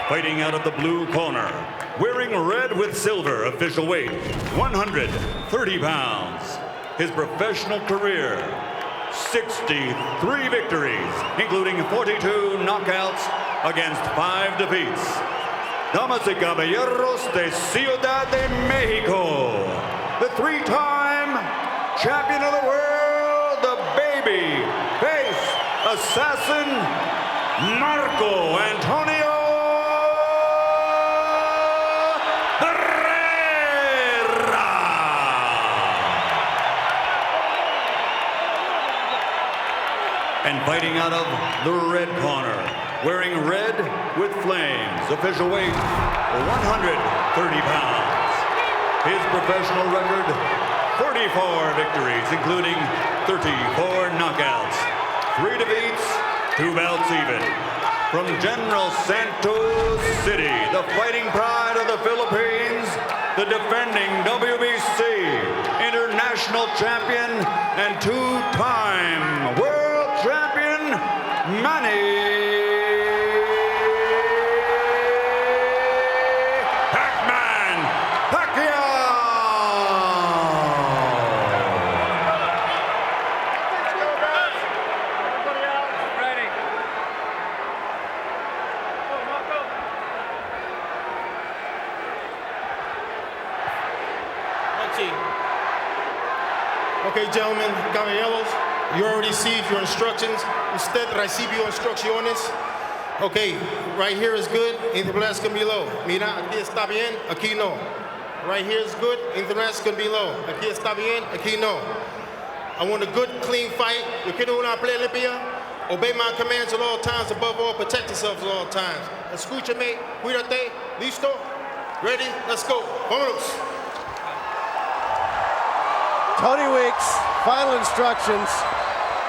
Fighting out of the blue corner, wearing red with silver, official weight, 130 pounds. His professional career, 63 victories, including 42 knockouts against 5 defeats. Damas y caballeros de Ciudad de Mexico, the 3-time champion of the world, the baby face assassin, Marco Antonio Barrera. And fighting out of the red corner, wearing red with flames, official weight, 130 pounds. His professional record, 44 victories, including 34 knockouts, 3 defeats, 2 bouts even. From General Santos City, the fighting pride of the Philippines, the defending WBC international champion and 2-time world champion, Manny Pacman Pacquiao. Okay, gentlemen, caballeros, you already received your instructions. Usted recibió instrucciones. Okay, right here is good, anything else can be low. Mira, aquí está bien, aquí no. Right here is good, anything else can be low. Aquí está bien, aquí no. I want a good, clean fight. Yo quiero una pelea limpia. Obey my commands at all times, above all, protect yourselves at all times. Escúchame, cuídate, listo, ready, let's go, vámonos. Tony Weeks, final instructions.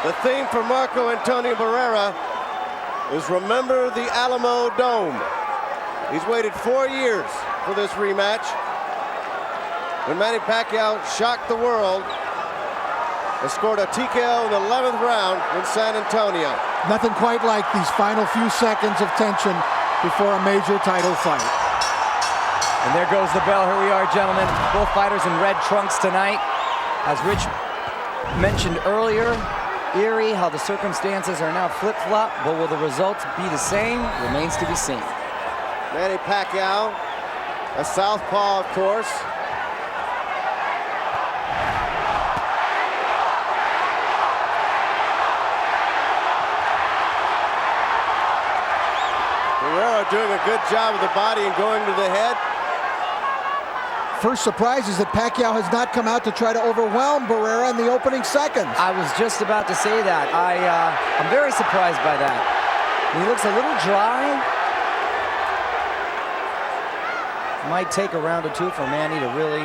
The theme for Marco Antonio Barrera is Remember the Alamo Dome. He's waited 4 years for this rematch. When Manny Pacquiao shocked the world and scored a TKO in the 11th round in San Antonio. Nothing quite like these final few seconds of tension before a major title fight. And there goes the bell. Here we are, gentlemen. Both fighters in red trunks tonight. As Rich mentioned earlier, eerie how the circumstances are now flip-flop, but will the results be the same? Remains to be seen. Manny Pacquiao, a southpaw, of course. Barrera doing a good job with the body and going to the head. First surprise is that Pacquiao has not come out to try to overwhelm Barrera in the opening seconds. I was just about to say that. I'm very surprised by that. He looks a little dry. Might take a round or two for Manny to really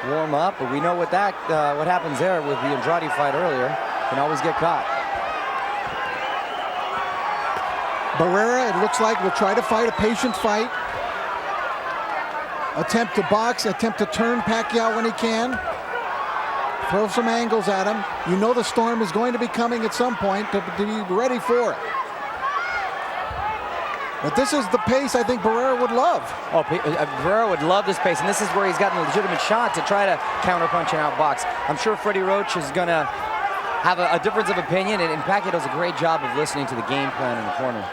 warm up, but we know what happens there with the Andrade fight earlier. Can always get caught. Barrera, it looks like, will try to fight a patient fight. Attempt to box, attempt to turn Pacquiao when he can. Throw some angles at him. You know the storm is going to be coming at some point to be ready for it. But this is the pace I think Barrera would love. Oh, Barrera would love this pace, and this is where he's gotten a legitimate shot to try to counterpunch and outbox. I'm sure Freddie Roach is going to have a difference of opinion, and Pacquiao does a great job of listening to the game plan in the corner.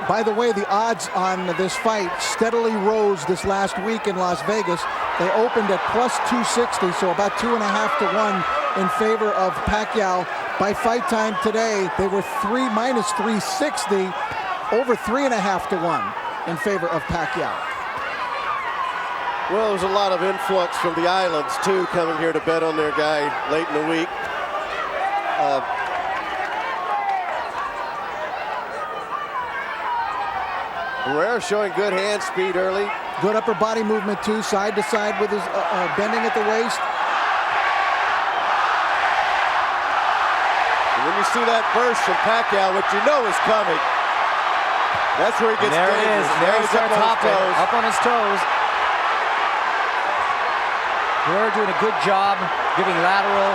By the way, the odds on this fight steadily rose this last week in Las Vegas. They opened at plus 260, so about 2.5 to 1 in favor of Pacquiao. By fight time today, they were minus 360, over 3.5 to 1 in favor of Pacquiao. Well, there's a lot of influx from the islands, too, coming here to bet on their guy late in the week. Barrera showing good hand speed early. Good upper body movement, too, side to side with his bending at the waist. And when you see that burst from Pacquiao, what you know is coming, that's where he gets dangerous. There it is. There he starts hopping, up on his toes. Barrera doing a good job giving lateral.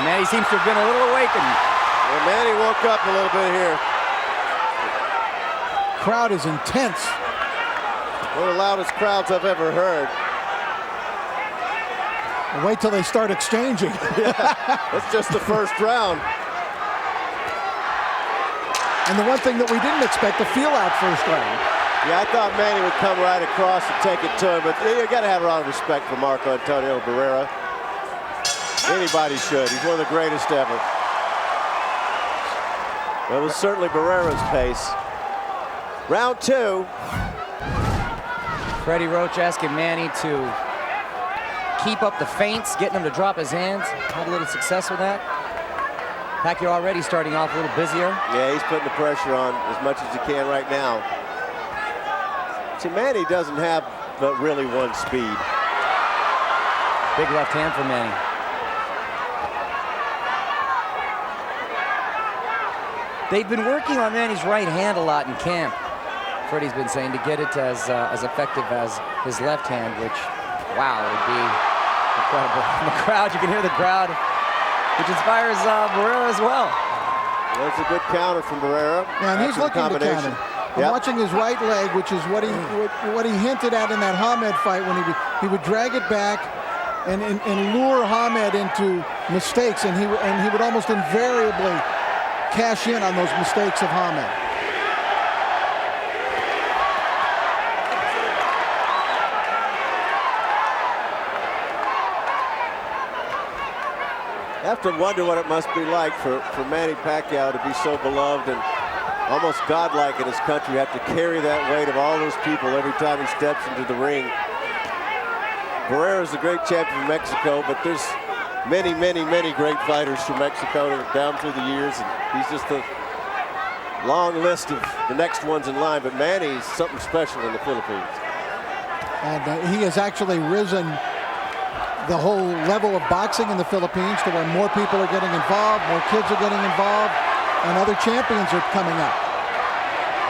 Manny seems to have been a little awakened. Well, Manny woke up a little bit here. Crowd is intense. One of the loudest crowds I've ever heard. Wait till they start exchanging. That's just the first round. And the one thing that we didn't expect, the feel-out first round. Yeah, I thought Manny would come right across and take it to him, but you got to have a lot of respect for Marco Antonio Barrera. Anybody should. He's one of the greatest ever. Well, it was certainly Barrera's pace. Round 2. Freddie Roach asking Manny to keep up the feints, getting him to drop his hands. Had a little success with that. Pacquiao already starting off a little busier. Yeah, he's putting the pressure on as much as he can right now. See, Manny doesn't have but really one speed. Big left hand for Manny. They've been working on Manny's right hand a lot in camp. Freddie's been saying to get it as effective as his left hand, which, wow, would be incredible. In the crowd, you can hear the crowd, which inspires Barrera as well. That's a good counter from Barrera. Yeah, and he's looking to counter. I'm watching his right leg, which is what he hinted at in that Hamed fight when he would drag it back and lure Hamed into mistakes, and he would almost invariably cash in on those mistakes of Hamed. I have to wonder what it must be like for Manny Pacquiao to be so beloved and almost godlike in his country, have to carry that weight of all those people every time he steps into the ring. Barrera's a great champion from Mexico, but there's many, many, many great fighters from Mexico down through the years, and he's just a long list of the next ones in line, but Manny's something special in the Philippines. And he has actually risen the whole level of boxing in the Philippines to where more people are getting involved, more kids are getting involved, and other champions are coming up.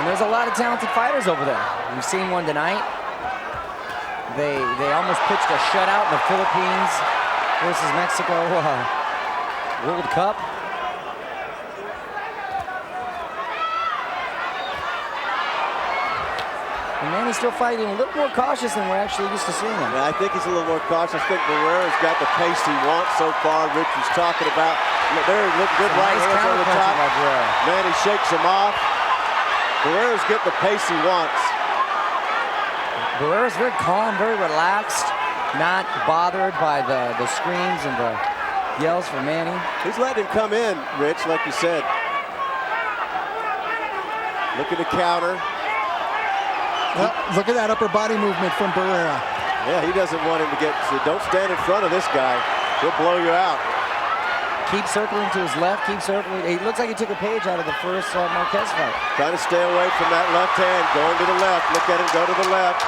And there's a lot of talented fighters over there. We've seen one tonight. They almost pitched a shutout in the Philippines versus Mexico World Cup. And Manny's still fighting a little more cautious than we're actually used to seeing him. Yeah, I think he's a little more cautious. I think Barrera's got the pace he wants so far. Rich was talking about. There, good right hands over the top. Manny shakes him off. Barrera's getting the pace he wants. Barrera's very calm, very relaxed, not bothered by the screams and the yells from Manny. He's letting him come in, Rich, like you said. Looking to counter. Well, look at that upper body movement from Barrera. Yeah, he doesn't want him to get, so don't stand in front of this guy. He'll blow you out. Keep circling to his left, keep circling. It looks like he took a page out of the first Marquez fight. Trying to stay away from that left hand, going to the left. Look at him go to the left.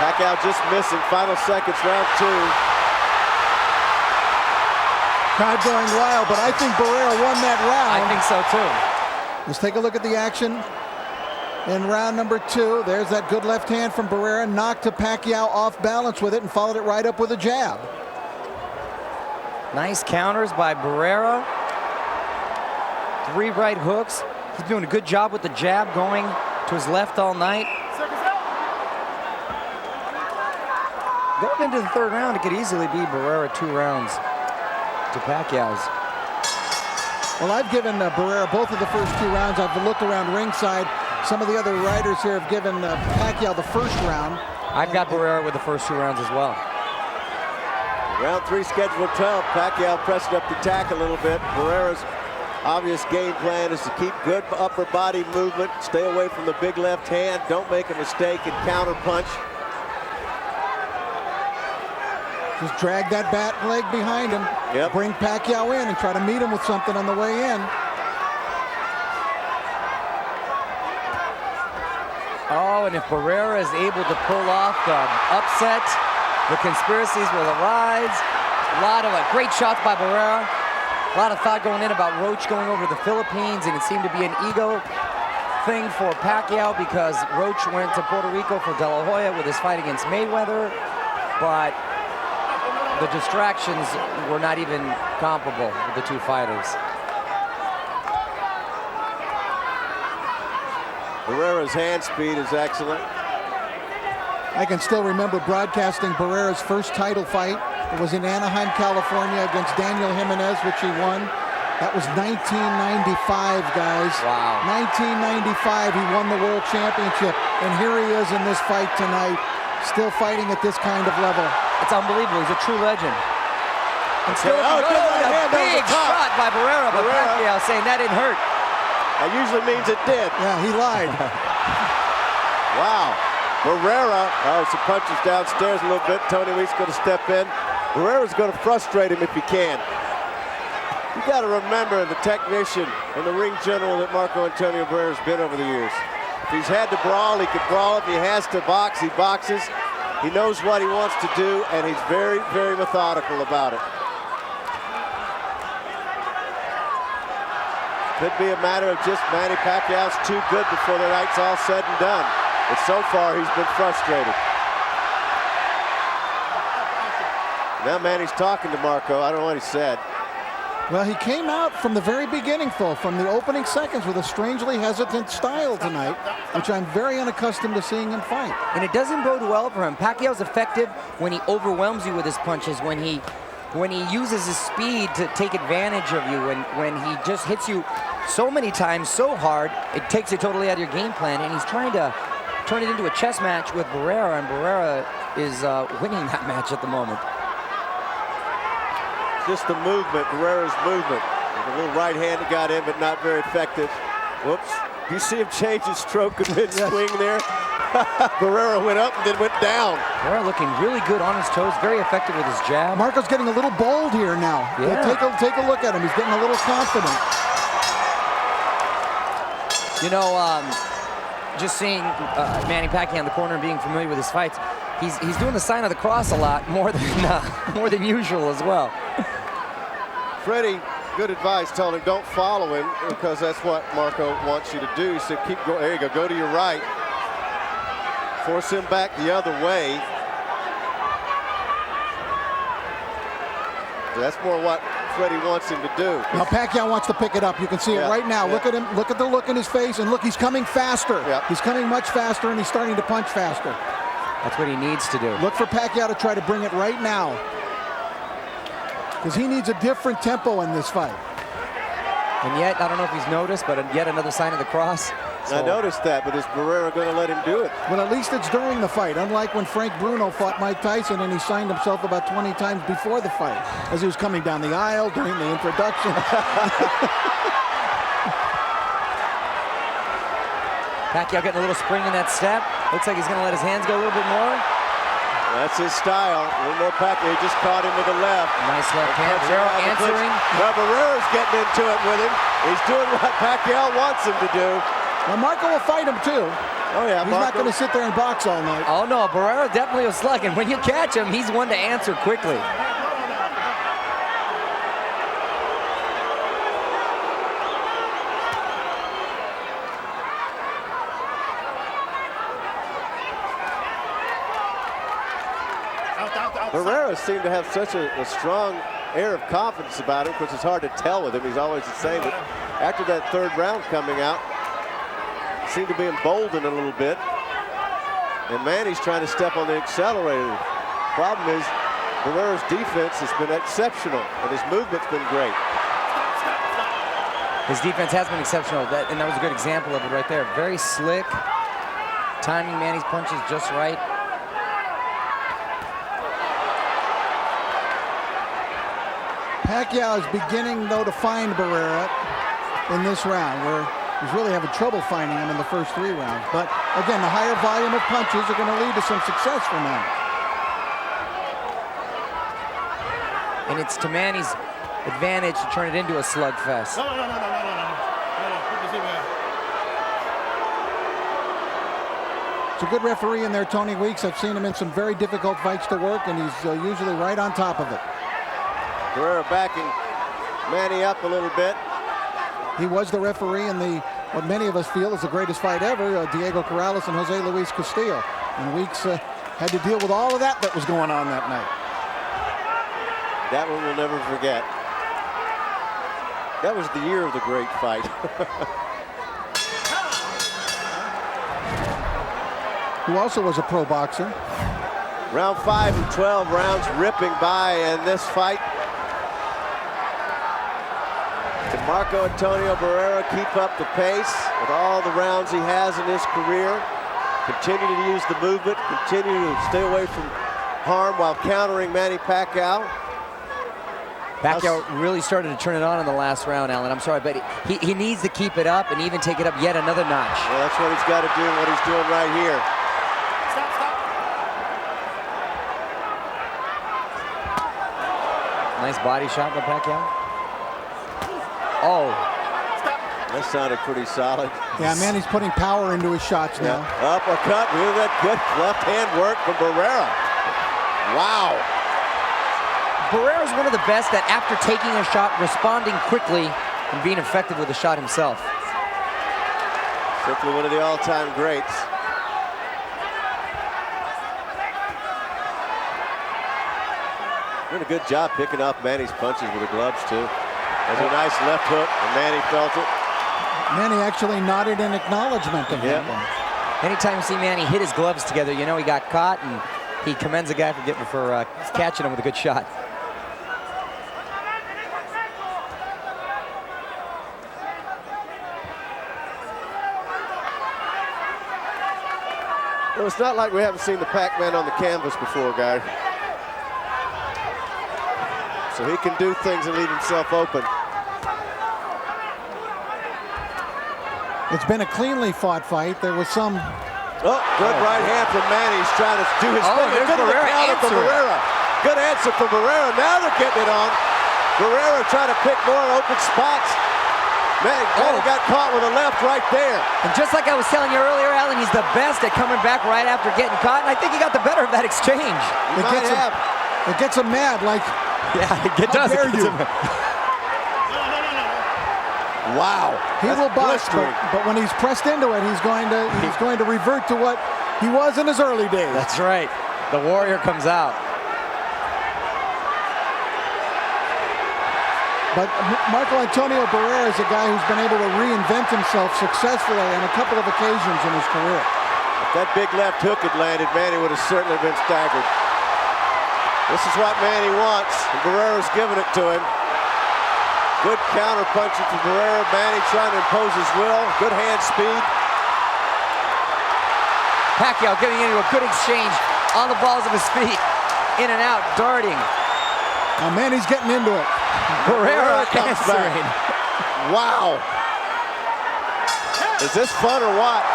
Pacquiao just missing, final seconds, round 2. Crowd going wild, but I think Barrera won that round. I think so too. Let's take a look at the action in round number 2. There's that good left hand from Barrera, knocked to Pacquiao off balance with it and followed it right up with a jab. Nice counters by Barrera. 3 right hooks. He's doing a good job with the jab, going to his left all night. Going into the 3rd round, it could easily be Barrera 2 rounds to Pacquiao's. Well, I've given Barrera both of the first 2 rounds. I've looked around ringside. Some of the other writers here have given Pacquiao the 1st round. I've got Barrera with the first 2 rounds as well. Round 3 scheduled 12. Pacquiao pressed up the attack a little bit. Barrera's obvious game plan is to keep good upper body movement, stay away from the big left hand, don't make a mistake and counter punch. Just drag that bat leg behind him. Yep. Bring Pacquiao in and try to meet him with something on the way in. Oh, and if Barrera is able to pull off the upset, the conspiracies will arise. A lot of great shots by Barrera. A lot of thought going in about Roach going over to the Philippines, and it seemed to be an ego thing for Pacquiao because Roach went to Puerto Rico for De La Hoya with his fight against Mayweather. But the distractions were not even comparable with the two fighters. Barrera's hand speed is excellent. I can still remember broadcasting Barrera's first title fight. It was in Anaheim, California against Daniel Jimenez, which he won. That was 1995, guys. Wow. 1995, he won the world championship. And here he is in this fight tonight, still fighting at this kind of level. It's unbelievable. He's a true legend. And still, good right hand over big the top. shot by Barrera, but Pacquiao saying that didn't hurt. That usually means it did. Yeah, he lied. Wow. Barrera, some punches downstairs a little bit. Tony Weeks going to step in. Barrera's going to frustrate him if he can. You got to remember the technician and the ring general that Marco Antonio Barrera's been over the years. If he's had to brawl, he can brawl. If he has to box, he boxes. He knows what he wants to do, and he's very, very methodical about it. Could be a matter of just Manny Pacquiao's too good before the night's all said and done. But so far, he's been frustrated. Now Manny's talking to Marco. I don't know what he said. Well, he came out from the very beginning, Phil, from the opening seconds with a strangely hesitant style tonight, which I'm very unaccustomed to seeing him fight. And it doesn't bode well for him. Pacquiao's effective when he overwhelms you with his punches, when he uses his speed to take advantage of you, when he just hits you so many times so hard, it takes you totally out of your game plan, and he's trying to turn it into a chess match with Barrera, and Barrera is winning that match at the moment. Just the movement, Barrera's movement. A little right hand that got in, but not very effective. Whoops. You see him change his stroke in mid-swing there? Barrera went up and then went down. Barrera looking really good on his toes, very effective with his jab. Marco's getting a little bold here now. Yeah. Take a look at him. He's getting a little confident. You know, just seeing Manny Pacquiao in the corner and being familiar with his fights, he's doing the sign of the cross a lot, more than usual as well. Freddie, good advice, telling him don't follow him because that's what Marco wants you to do. He said keep going, there you go to your right. Force him back the other way. That's more what Freddie wants him to do. Now Pacquiao wants to pick it up. You can see it right now. Look at him. Look at the look in his face. And look, he's coming faster. He's coming much faster, and he's starting to punch faster. That's what he needs to do. Look for Pacquiao to try to bring it right now, because he needs a different tempo in this fight. And yet, I don't know if he's noticed, but yet another sign of the cross. So. I noticed that, but is Barrera going to let him do it? Well, at least it's during the fight, unlike when Frank Bruno fought Mike Tyson and he signed himself about 20 times before the fight, as he was coming down the aisle during the introduction. Pacquiao getting a little spring in that step. Looks like he's going to let his hands go a little bit more. That's his style. A little more Pacquiao. He just caught him with the left. Nice left hand. Barrera answering. Well, Barrera's getting into it with him. He's doing what Pacquiao wants him to do. Well, Marco will fight him too. Oh yeah, he's not going to sit there and box all night. Oh no, Barrera definitely a slug, and when you catch him, he's one to answer quickly. Barrera seemed to have such a strong air of confidence about him, because it's hard to tell with him. He's always the same. But after that third round coming out, he seemed to be emboldened a little bit. And Manny's trying to step on the accelerator. Problem is, Barrera's defense has been exceptional, and his movement's been great. His defense has been exceptional, and that was a good example of it right there. Very slick, timing Manny's punches just right. Pacquiao is beginning, though, to find Barrera in this round, where he's really having trouble finding him in the first 3 rounds. But again, the higher volume of punches are going to lead to some success for Manny. And it's to Manny's advantage to turn it into a slugfest. No. It's a good referee in there, Tony Weeks. I've seen him in some very difficult fights to work, and he's usually right on top of it. Barrera backing Manny up a little bit. He was the referee in what many of us feel is the greatest fight ever, Diego Corrales and Jose Luis Castillo. And Weeks had to deal with all of that was going on that night. That one we'll never forget. That was the year of the great fight. Who also was a pro boxer. Round 5 and 12 rounds ripping by in this fight. Can Marco Antonio Barrera keep up the pace with all the rounds he has in his career? Continue to use the movement, continue to stay away from harm while countering Manny Pacquiao. Pacquiao really started to turn it on in the last round, Alan. I'm sorry, but he needs to keep it up and even take it up yet another notch. Well, that's what he's got to do, what he's doing right here. Nice body shot by Pacquiao. Oh. That sounded pretty solid. Yeah, Manny's putting power into his shots now. Uppercut, look at that good left hand work from Barrera. Wow. Barrera's one of the best at, after taking a shot, responding quickly and being effective with the shot himself. Simply one of the all-time greats. Doing a good job picking up Manny's punches with the gloves, too. There's a nice left hook, and Manny felt it. Manny actually nodded in acknowledgement of that one. Anytime you see Manny hit his gloves together, you know he got caught, and he commends the guy for catching him with a good shot. Well, it's not like we haven't seen the Pacman on the canvas before, guys. So he can do things and leave himself open. It's been a cleanly fought fight. There was some... Oh, good right hand from Manny. He's trying to do his thing. There's Good Barrera from Barrera. Good answer from Barrera. Now they're getting it on. Barrera trying to pick more open spots. Manny got caught with a left right there. And just like I was telling you earlier, Alan, he's the best at coming back right after getting caught, and I think he got the better of that exchange. It gets him mad, like... Yeah, it does. How dare you? Wow. He will box, but when he's pressed into it, he's going to revert to what he was in his early days. That's right. The warrior comes out. But Marco Antonio Barrera is a guy who's been able to reinvent himself successfully on a couple of occasions in his career. If that big left hook had landed, Manny would have certainly been staggered. This is what Manny wants, and Barrera's giving it to him. Good counter punching from Barrera. Manny trying to impose his will. Good hand speed. Pacquiao getting into a good exchange on the balls of his feet. In and out, darting. Now Manny's getting into it. Barrera comes back. Wow. Is this fun or what?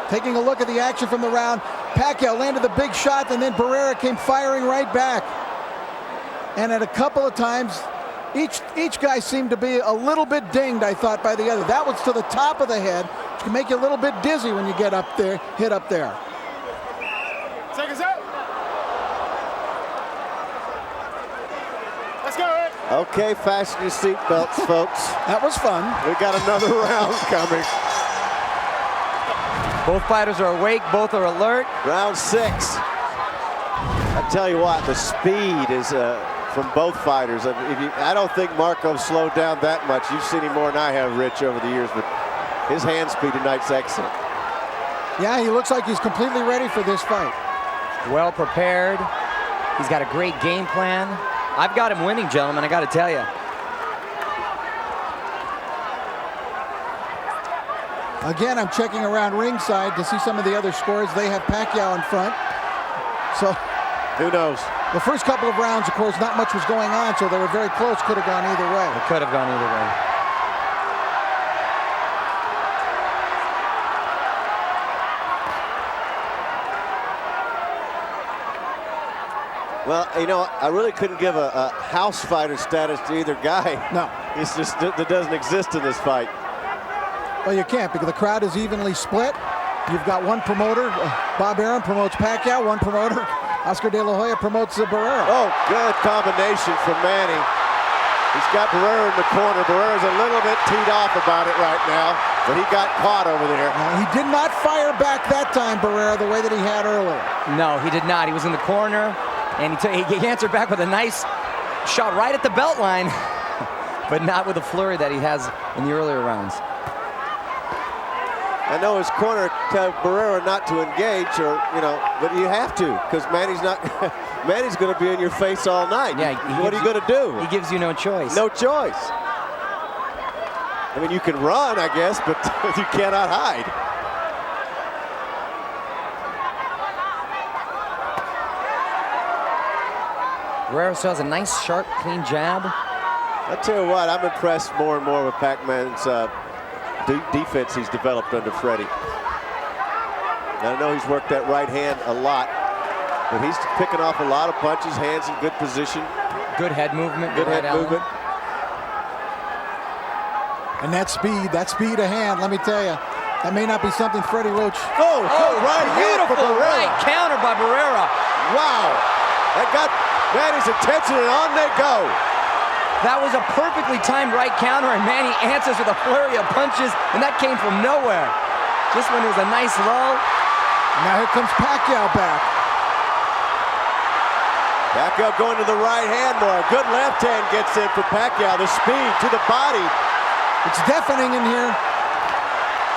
Taking a look at the action from the round, Pacquiao landed the big shot, and then Barrera came firing right back. And at a couple of times, each guy seemed to be a little bit dinged, I thought, by the other. That was to the top of the head, which can make you a little bit dizzy when you get up there, hit up there. Seconds out. Let's go, Ed. Okay, fasten your seatbelts, folks. That was fun. We got another round coming. Both fighters are awake, both are alert. Round 6. I tell you what, the speed is from both fighters. I don't think Marco slowed down that much. You've seen him more than I have, Rich, over the years, but his hand speed tonight's excellent. Yeah, he looks like he's completely ready for this fight. Well prepared. He's got a great game plan. I've got him winning, gentlemen, I got to tell you. Again, I'm checking around ringside to see some of the other scores. They have Pacquiao in front. So who knows? The first couple of rounds, of course, not much was going on, so they were very close. Could have gone either way. It could have gone either way. Well, you know, I really couldn't give a house fighter status to either guy. No. It's just, that doesn't exist in this fight. Well, you can't, because the crowd is evenly split. You've got one promoter, Bob Arum promotes Pacquiao, one promoter, Oscar De La Hoya promotes Barrera. Oh, good combination from Manny. He's got Barrera in the corner. Barrera's a little bit teed off about it right now, but he got caught over there. He did not fire back that time, Barrera, the way that he had earlier. No, he did not. He was in the corner. And he answered back with a nice shot right at the belt line, but not with the flurry that he has in the earlier rounds. I know his corner tell Barrera not to engage, or but you have to, because Manny's not. Manny's going to be in your face all night. Yeah, what are you going to do? He gives you no choice. No choice. I mean, you can run, I guess, but you cannot hide. Barrera still has a nice, sharp, clean jab. I tell you what, I'm impressed more and more with Pacman's defense he's developed under Freddie. I know he's worked that right hand a lot, but he's picking off a lot of punches, hands in good position. Good head movement. Good head movement. And that speed of hand, let me tell you, that may not be something Freddie Roach. Oh, right hand for beautiful Barrera. right counter by Barrera. Wow, that got Manny's attention, and on they go. That was a perfectly timed right counter, and Manny answers with a flurry of punches, and that came from nowhere. Just when it was a nice lull. Now here comes Pacquiao back. Pacquiao going to the right hand more. A good left hand gets in for Pacquiao. The speed to the body. It's deafening in here.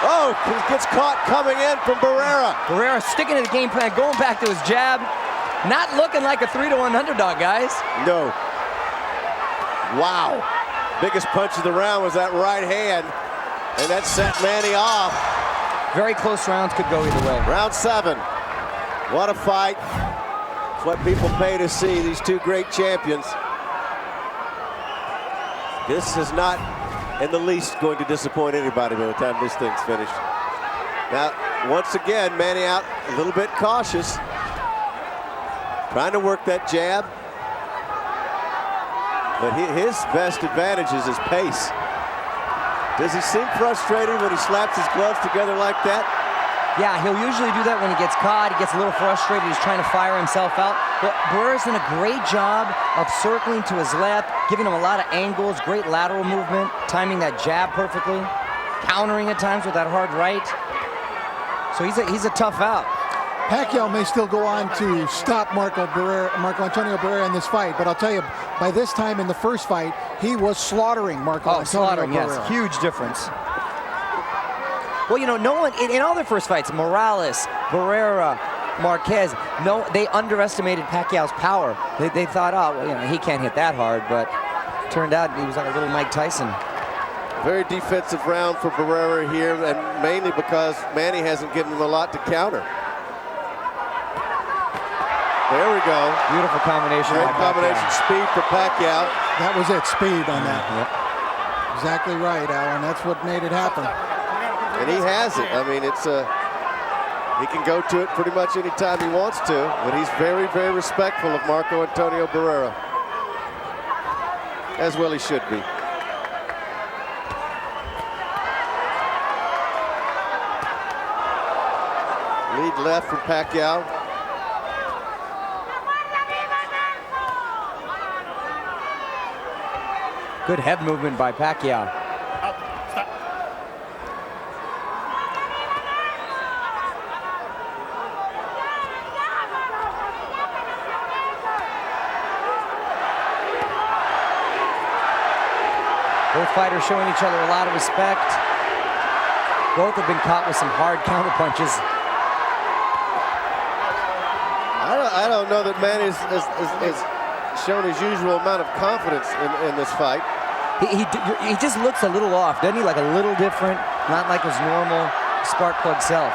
Oh, he gets caught coming in from Barrera. Barrera sticking to the game plan, going back to his jab. Not looking like a 3-1 underdog, guys. No. Wow. Biggest punch of the round was that right hand, and that set Manny off. Very close rounds, could go either way. Round 7. What a fight. It's what people pay to see, these two great champions. This is not in the least going to disappoint anybody by the time this thing's finished. Now, once again, Manny out a little bit cautious. Trying to work that jab. But his best advantage is his pace. Does he seem frustrated when he slaps his gloves together like that? Yeah, he'll usually do that when he gets caught. He gets a little frustrated. He's trying to fire himself out. But Barrera's done a great job of circling to his left, giving him a lot of angles, great lateral movement, timing that jab perfectly, countering at times with that hard right. So he's a tough out. Pacquiao may still go on to stop Marco Antonio Barrera in this fight, but I'll tell you, by this time in the first fight, he was slaughtering Antonio Barrera. Yes, huge difference. Well, no one, in all their first fights, Morales, Barrera, Marquez, they underestimated Pacquiao's power. They thought, oh, well, he can't hit that hard, but turned out he was like a little Mike Tyson. Very defensive round for Barrera here, and mainly because Manny hasn't given him a lot to counter. There we go. Beautiful combination. Great combination. Speed for Pacquiao. That was it, speed on that. Yep. Exactly right, Alan. That's what made it happen. And he has it. I mean, he can go to it pretty much any time he wants to, but he's very, very respectful of Marco Antonio Barrera. As well he should be. Lead left from Pacquiao. Good head movement by Pacquiao. Both fighters showing each other a lot of respect. Both have been caught with some hard counter punches. I don't know that Manny has shown his usual amount of confidence in this fight. He just looks a little off, doesn't he? Like a little different, not like his normal spark plug self.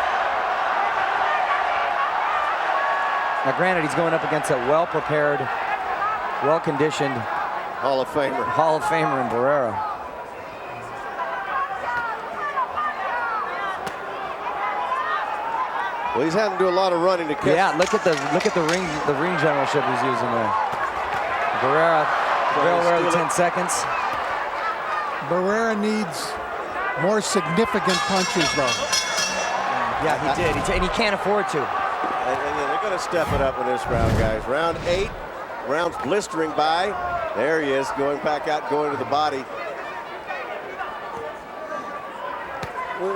Now granted, he's going up against a well-prepared, well-conditioned Hall of Famer in Barrera. Well, he's having to do a lot of running to catch. Yeah, look at the ring generalship he's using there. Barrera, well, 10 seconds. Barrera needs more significant punches, though. Yeah, he did, and he can't afford to. And they're going to step it up in this round, guys. Round 8, rounds blistering by. There he is, going back out, going to the body.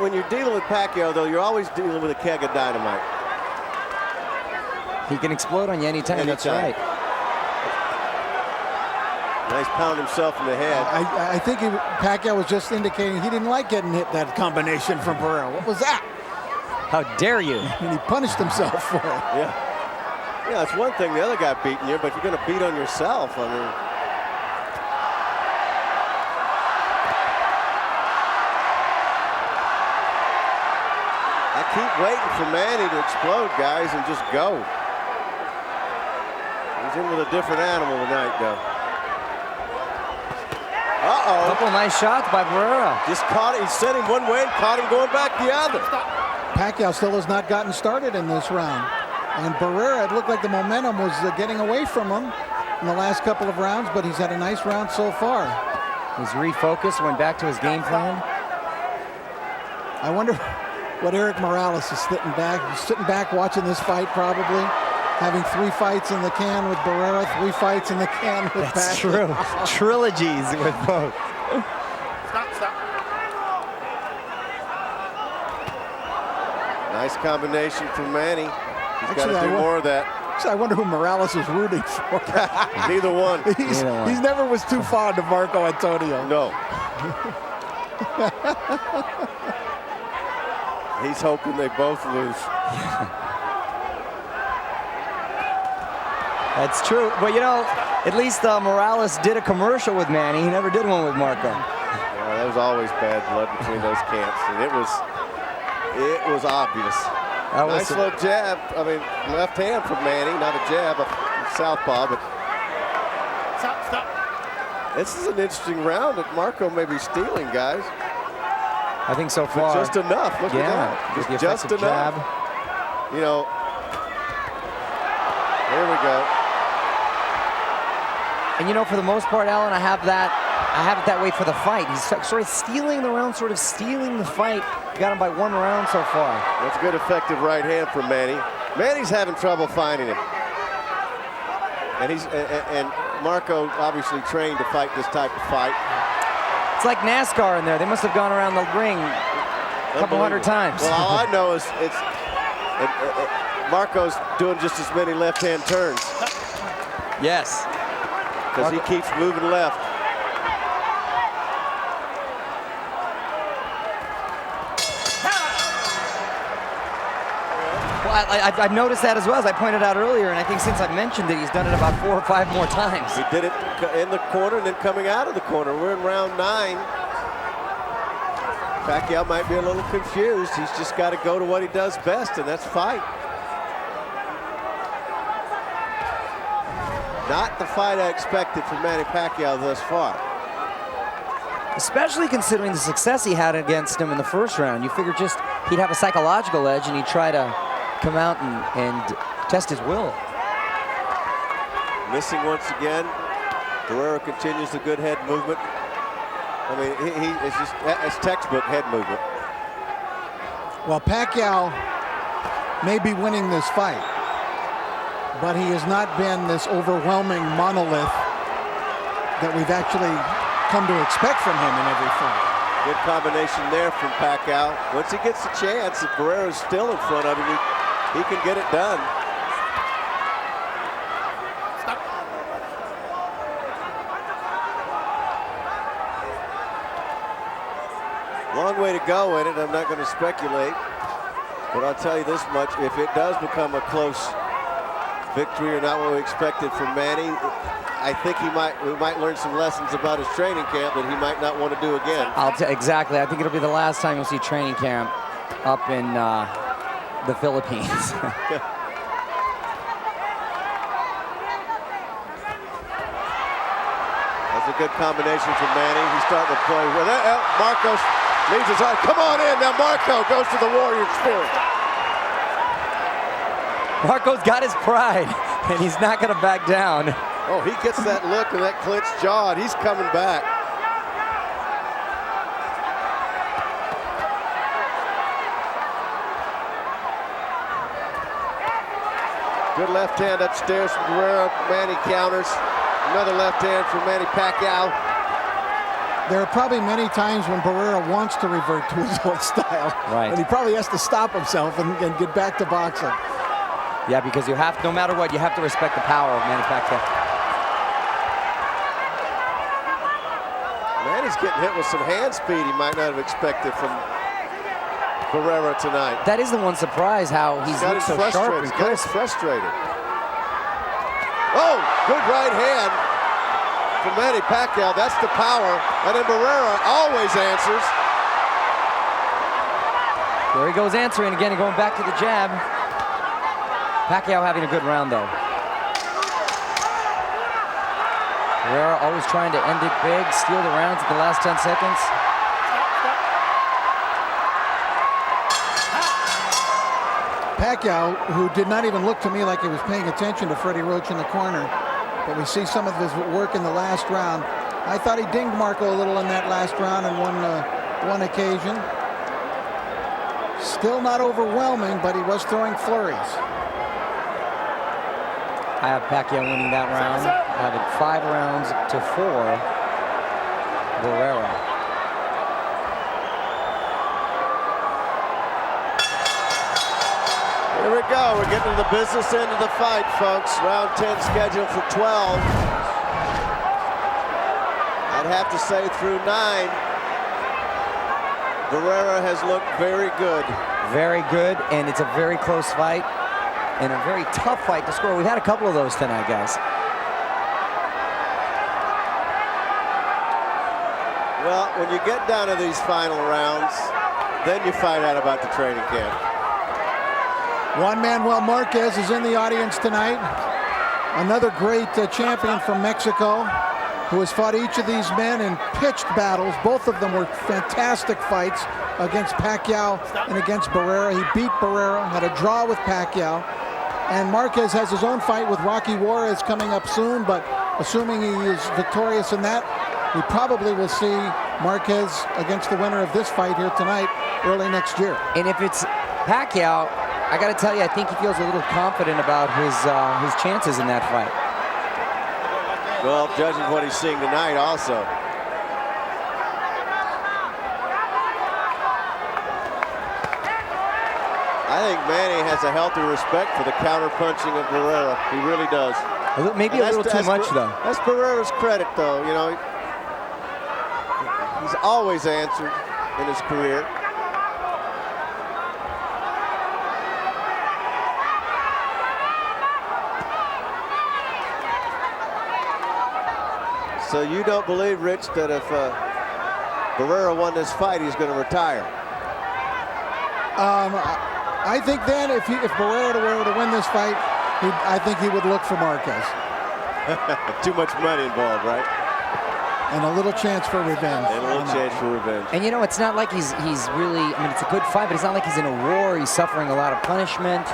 When you're dealing with Pacquiao, though, you're always dealing with a keg of dynamite. He can explode on you anytime. That's right. Nice pound himself in the head. I think Pacquiao was just indicating he didn't like getting hit that combination from Barrera. What was that? How dare you? And he punished himself for it. Yeah. Yeah, it's one thing the other guy beating you, but you're going to beat on yourself. I mean. I keep waiting for Manny to explode, guys, and just go. He's in with a different animal tonight, though. Uh-oh. Couple nice shots by Barrera. Just caught it. He sent him one way and caught him going back the other. Pacquiao still has not gotten started in this round. And Barrera, it looked like the momentum was getting away from him in the last couple of rounds, but he's had a nice round so far. He's refocused, went back to his game plan. I wonder what Eric Morales is sitting back. He's sitting back watching this fight probably. Having 3 fights in the can with Barrera, 3 fights in the can with That's Pacquiao. true. Trilogies with both. Stop. Nice combination from Manny. He's got to Actually, do more of that. Actually, I wonder who Morales is rooting for. Neither one. He's never was too fond of Marco Antonio. No. He's hoping they both lose. That's true. But you know, at least Morales did a commercial with Manny. He never did one with Marco. Yeah, there was always bad blood between those camps, and it was obvious. Nice little jab. I mean, left hand from Manny, not a jab, a southpaw, but Stop. this is an interesting round that Marco may be stealing, guys. I think so far. But just enough. Look at that. Just enough. Jab. You know, here we go. And you know, for the most part, Alan, I have it that way for the fight. He's sort of stealing the round, sort of stealing the fight. Got him by 1 round so far. That's a good, effective right hand from Manny. Manny's having trouble finding him. And Marco obviously trained to fight this type of fight. It's like NASCAR in there. They must have gone around the ring a couple hundred times. Well, all I know is Marco's doing just as many left-hand turns. Yes. Because he keeps moving left. Well, I've noticed that as well, as I pointed out earlier, and I think since I've mentioned it, he's done it about 4 or 5 more times. He did it in the corner and then coming out of the corner. We're in round 9. Pacquiao might be a little confused. He's just got to go to what he does best, and that's fight. Not the fight I expected from Manny Pacquiao thus far. Especially considering the success he had against him in the first round. You figure just he'd have a psychological edge and he'd try to come out and test his will. Missing once again. Barrera continues the good head movement. I mean, it's textbook head movement. Well, Pacquiao may be winning this fight, but he has not been this overwhelming monolith that we've actually come to expect from him in every fight. Good combination there from Pacquiao. Once he gets a chance, if Barrera's still in front of him, he can get it done. Long way to go in it. I'm not going to speculate, but I'll tell you this much: if it does become a close victory or not what we expected from Manny, I think we might learn some lessons about his training camp that he might not want to do again. Exactly. I think it'll be the last time you'll see training camp up in the Philippines. That's a good combination from Manny. He's starting to play with it. Marcos leads his arm. Come on in. Now Marco goes to the warrior spirit. Marco's got his pride, and he's not going to back down. Oh, he gets that look and that clenched jaw, and he's coming back. Good left hand upstairs from Barrera. Manny counters. Another left hand from Manny Pacquiao. There are probably many times when Barrera wants to revert to his old style. Right. And he probably has to stop himself and get back to boxing. Yeah, because you have, no matter what, you have to respect the power of Manny Pacquiao. Manny's getting hit with some hand speed he might not have expected from Barrera tonight. That is the one surprise, how he's looked so sharp and crisp. Frustrated. Oh, good right hand from Manny Pacquiao. That's the power. And then Barrera always answers. There he goes answering again and going back to the jab. Pacquiao having a good round, though. Barrera always trying to end it big, steal the rounds at the last 10 seconds. Pacquiao, who did not even look to me like he was paying attention to Freddie Roach in the corner, but we see some of his work in the last round. I thought he dinged Marco a little in that last round on one occasion. Still not overwhelming, but he was throwing flurries. I have Pacquiao winning that round. I have it 5 rounds to 4. Barrera. Here we go. We're getting to the business end of the fight, folks. Round 10 scheduled for 12. I'd have to say through 9, Barrera has looked very good. Very good, and it's a very close fight and a very tough fight to score. We've had a couple of those tonight, guys. Well, when you get down to these final rounds, then you find out about the training camp. Juan Manuel Marquez is in the audience tonight. Another great champion from Mexico who has fought each of these men in pitched battles. Both of them were fantastic fights against Pacquiao and against Barrera. He beat Barrera, had a draw with Pacquiao. And Marquez has his own fight with Rocky Juarez coming up soon, but assuming he is victorious in that, we probably will see Marquez against the winner of this fight here tonight early next year. And if it's Pacquiao, I got to tell you, I think he feels a little confident about his chances in that fight. Well, judging what he's seeing tonight also. I think Manny has a healthy respect for the counter-punching of Barrera. He really does. Maybe a little too much, though. That's Barrera's credit, though. You know, he's always answered in his career. So you don't believe, Rich, that if Barrera won this fight, he's going to retire? I think then if Barrera were to win this fight, I think he would look for Marquez. Too much money involved, right? And a little chance for revenge. And a little chance for revenge. And you know, it's not like he's really, I mean, it's a good fight, but it's not like he's in a war. He's suffering a lot of punishment.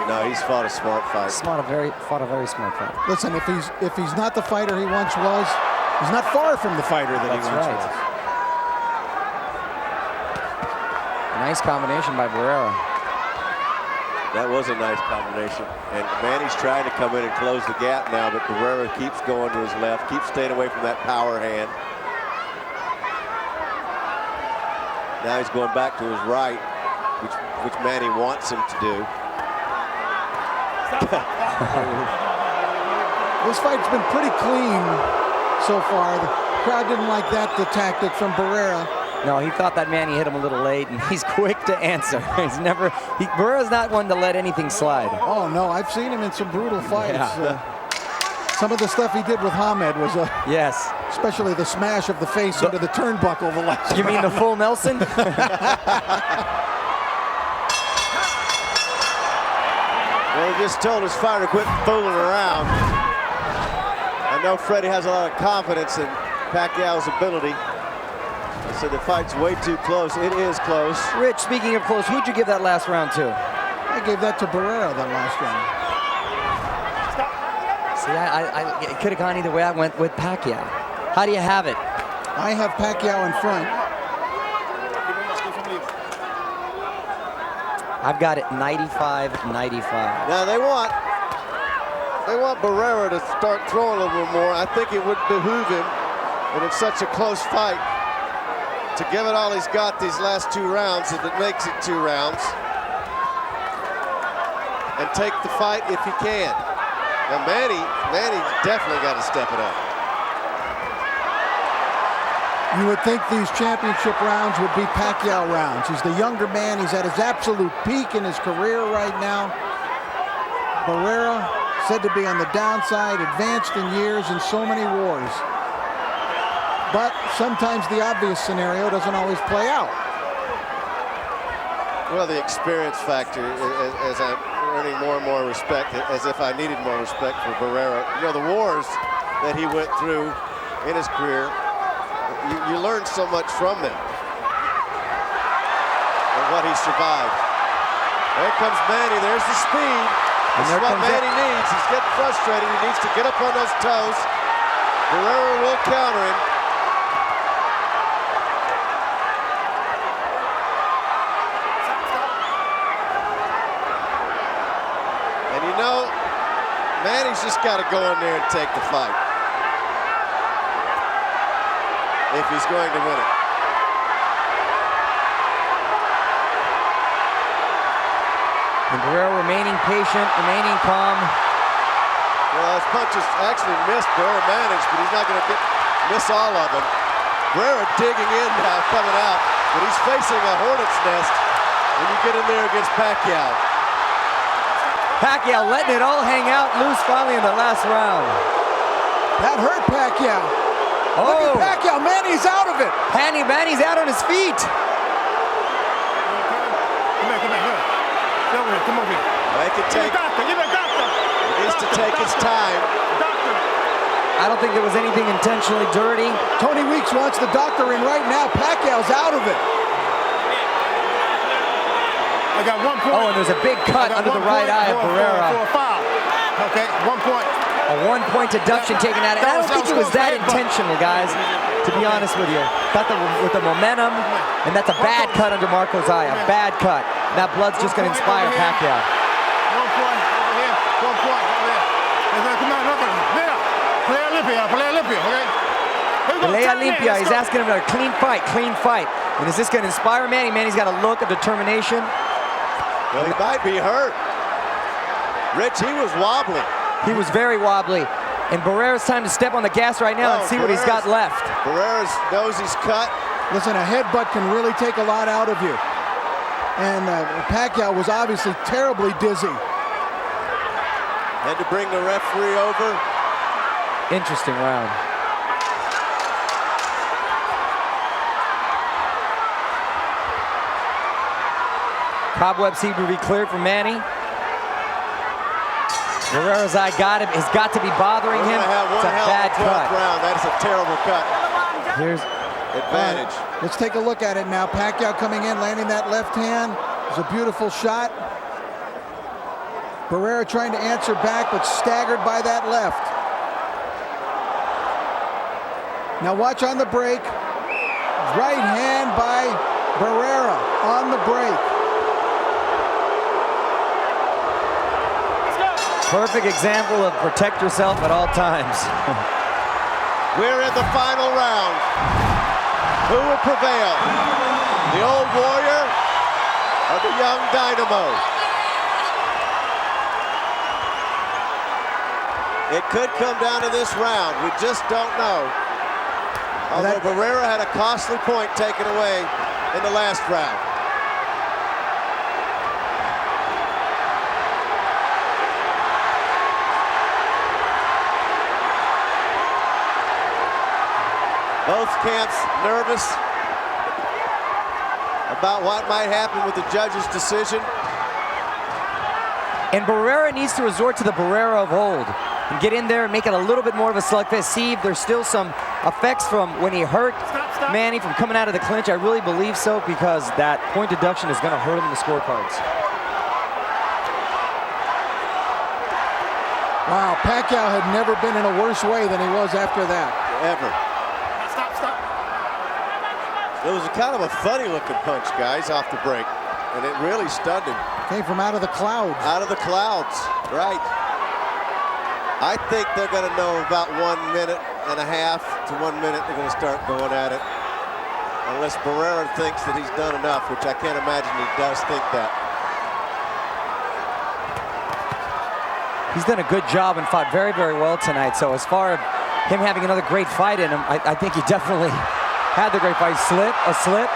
No, he's fought a smart fight. Fought a very smart fight. Listen, if he's not the fighter he once was, he's not far from the fighter that he once was. Nice combination by Barrera. That was a nice combination. And Manny's trying to come in and close the gap now, but Barrera keeps going to his left, keeps staying away from that power hand. Now he's going back to his right, which Manny wants him to do. This fight's been pretty clean so far. The crowd didn't like that tactic from Barrera. No, he thought that Manny hit him a little late, and he's quick to answer. Barrera's not one to let anything slide. Oh, no, I've seen him in some brutal fights. Yeah. Some of the stuff he did with Hamed was yes. Especially the smash of the face into the turnbuckle the last You mean the full Nelson? Well, he just told his fighter to quit fooling around. I know Freddie has a lot of confidence in Pacquiao's ability. He said the fight's way too close. It is close. Rich, speaking of close, who'd you give that last round to? I gave that to Barrera, that last round. See, it could have gone either way. I went with Pacquiao. How do you have it? I have Pacquiao in front. I've got it 95-95. Now they want Barrera to start throwing a little bit more. I think it would behoove him, and it's such a close fight, to give it all he's got these last 2 rounds, if it makes it 2 rounds, and take the fight if he can. Now Manny definitely got to step it up. You would think these championship rounds would be Pacquiao rounds. He's the younger man. He's at his absolute peak in his career right now. Barrera, said to be on the downside, advanced in years in so many wars. But sometimes the obvious scenario doesn't always play out. Well, the experience factor, as I'm earning more and more respect, as if I needed more respect for Barrera. You know, the wars that he went through in his career, you learn so much from them and what he survived. There comes Manny. There's the speed. This is what Manny needs. He's getting frustrated. He needs to get up on those toes. Barrera will counter him. And you know, Manny's just got to go in there and take the fight if he's going to win it. And Barrera remaining patient, remaining calm. Well, his punches actually missed. Barrera managed, but he's not going to miss all of them. Barrera digging in now, coming out, but he's facing a hornet's nest when you get in there against Pacquiao. Pacquiao letting it all hang out loose finally in the last round. That hurt Pacquiao. Oh. Look at Pacquiao. Manny's out of it. Manny's out on his feet. Come over here. He needs to take his time. I don't think there was anything intentionally dirty. Tony Weeks wants the doctor in right now. Pacquiao's out of it. I got 1 point. Oh, and there's a big cut under the right eye of Barrera. For a foul. Okay, 1 point. A 1-point deduction taken out. And I don't think it was that intentional, guys, to be honest with you. Thought that with the momentum, and that's a bad cut under Marco's eye, a bad cut. That blood's just going to inspire Pacquiao. 1 point over here, 1 point over there. Come on, look at him. There. Play Olympia, okay? Pelea limpia. He's asking him for a clean fight, clean fight. And is this going to inspire Manny? Manny's got a look of determination. Well, he might be hurt. Rich, he was wobbly. He was very wobbly. And Barrera's time to step on the gas right now and see what he's got left. Barrera knows he's cut. Listen, a headbutt can really take a lot out of you. And Pacquiao was obviously terribly dizzy. Had to bring the referee over. Interesting round. Cobwebs seem to be cleared for Manny. Barrera's eye has got to be bothering him. It's a bad cut. Round. That is a terrible cut. Here's advantage. Let's take a look at it now. Pacquiao coming in, landing that left hand. It was a beautiful shot. Barrera trying to answer back, but staggered by that left. Now watch on the break. Right hand by Barrera on the break. perfect example of protect yourself at all times. We're in the final round. Who will prevail? The old warrior or the young dynamo? It could come down to this round. We just don't know. Although Barrera had a costly point taken away in the last round. Both camps nervous about what might happen with the judge's decision. And Barrera needs to resort to the Barrera of old and get in there and make it a little bit more of a slugfest. See if there's still some effects from when he hurt Manny from coming out of the clinch. I really believe so, because that point deduction is going to hurt him in the scorecards. Wow, Pacquiao had never been in a worse way than he was after that. Ever. It was a kind of a funny-looking punch, guys, off the break, and it really stunned him. Came from out of the clouds. Out of the clouds, right. I think they're going to know about 1.5 minutes to 1 minute they're going to start going at it. Unless Barrera thinks that he's done enough, which I can't imagine he does think that. He's done a good job and fought very, very well tonight. So as far as him having another great fight in him, I think he definitely Had the great fight. A slip.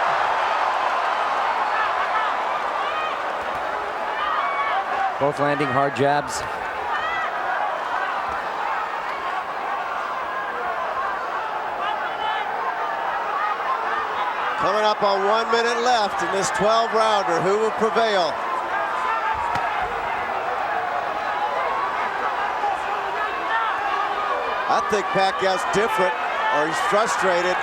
Both landing hard jabs. Coming up on 1 minute left in this 12-rounder. Who will prevail? I think Pacquiao's different, or he's frustrated.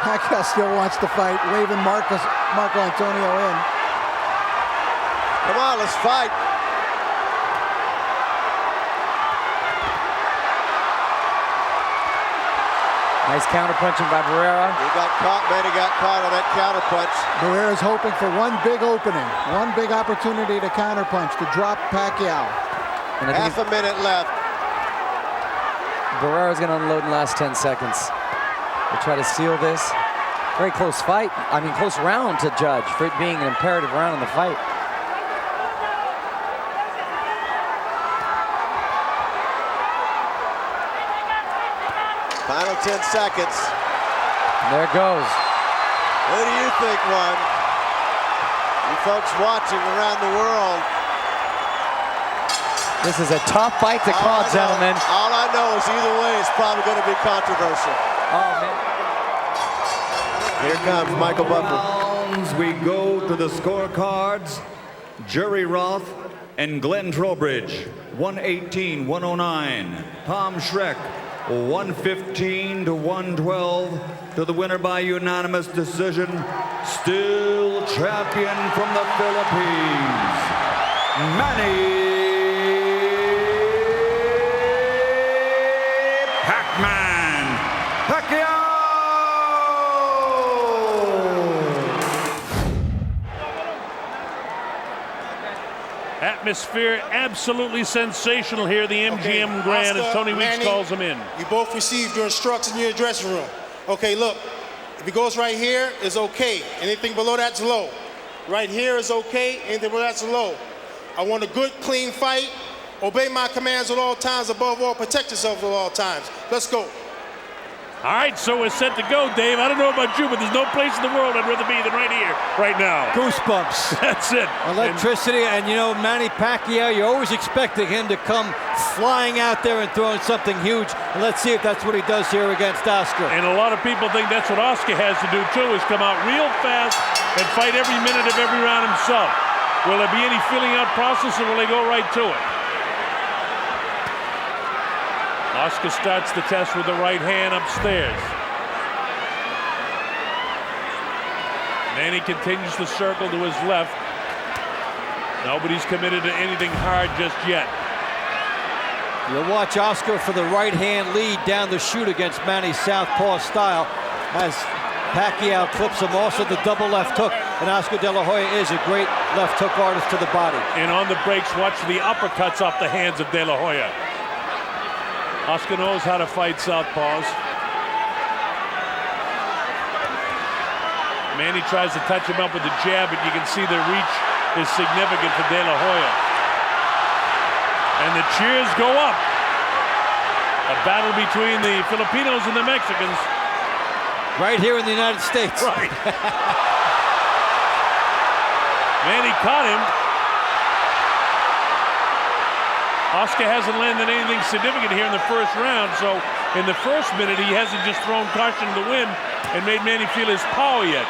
Pacquiao still wants to fight, waving Marco Antonio in. Come on, let's fight. Nice counterpunching by Barrera. He got caught, Manny got caught on that counterpunch. Barrera's hoping for one big opening, one big opportunity to counterpunch, to drop Pacquiao. And I think Half a minute left. Barrera's going to unload in the last 10 seconds. We'll try to seal this. Very close fight. I mean, close round to judge for it being an imperative round in the fight. Final 10 seconds. And there it goes. Who do you think won? You folks watching around the world. This is a tough fight to call, gentlemen. All I know is either way it's probably going to be controversial. Oh, man. Here comes Michael Buffer. Rounds, we go to the scorecards. Jerry Roth and Glenn Trowbridge, 118-109. Tom Schreck, 115 to 112. To the winner by unanimous decision, still champion from the Philippines, Manny Pacman Pacquiao! Atmosphere absolutely sensational here. The MGM Grand, as Tony Weeks calls them in. You both received your instructions in your dressing room. Okay, look, if he goes right here, it's okay. Anything below that's low. Right here is okay, anything below that's low. I want a good, clean fight. Obey my commands at all times. Above all, protect yourself at all times. Let's go. All right, so we're set to go, Dave. I don't know about you, but there's no place in the world I'd rather be than right here, right now. Goosebumps. That's it. Electricity, and you know, Manny Pacquiao, you're always expecting him to come flying out there and throwing something huge. And let's see if that's what he does here against Oscar. And a lot of people think that's what Oscar has to do, too, is come out real fast and fight every minute of every round himself. Will there be any filling out process, or will they go right to it? Oscar starts the test with the right hand upstairs. Manny continues to circle to his left. Nobody's committed to anything hard just yet. You'll watch Oscar for the right hand lead down the chute against Manny's southpaw style as Pacquiao clips him. Also the double left hook, and Oscar De La Hoya is a great left hook artist to the body. And on the breaks, watch the uppercuts off the hands of De La Hoya. Oscar knows how to fight southpaws. Manny tries to touch him up with the jab, but you can see the reach is significant for De La Hoya. And the cheers go up. A battle between the Filipinos and the Mexicans. Right here in the United States. Right. Manny caught him. Oscar hasn't landed anything significant here in the first round, so in the first minute he hasn't just thrown caution to the wind and made Manny feel his power yet.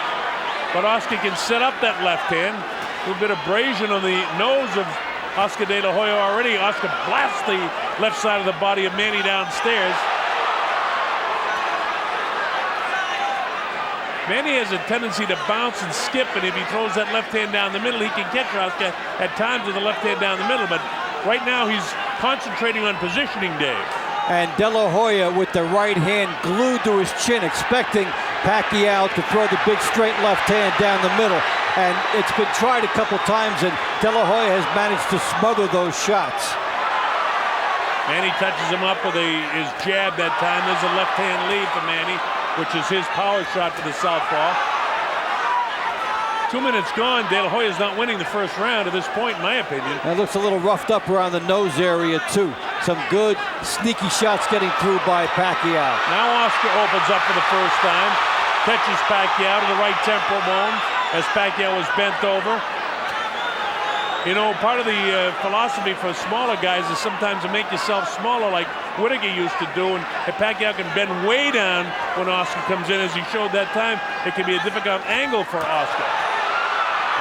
But Oscar can set up that left hand. A little bit of abrasion on the nose of Oscar De La Hoya already. Oscar blasts the left side of the body of Manny downstairs. Manny has a tendency to bounce and skip, and if he throws that left hand down the middle, he can catch Oscar at times with the left hand down the middle. But right now, he's concentrating on positioning, Dave. And De La Hoya with the right hand glued to his chin, expecting Pacquiao to throw the big straight left hand down the middle. And it's been tried a couple times, and De La Hoya has managed to smother those shots. Manny touches him up with his jab that time. There's a left hand lead for Manny, which is his power shot for the southpaw. 2 minutes gone. De La Hoya's not winning the first round at this point, in my opinion. And it looks a little roughed up around the nose area, too. Some good, sneaky shots getting through by Pacquiao. Now Oscar opens up for the first time. catches Pacquiao to the right temporal bone as Pacquiao was bent over. You know, part of the philosophy for smaller guys is sometimes to make yourself smaller like Whittaker used to do, and if Pacquiao can bend way down when Oscar comes in, as he showed that time, it can be a difficult angle for Oscar.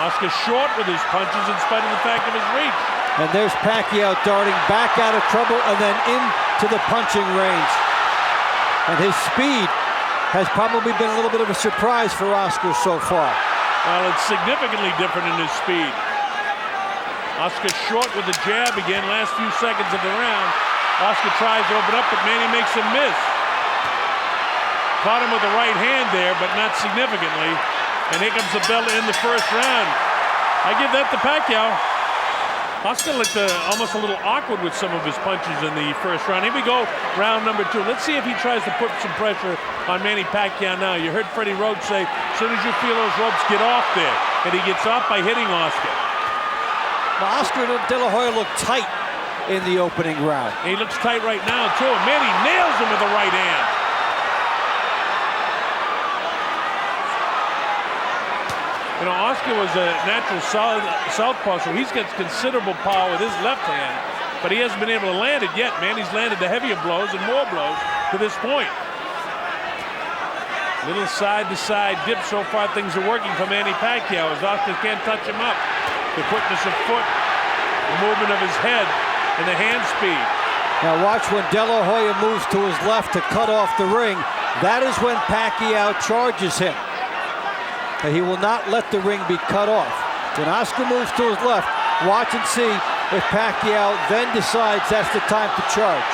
Oscar short with his punches in spite of the fact of his reach. And there's Pacquiao darting back out of trouble and then into the punching range. And his speed has probably been a little bit of a surprise for Oscar so far. Well, it's significantly different in his speed. Oscar short with the jab again, last few seconds of the round. Oscar tries to open up, but Manny makes him miss. Caught him with the right hand there, but not significantly. And here comes the bell to end the first round. I give that to Pacquiao. Oscar looked almost a little awkward with some of his punches in the first round. Here we go, round number 2. Let's see if he tries to put some pressure on Manny Pacquiao now. You heard Freddie Roach say, as soon as you feel those ropes, get off there. And he gets off by hitting Oscar. Now, Oscar De La Hoya looked tight in the opening round. And he looks tight right now, too. And Manny nails him with the right hand. You know, Oscar was a natural southpaw, so he's got considerable power with his left hand, but he hasn't been able to land it yet. Manny's landed the heavier blows and more blows to this point. Little side-to-side dip. So far, things are working for Manny Pacquiao as Oscar can't touch him up. The quickness of foot, the movement of his head, and the hand speed. Now watch when De La Hoya moves to his left to cut off the ring. That is when Pacquiao charges him. And he will not let the ring be cut off. When Oscar moves to his left, watch and see if Pacquiao then decides that's the time to charge.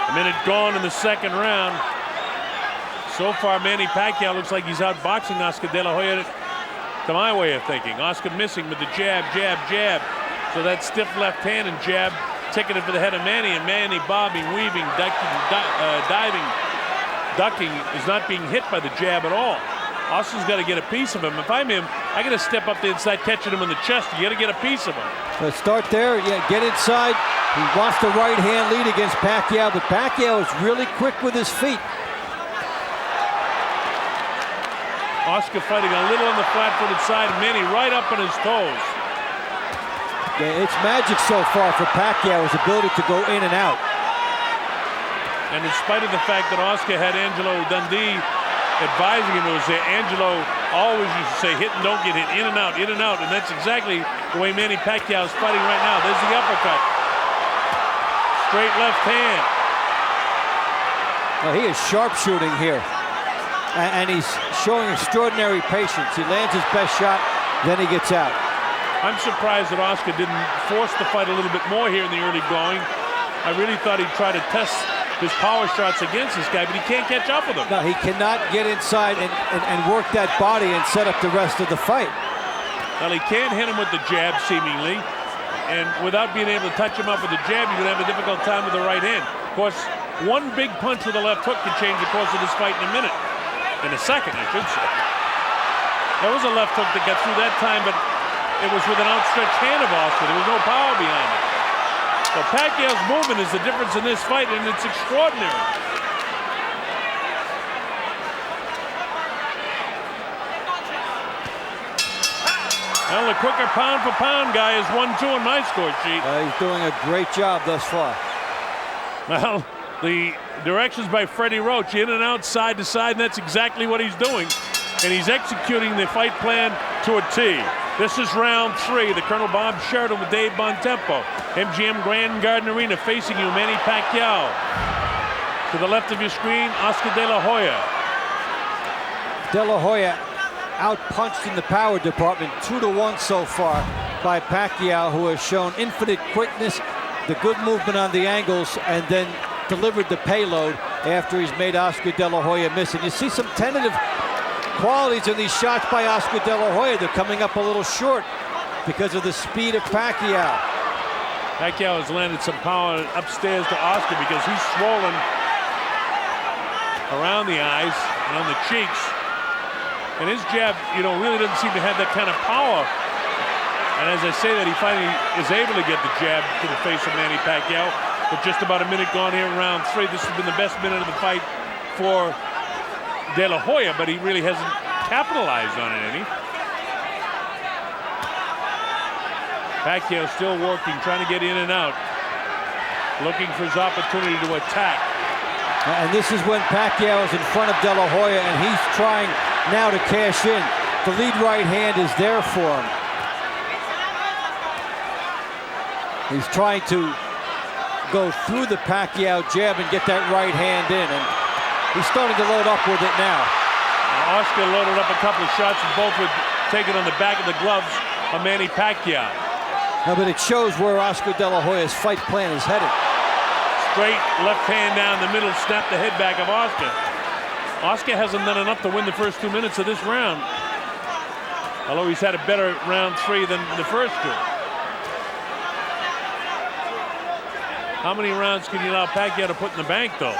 A minute gone in the second round. So far, Manny Pacquiao looks like he's outboxing Oscar De La Hoya, to my way of thinking. Oscar missing with the jab, jab, jab. So that stiff left hand and jab ticketed for the head of Manny, and Manny bobbing, weaving, ducking, diving, ducking, is not being hit by the jab at all. Oscar's got to get a piece of him. If I'm him, I got to step up there and start catching him in the chest. You got to get a piece of him. Let's start there. Yeah, get inside. He wants the right hand lead against Pacquiao, but Pacquiao is really quick with his feet. Oscar fighting a little on the flat-footed side, Manny right up on his toes. Yeah, it's magic so far for Pacquiao, his ability to go in and out. And in spite of the fact that Oscar had Angelo Dundee advising him, it was Angelo always used to say, hit and don't get hit, in and out, and that's exactly the way Manny Pacquiao is fighting right now. There's the uppercut. Straight left hand. Well, he is sharpshooting here. And he's showing extraordinary patience. He lands his best shot, then he gets out. I'm surprised that Oscar didn't force the fight a little bit more here in the early going. I really thought he'd try to test his power shots against this guy, but he can't catch up with him. No, he cannot get inside and work that body and set up the rest of the fight. Well, he can't hit him with the jab, seemingly. And without being able to touch him up with the jab, you're going to have a difficult time with the right hand. Of course, one big punch with the left hook can change the course of this fight in a minute. In a second, I should say. There was a left hook that got through that time, but it was with an outstretched hand of Oscar. There was no power behind it. So Pacquiao's movement is the difference in this fight, and it's extraordinary. Well, the quicker pound for pound guy is 1-2 on my score sheet. He's doing a great job thus far. Well, the directions by Freddie Roach, in and out, side to side, and that's exactly what he's doing. And he's executing the fight plan to a T. This is round 3. The Colonel Bob Sheridan with Dave Bontempo. MGM Grand Garden Arena facing you, Manny Pacquiao. To the left of your screen, Oscar De La Hoya. De La Hoya out-punched in the power department, 2-1 so far by Pacquiao, who has shown infinite quickness, the good movement on the angles, and then delivered the payload after he's made Oscar De La Hoya miss. And you see some tentative qualities in these shots by Oscar De La Hoya. They're coming up a little short because of the speed of Pacquiao. Pacquiao has landed some power upstairs to Oscar because he's swollen around the eyes and on the cheeks. And his jab, you know, really doesn't seem to have that kind of power. And as I say that, he finally is able to get the jab to the face of Manny Pacquiao. with just about a minute gone here in round 3. This has been the best minute of the fight for De La Hoya, but he really hasn't capitalized on it any. Pacquiao still working, trying to get in and out, looking for his opportunity to attack. And this is when Pacquiao is in front of De La Hoya, and he's trying now to cash in. The lead right hand is there for him. He's trying to go through the Pacquiao jab and get that right hand in, and he's starting to load up with it now. Oscar loaded up a couple of shots, and both were taken on the back of the gloves of Manny Pacquiao. No, but it shows where Oscar De La Hoya's fight plan is headed. Straight left hand down the middle, snap the head back of Oscar. Oscar hasn't done enough to win the first 2 minutes of this round, although he's had a better round 3 than the first 2. How many rounds can you allow Pacquiao to put in the bank, though?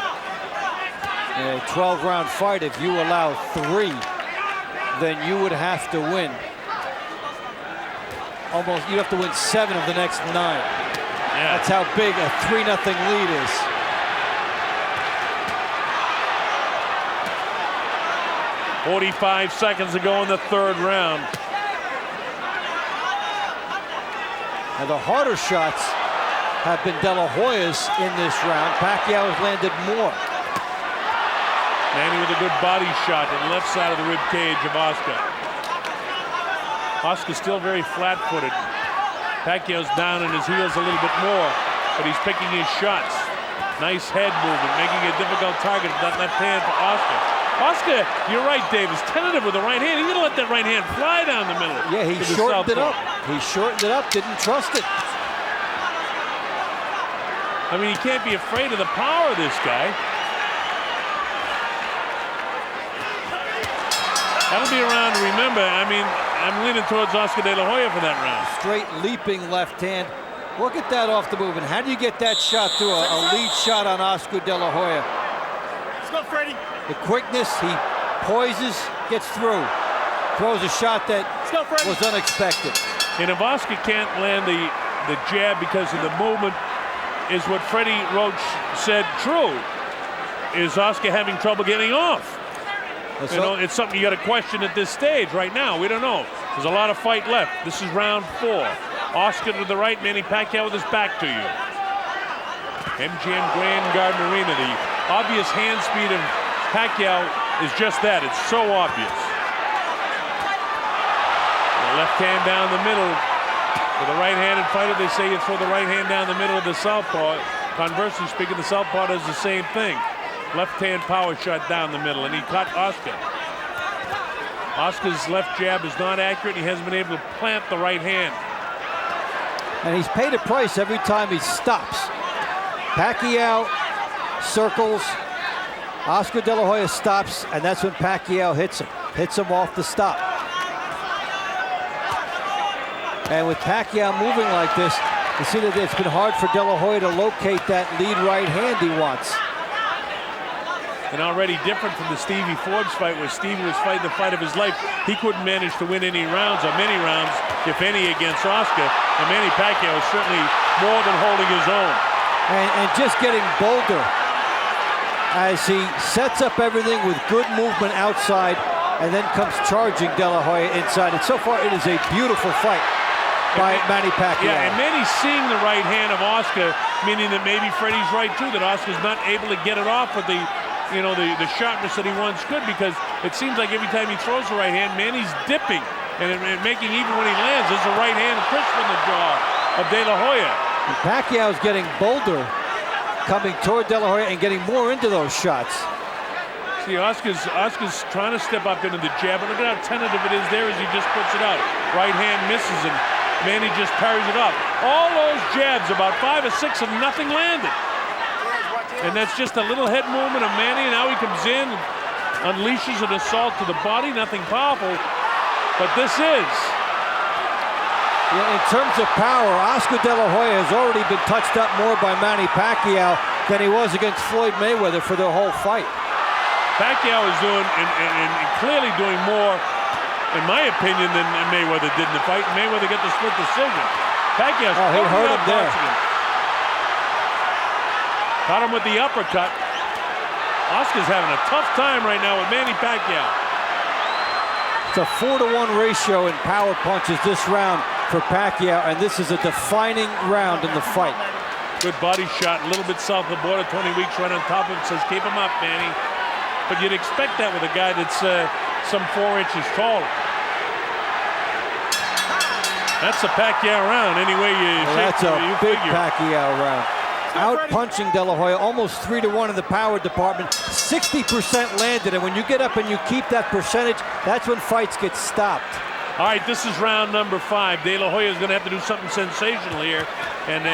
A 12-round fight, if you allow 3, then you would have to win. Almost, you have to win 7 of the next 9. Yeah. That's how big a 3-0 lead is. .45 seconds to go in the 3rd round. Now the harder shots have been De La Hoya's in this round. Pacquiao has landed more. Manny with a good body shot to the left side of the rib cage of Oscar. Oscar's still very flat-footed. Pacquiao's down in his heels a little bit more, but he's picking his shots. Nice head movement, making a difficult target with that left hand for Oscar. Oscar, you're right, Dave, is tentative with the right hand. He's gonna let that right hand fly down the middle. Yeah, he shortened it up. He shortened it up, didn't trust it. I mean, he can't be afraid of the power of this guy. That'll be a round to remember. I mean, I'm leaning towards Oscar De La Hoya for that round. Straight leaping left hand. Look at that off the move. And how do you get that shot through a lead shot on Oscar De La Hoya? Let's go, Freddie. The quickness, he poises, gets through. Throws a shot that was unexpected. And if Oscar can't land the jab because of the movement, is what Freddie Roach said true? Is Oscar having trouble getting off? You know, it's something you got to question at this stage right now. We don't know. There's a lot of fight left. This is round 4. Oscar to the right, Manny Pacquiao with his back to you. MGM Grand Garden Arena. The obvious hand speed of Pacquiao is just that. It's so obvious. The left hand down the middle. For the right-handed fighter, they say you throw the right hand down the middle of the southpaw. Conversely speaking, the southpaw does the same thing. Left-hand power shot down the middle, and he caught Oscar. Oscar's left jab is not accurate. He hasn't been able to plant the right hand. And he's paid a price every time he stops. Pacquiao circles, Oscar De La Hoya stops, and that's when Pacquiao hits him off the stop. And with Pacquiao moving like this, you see that it's been hard for De La Hoya to locate that lead right hand he wants. And already different from the Stevie Forbes fight, where Stevie was fighting the fight of his life. He couldn't manage to win any rounds, or many rounds, if any, against Oscar. And Manny Pacquiao is certainly more than holding his own. And just getting bolder as he sets up everything with good movement outside and then comes charging De La Hoya inside. And so far, it is a beautiful fight by Manny Pacquiao. Yeah, and Manny's seeing the right hand of Oscar, meaning that maybe Freddie's right, too, that Oscar's not able to get it off with the sharpness that he once could, because it seems like every time he throws the right hand, Manny's dipping and making, even when he lands, there's a right hand crisp in the jaw of De La Hoya. And Pacquiao's getting bolder, coming toward De La Hoya and getting more into those shots. See, Oscar's trying to step up into the jab, but look at how tentative it is there as he just puts it out. Right hand misses, and Manny just parries it off. All those jabs, about 5 or 6 of nothing landed. And that's just a little head movement of Manny, and now he comes in, unleashes an assault to the body, nothing powerful, but this is. Yeah, in terms of power, Oscar De La Hoya has already been touched up more by Manny Pacquiao than he was against Floyd Mayweather for the whole fight. Pacquiao is doing, and clearly doing more, in my opinion, than Mayweather did in the fight. Mayweather got the split decision. Pacquiao's he hurt him there. Got him with the uppercut. Oscar's having a tough time right now with Manny Pacquiao. It's a 4-to-1 ratio in power punches this round for Pacquiao, and this is a defining round in the fight. Good body shot, a little bit south of the border. 20 Weeks right on top of him, says keep him up, Manny. But you'd expect that with a guy that's some 4 inches taller. That's a Pacquiao round, anyway That's a big Pacquiao round. Out punching De La Hoya, almost 3-to-1 in the power department. 60% landed, and when you get up and you keep that percentage, that's when fights get stopped. All right, this is round number 5. De La Hoya is going to have to do something sensational here, and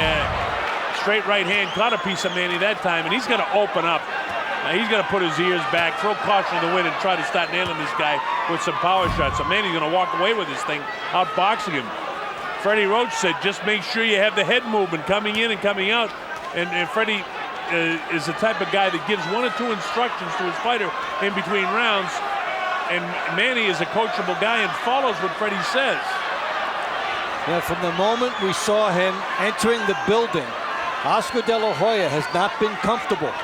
straight right hand caught a piece of Manny that time, and he's going to open up. He's going to put his ears back, throw caution to the wind, and try to start nailing this guy with some power shots. So Manny's going to walk away with this thing, outboxing him. Freddie Roach said, just make sure you have the head movement coming in and coming out. And Freddie is the type of guy that gives 1 or 2 instructions to his fighter in between rounds. And Manny is a coachable guy and follows what Freddie says. Yeah, from the moment we saw him entering the building, Oscar De La Hoya has not been comfortable.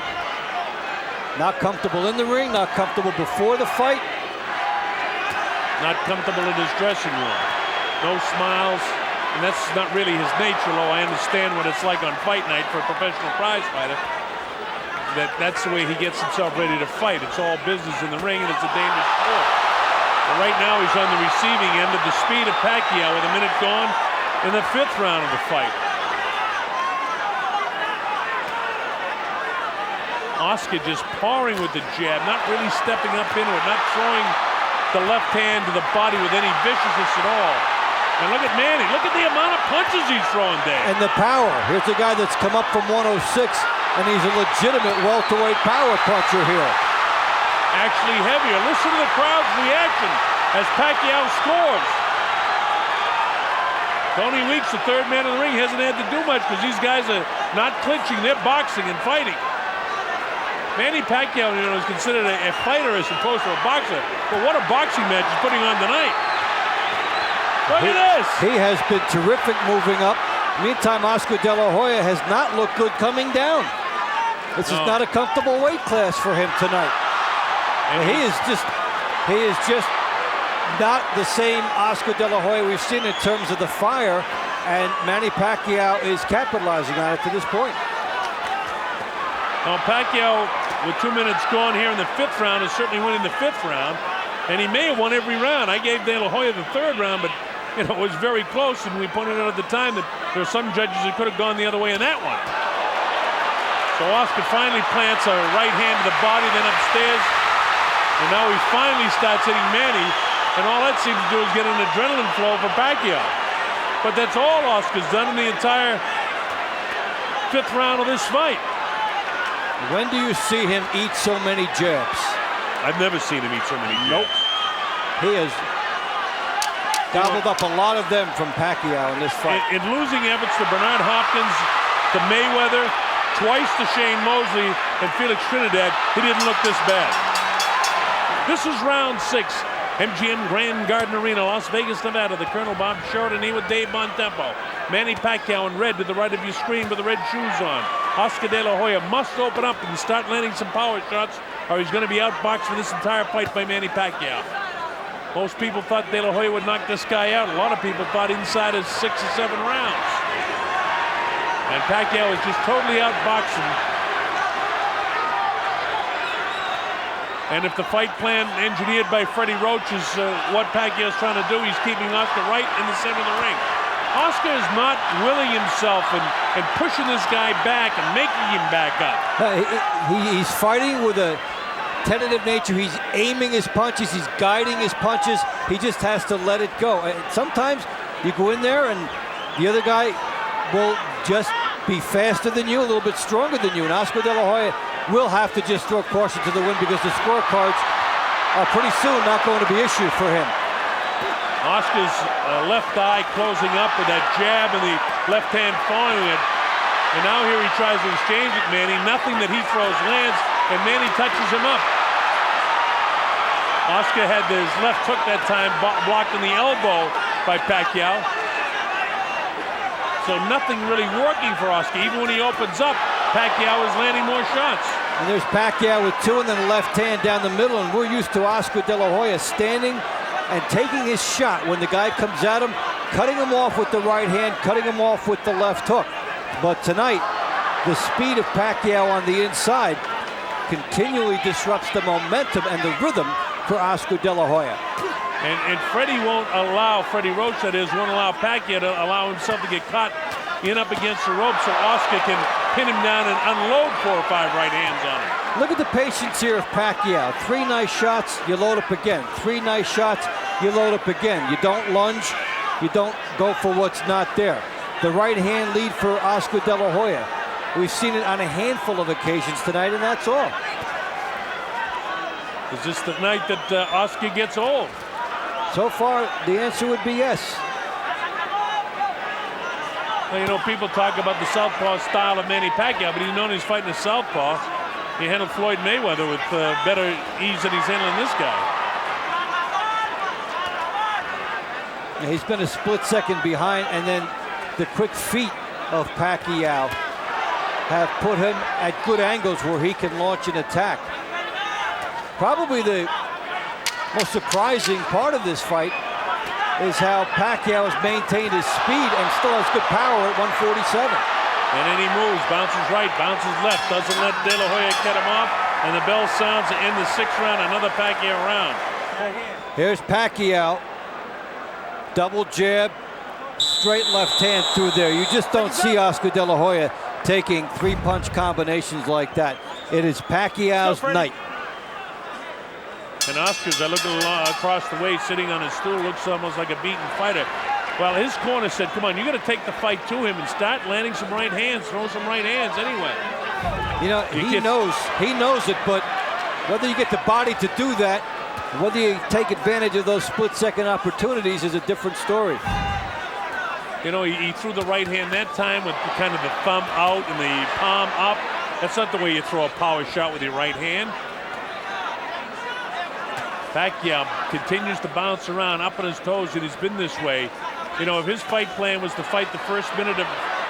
Not comfortable in the ring, not comfortable before the fight. Not comfortable in his dressing room. No smiles. And that's not really his nature, though. I understand what it's like on fight night for a professional prize fighter. That's the way he gets himself ready to fight. It's all business in the ring, and it's a dangerous sport. But right now, he's on the receiving end of the speed of Pacquiao with a minute gone in the 5th round of the fight. Oscar just pouring with the jab, not really stepping up into it, not throwing the left hand to the body with any viciousness at all. And look at Manny. Look at the amount of punches he's throwing there. And the power. Here's a guy that's come up from 106, and he's a legitimate welterweight power puncher here. Actually heavier. Listen to the crowd's reaction as Pacquiao scores. Tony Weeks, the 3rd man in the ring, hasn't had to do much because these guys are not clinching. They're boxing and fighting. Manny Pacquiao, is considered a fighter as opposed to a boxer. But what a boxing match he's putting on tonight. Look at this! He has been terrific moving up. Meantime, Oscar De La Hoya has not looked good coming down. This is not a comfortable weight class for him tonight. And he is just not the same Oscar De La Hoya we've seen in terms of the fire, and Manny Pacquiao is capitalizing on it to this point. Now Pacquiao, with 2 minutes gone here in the 5th round, is certainly winning the 5th round, and he may have won every round. I gave De La Hoya the 3rd round, but it was very close, and we pointed out at the time that there are some judges who could have gone the other way in that one. So Oscar finally plants a right hand to the body, then upstairs, and now he finally starts hitting Manny, and all that seems to do is get an adrenaline flow for Pacquiao. But that's all Oscar's done in the entire 5th round of this fight. When do you see him eat so many jabs? I've never seen him eat so many jabs. Nope. He has gobbled up a lot of them from Pacquiao in this fight. In losing efforts to Bernard Hopkins, to Mayweather, twice to Shane Mosley, and Felix Trinidad, he didn't look this bad. This is round 6. MGM Grand Garden Arena, Las Vegas, Nevada. The Colonel Bob Sheridan here with Dave Bontempo. Manny Pacquiao in red to the right of your screen with the red shoes on. Oscar De La Hoya must open up and start landing some power shots, or he's going to be outboxed for this entire fight by Manny Pacquiao. Most people thought De La Hoya would knock this guy out. A lot of people thought inside of 6 or 7 rounds. And Pacquiao is just totally outboxing. And if the fight plan engineered by Freddie Roach is what Pacquiao's trying to do, he's keeping Oscar right in the center of the ring. Oscar is not willing himself and pushing this guy back and making him back up. He's fighting with a tentative nature. He's aiming his punches. He's guiding his punches. He just has to let it go. And sometimes you go in there and the other guy will just be faster than you, a little bit stronger than you. And Oscar De La Hoya will have to just throw caution to the wind because the scorecards are pretty soon not going to be issued for him. Oscar's left eye closing up with that jab and the left hand following it. And now here he tries to exchange with Manny. Nothing that he throws lands, and Manny touches him up. Oscar had his left hook that time blocked in the elbow by Pacquiao. So nothing really working for Oscar. Even when he opens up, Pacquiao is landing more shots. And there's Pacquiao with 2 and then a left hand down the middle, and we're used to Oscar De La Hoya standing and taking his shot when the guy comes at him, cutting him off with the right hand, cutting him off with the left hook. But tonight, the speed of Pacquiao on the inside continually disrupts the momentum and the rhythm for Oscar De La Hoya. And Freddie Roach, that is, won't allow Pacquiao to allow himself to get caught in up against the rope so Oscar can pin him down and unload 4 or 5 right hands on him. Look at the patience here of Pacquiao. 3 nice shots, you load up again. 3 nice shots, you load up again. You don't lunge, you don't go for what's not there. The right hand lead for Oscar De La Hoya. We've seen it on a handful of occasions tonight, and that's all. Is this the night that Oscar gets old? So far, the answer would be yes. Well, you know, people talk about the southpaw style of Manny Pacquiao, but he's known he's fighting a southpaw. He handled Floyd Mayweather with better ease than he's handling this guy. He's been a split second behind, and then the quick feet of Pacquiao have put him at good angles where he can launch an attack. Probably the most surprising part of this fight is how Pacquiao has maintained his speed and still has good power at 147. And then he moves, bounces right, bounces left, doesn't let De La Hoya cut him off, and the bell sounds to end the 6th round, another Pacquiao round. Here's Pacquiao, double jab, straight left hand through there. You just don't see Oscar De La Hoya taking 3-punch combinations like that. It is Pacquiao's night. And Oscar's, I look across the way, sitting on his stool, looks almost like a beaten fighter. Well, his corner said, come on, you got to take the fight to him and start landing some right hands, throw some right hands anyway. You know, he knows it, but whether you get the body to do that, whether you take advantage of those split-second opportunities is a different story. You know, he threw the right hand that time with kind of the thumb out and the palm up. That's not the way you throw a power shot with your right hand. Pacquiao continues to bounce around up on his toes, and he's been this way. You know, if his fight plan was to fight the first minute of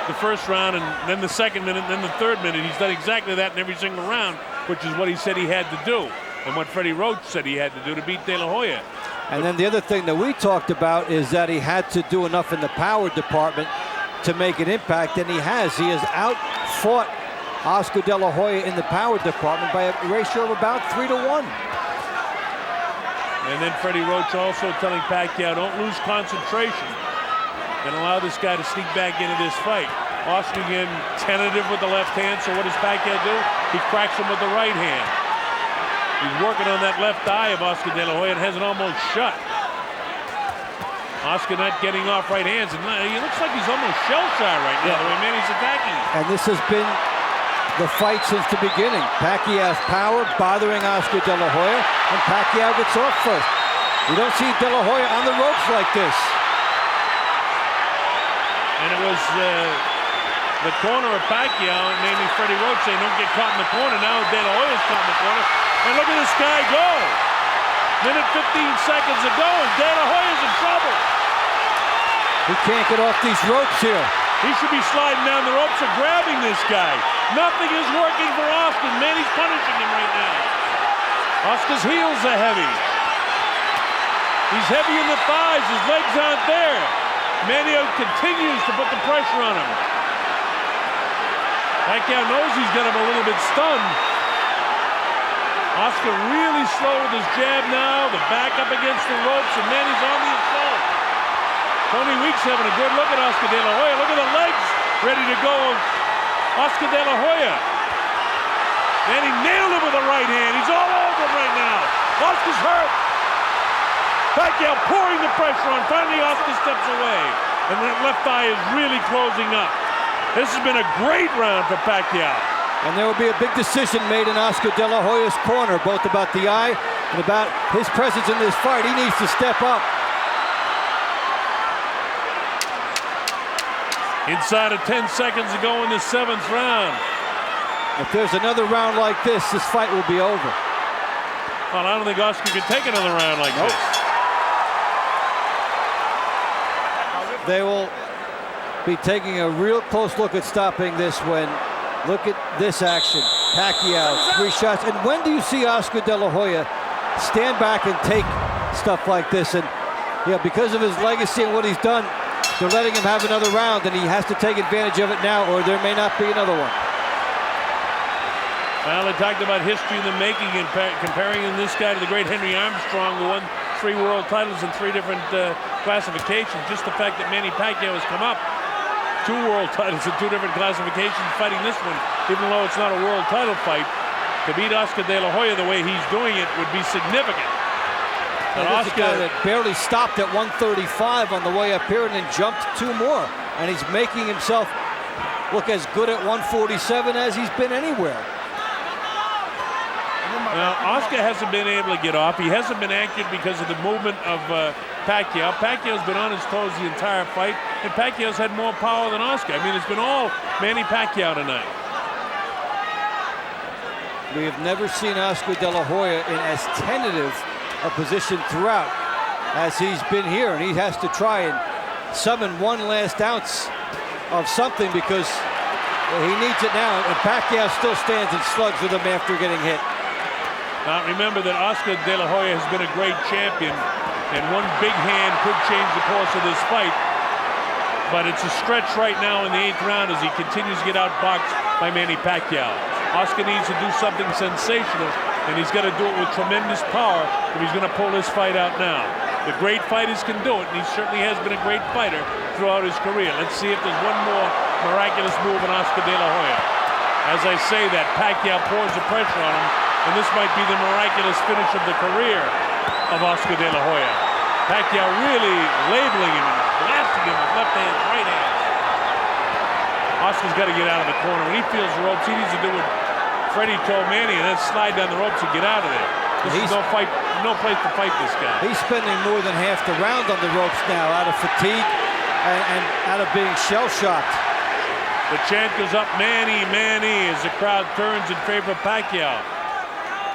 the first round and then the second minute and then the third minute, he's done exactly that in every single round, which is what he said he had to do and what Freddie Roach said he had to do to beat De La Hoya. And then the other thing that we talked about is that he had to do enough in the power department to make an impact, and he has. He has outfought Oscar De La Hoya in the power department by a ratio of about 3-to-1. And then Freddie Roach also telling Pacquiao, don't lose concentration and allow this guy to sneak back into this fight. Oscar again tentative with the left hand, so what does Pacquiao do? He cracks him with the right hand. He's working on that left eye of Oscar De La Hoya and has it almost shut. Oscar not getting off right hands, and he looks like he's almost shell-shy right now, the way Manny's attacking him. And this has been the fight since the beginning. Pacquiao's power bothering Oscar De La Hoya, and Pacquiao gets off first. You don't see De La Hoya on the ropes like this. And it was the corner of Pacquiao, namely Freddie Roach, saying don't get caught in the corner. Now De La Hoya's caught in the corner. And look at this guy go. Minute 15 seconds ago, and De La Hoya's in trouble. He can't get off these ropes here. He should be sliding down the ropes or grabbing this guy. Nothing is working for Oscar. Manny's punishing him right now. Oscar's heels are heavy. He's heavy in the thighs. His legs aren't there. Manny continues to put the pressure on him. Pacquiao knows he's got him a little bit stunned. Oscar really slow with his jab now. The back up against the ropes, and Manny's on the assault. Tony Weeks having a good look at Oscar De La Hoya. Look at the legs ready to go. Oscar De La Hoya. Manny nailed him with the right hand. He's all over him right now. Oscar's hurt. Pacquiao pouring the pressure on. Finally, Oscar steps away. And that left eye is really closing up. This has been a great round for Pacquiao. And there will be a big decision made in Oscar De La Hoya's corner, both about the eye and about his presence in this fight. He needs to step up. Inside of 10 seconds to go in the 7th round. If there's another round like this fight will be over. Well, I don't think Oscar can take another round like this. They will be taking a real close look at stopping this when Look at this action. Pacquiao, 3 shots. And when do you see Oscar De La Hoya stand back and take stuff like this? And because of his legacy and what he's done, they're letting him have another round, and he has to take advantage of it now, or there may not be another one. Well, they talked about history in the making and comparing this guy to the great Henry Armstrong, who won 3 world titles in 3 different classifications. Just the fact that Manny Pacquiao has come up 2 world titles in 2 different classifications, fighting this one, even though it's not a world title fight, to beat Oscar De La Hoya the way he's doing it would be significant. And Oscar, a guy that barely stopped at 135 on the way up here and then jumped 2 more. And he's making himself look as good at 147 as he's been anywhere. Now, Oscar hasn't been able to get off. He hasn't been accurate because of the movement of Pacquiao. Pacquiao's been on his toes the entire fight, and Pacquiao's had more power than Oscar. I mean, it's been all Manny Pacquiao tonight. We have never seen Oscar De La Hoya in as tentative a position throughout as he's been here, and he has to try and summon 1 last ounce of something because he needs it now, and Pacquiao still stands and slugs with him after getting hit. Remember that Oscar De La Hoya has been a great champion, and one big hand could change the course of this fight. But it's a stretch right now in the 8th round as he continues to get outboxed by Manny Pacquiao. Oscar needs to do something sensational, and he's got to do it with tremendous power if he's going to pull this fight out now. The great fighters can do it, and he certainly has been a great fighter throughout his career. Let's see if there's one more miraculous move on Oscar De La Hoya. As I say that, Pacquiao pours the pressure on him, and this might be the miraculous finish of the career of Oscar De La Hoya. Pacquiao really labeling him and blasting him with left hand, right hand. Oscar's got to get out of the corner. When he feels the ropes, he needs to do what Freddie told Manny, and then slide down the ropes and get out of there. This is no place to fight this guy. He's spending more than half the round on the ropes now out of fatigue and out of being shell-shocked. The chant goes up, Manny, Manny, as the crowd turns in favor of Pacquiao.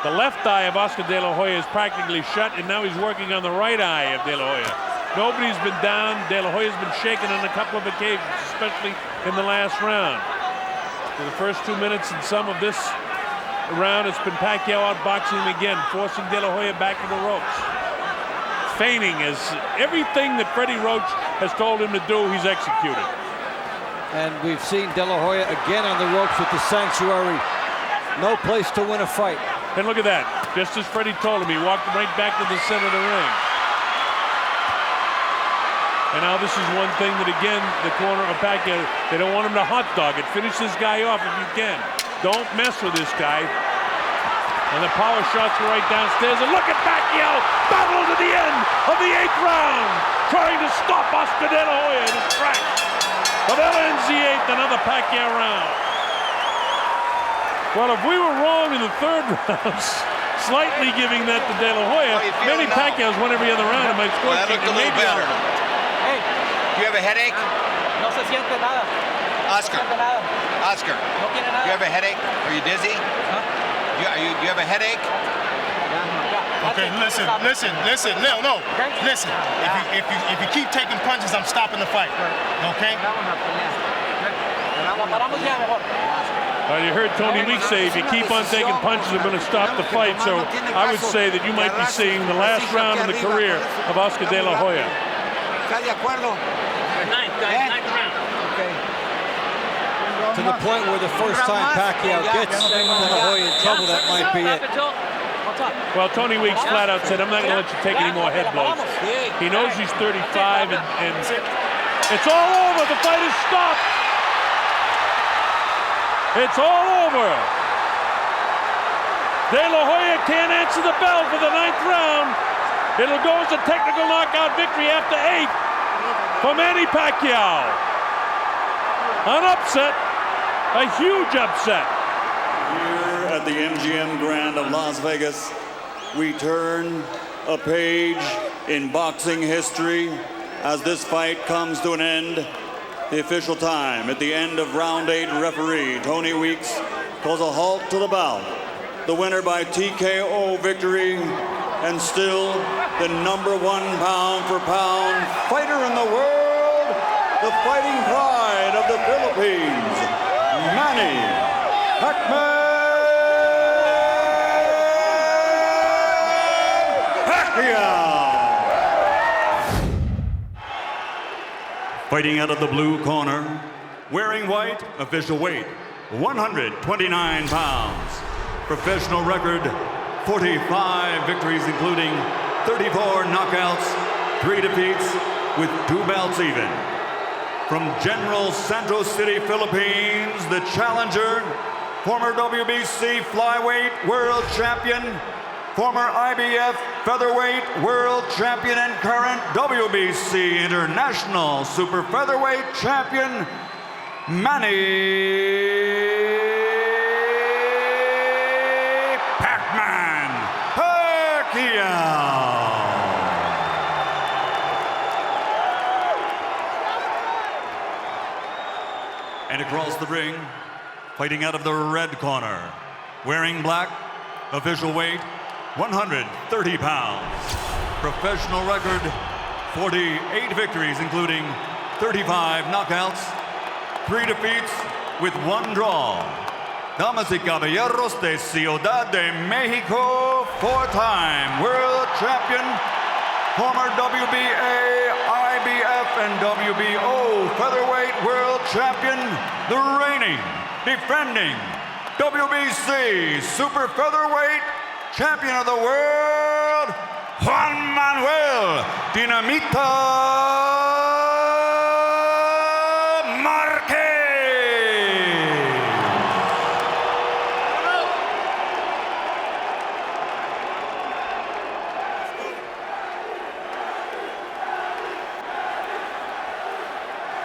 The left eye of Oscar De La Hoya is practically shut, and now he's working on the right eye of De La Hoya. Nobody's been down. De La Hoya's been shaken on a couple of occasions, especially in the last round. For the first 2 minutes and some of this round, it's been Pacquiao outboxing him again, forcing De La Hoya back to the ropes. Feigning is everything that Freddie Roach has told him to do, he's executed. And we've seen De La Hoya again on the ropes with the sanctuary. No place to win a fight. And look at that. Just as Freddie told him, he walked right back to the center of the ring. And now this is one thing that, again, the corner of Pacquiao, they don't want him to hot dog it. Finish this guy off if you can. Don't mess with this guy. And the power shots are right downstairs. And look at Pacquiao battle to the end of the 8th round, trying to stop Oscar De La Hoya in his tracks. But that ends the 8th, another Pacquiao round. Well, if we were wrong in the 3rd round, slightly giving that to De La Hoya, Manny Pacquiao's won every other round in my score. Well, that looked a little better. Hey, Do you have a headache? no se siente nada. Oscar. No siente nada. Oscar, No tiene do nada. you have a headache? Are you dizzy? Huh? Do you have a headache? Okay, listen. No. Listen. If you keep taking punches, I'm stopping the fight. Okay? Paramos ya mejor. You heard Tony Weeks say if you keep on taking punches, I'm going to stop the fight. So I would say that you might be seeing the last round in the career of Oscar De La Hoya. ¿Estás de acuerdo? Ninth round. Okay. To the point where the first time Pacquiao gets De La Hoya in trouble, that might be it. Well, Tony Weeks flat out said, I'm not going to let you take any more head blows. He knows he's 35, and it's all over. The fight is stopped. It's all over. De La Hoya can't answer the bell for the 9th round. It'll go as a technical knockout victory after 8 for Manny Pacquiao. An upset, a huge upset. Here at the MGM Grand of Las Vegas, we turn a page in boxing history as this fight comes to an end. The official time at the end of round 8, referee Tony Weeks calls a halt to the bout. The winner by TKO victory, and still the #1 pound-for-pound fighter in the world, the fighting pride of the Philippines, Manny Pacman Pacquiao. Fighting out of the blue corner, wearing white, official weight, 129 pounds. Professional record, 45 victories, including 34 knockouts, 3 defeats, with 2 belts even. From General Santos City, Philippines, the challenger, former WBC flyweight world champion, former IBF featherweight world champion, and current WBC international super featherweight champion, Manny Pacman Pacquiao. And across the ring, fighting out of the red corner, wearing black, official weight, 130 pounds. Professional record, 48 victories, including 35 knockouts, 3 defeats, with 1 draw. Damas y caballeros de Ciudad de Mexico, 4-time world champion, former WBA, IBF, and WBO featherweight world champion, the reigning, defending WBC super featherweight champion of the world, Juan Manuel Dinamita Marquez.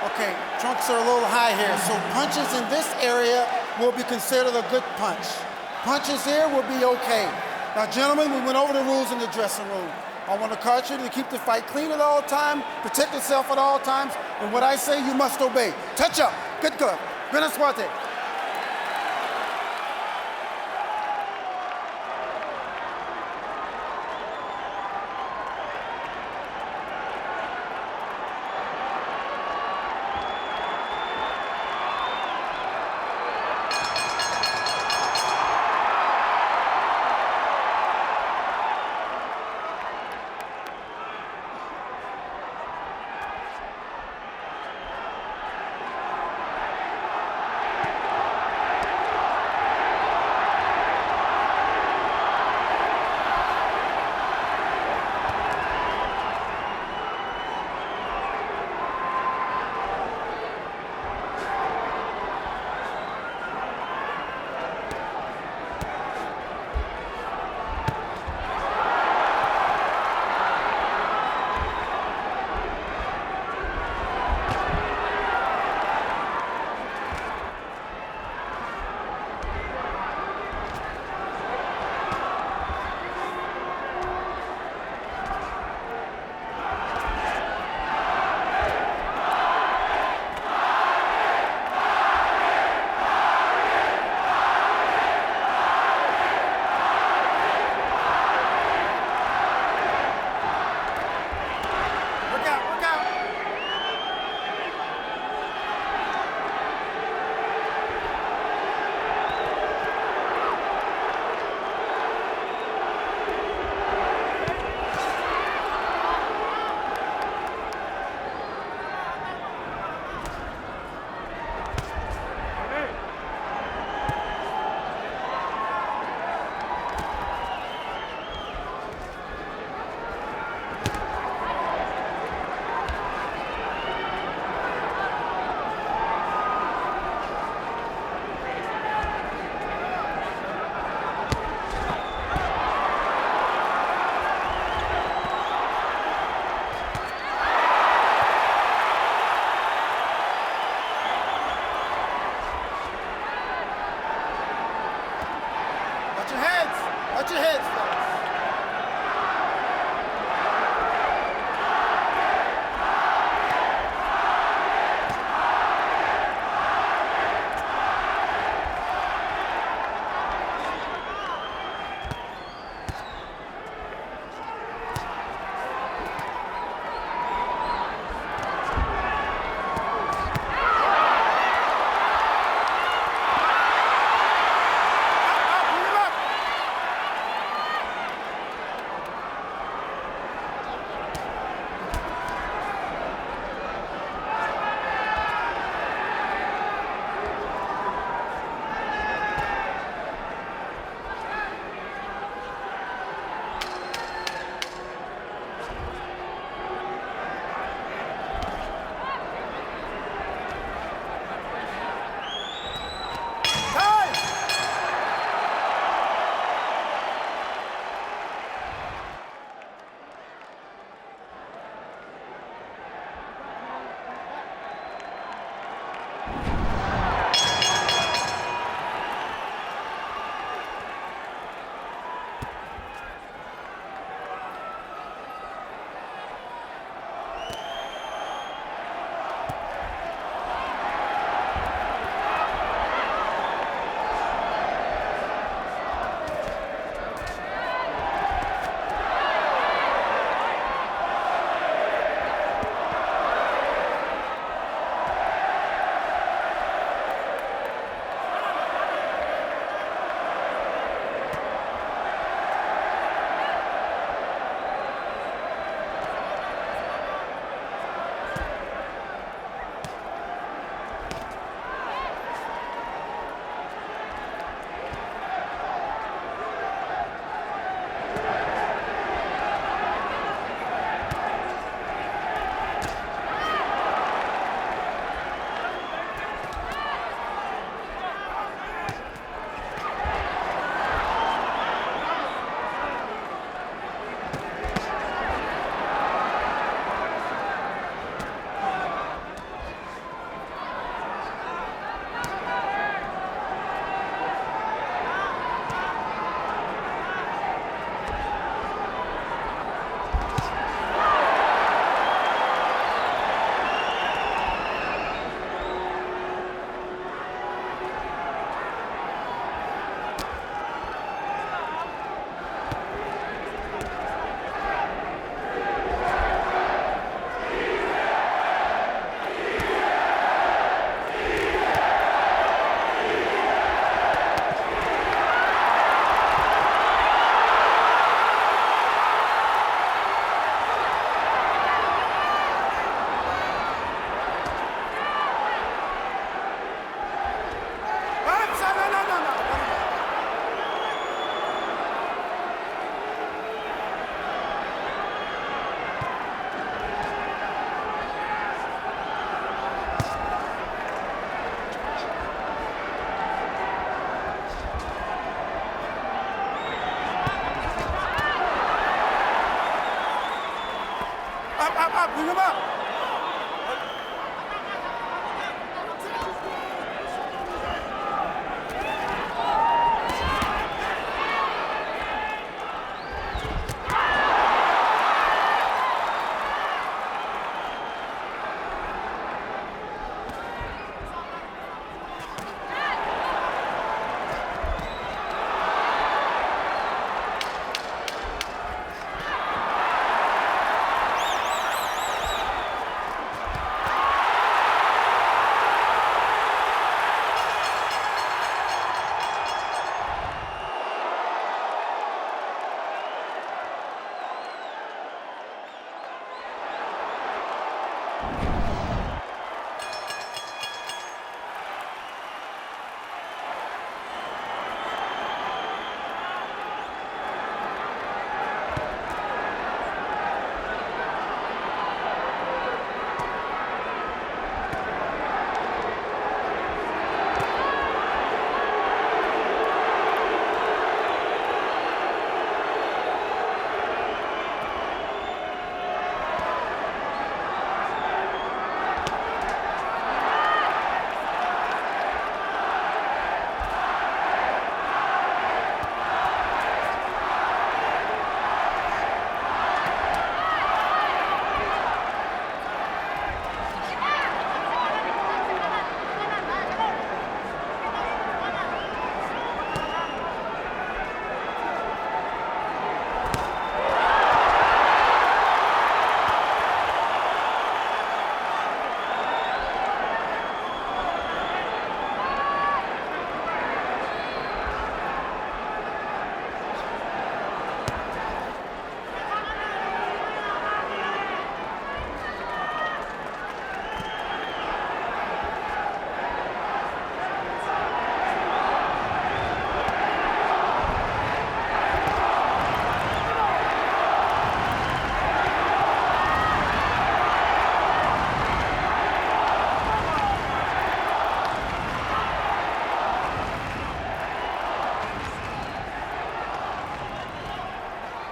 Okay, trunks are a little high here, so punches in this area will be considered a good punch. Punches here will be okay. Now, gentlemen, we went over the rules in the dressing room. I want to caution you to keep the fight clean at all times, protect yourself at all times, and what I say, you must obey. Touch up. Good. Buenas suerte. Bring him up.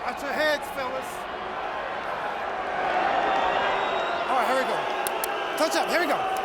Watch your heads, fellas. All right, here we go. Touch up, here we go.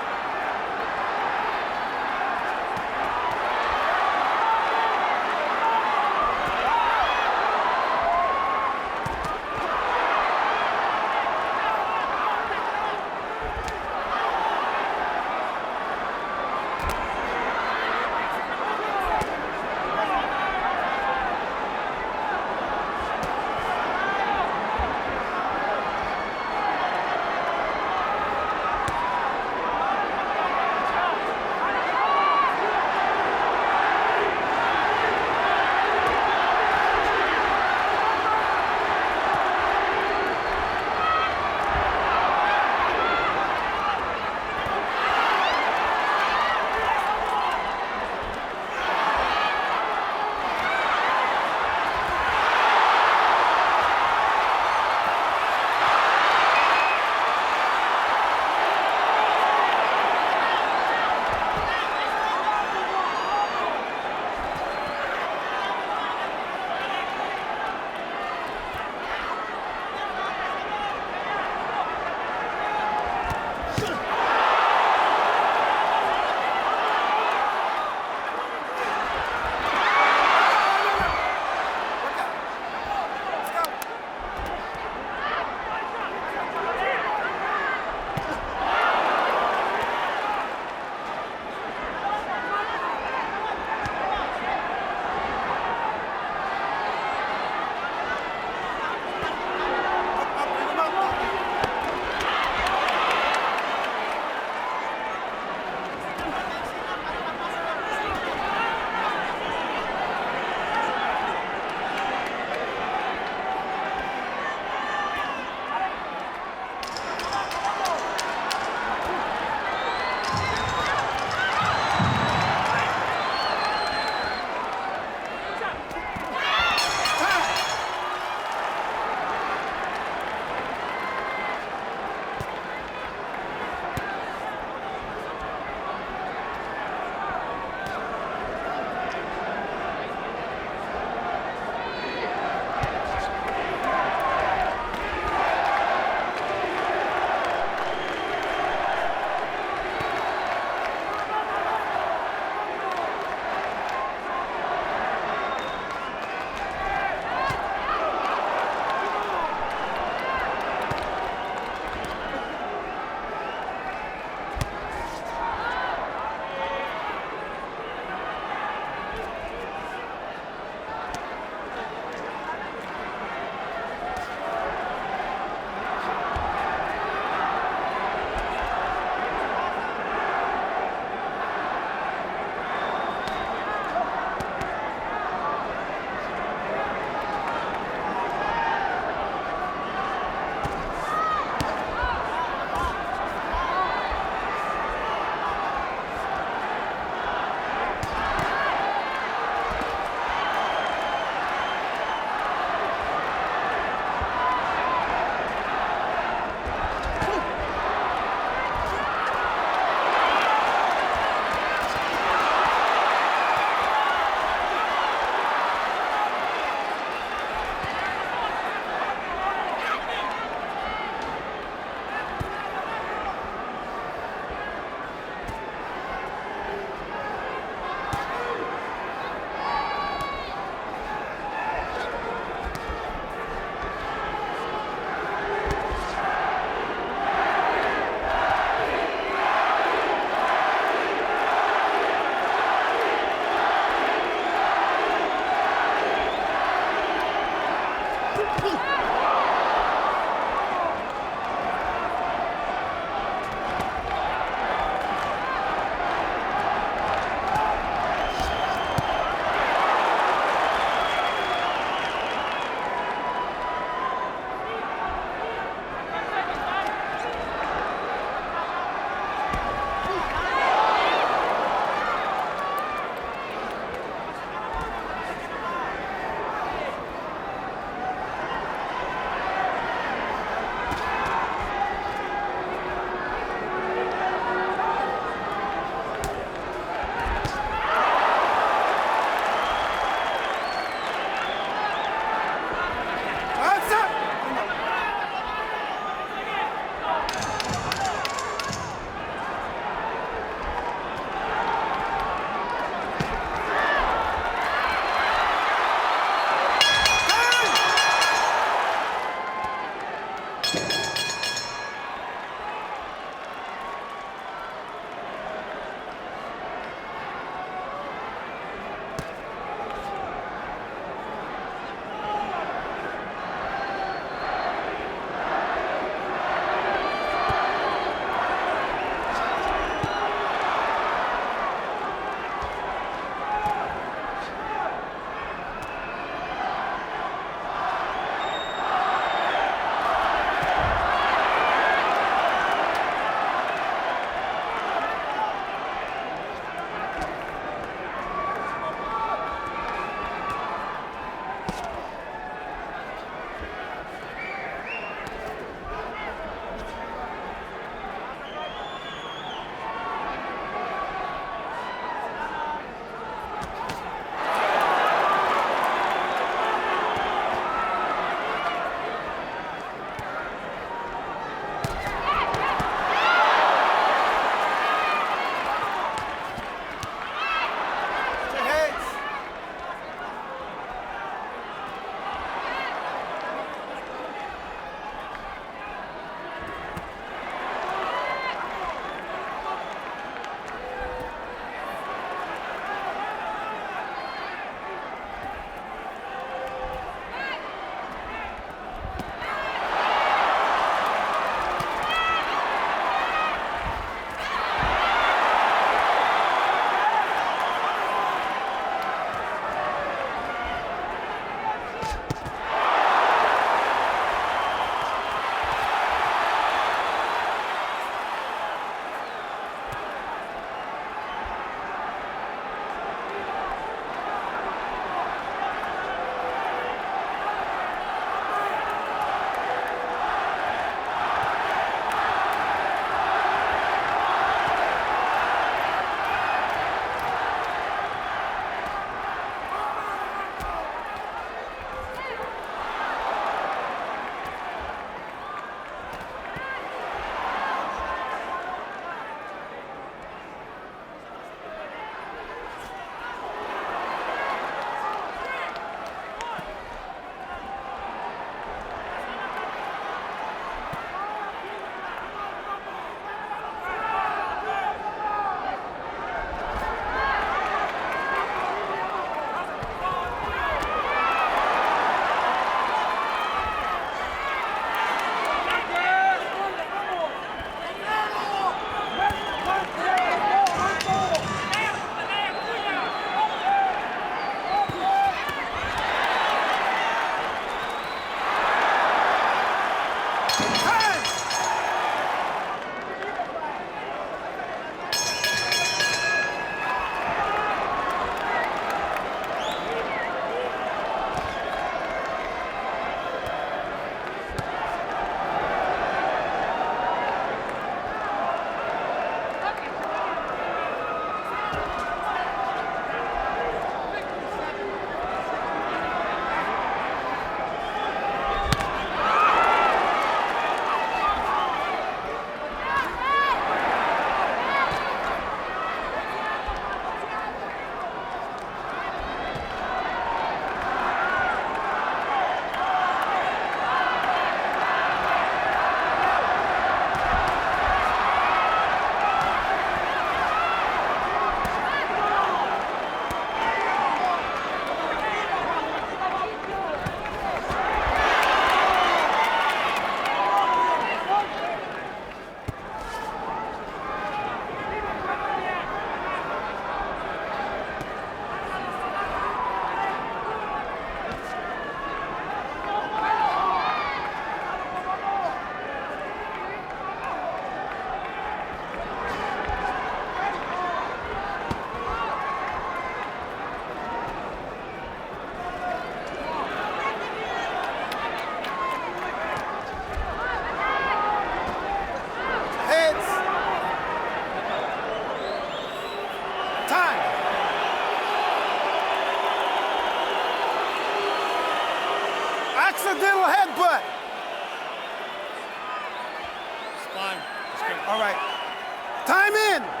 Time in.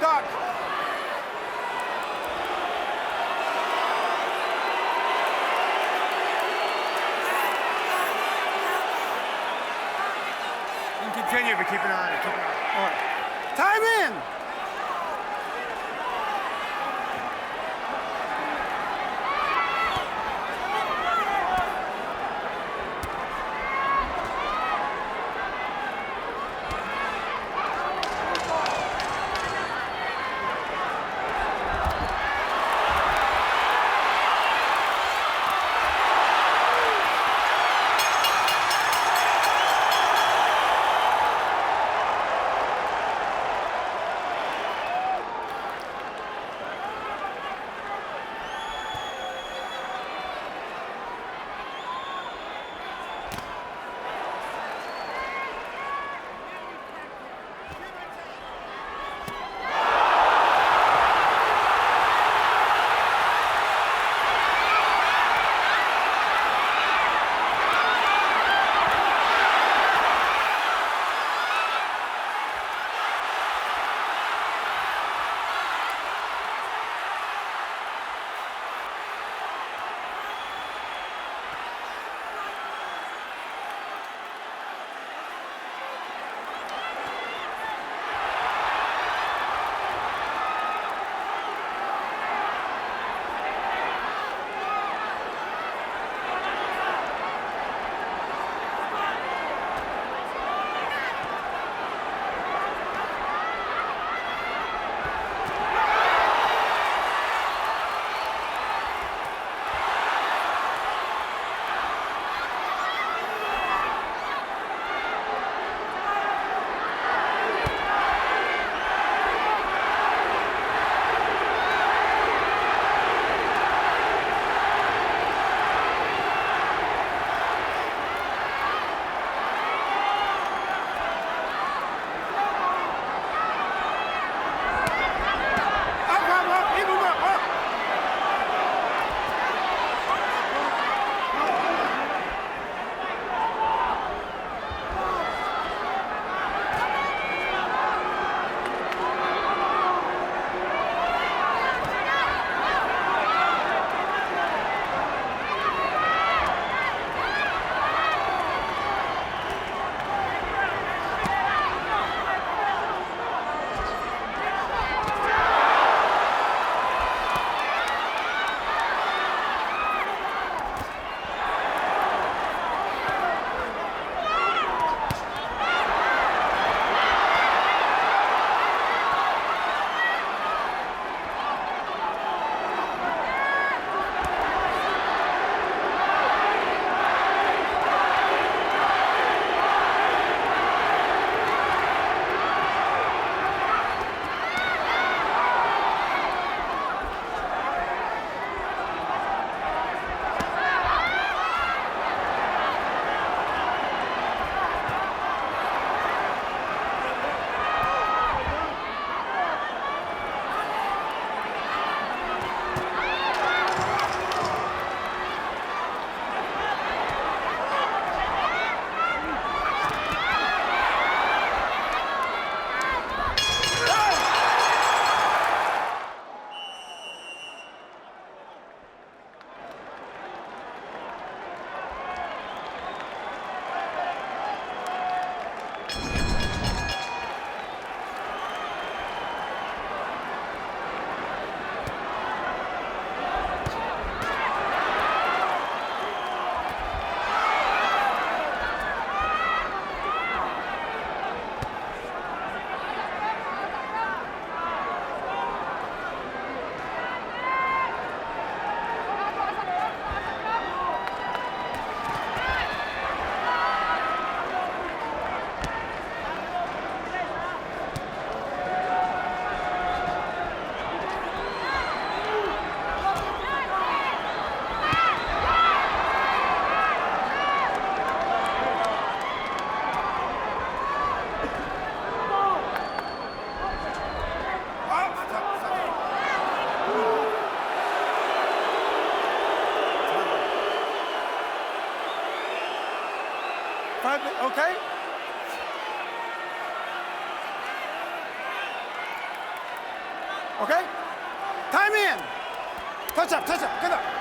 duck. You can continue, but keep an eye on it. Keep an eye on it. All right. Time in. Okay? Time in. Touch up, get up.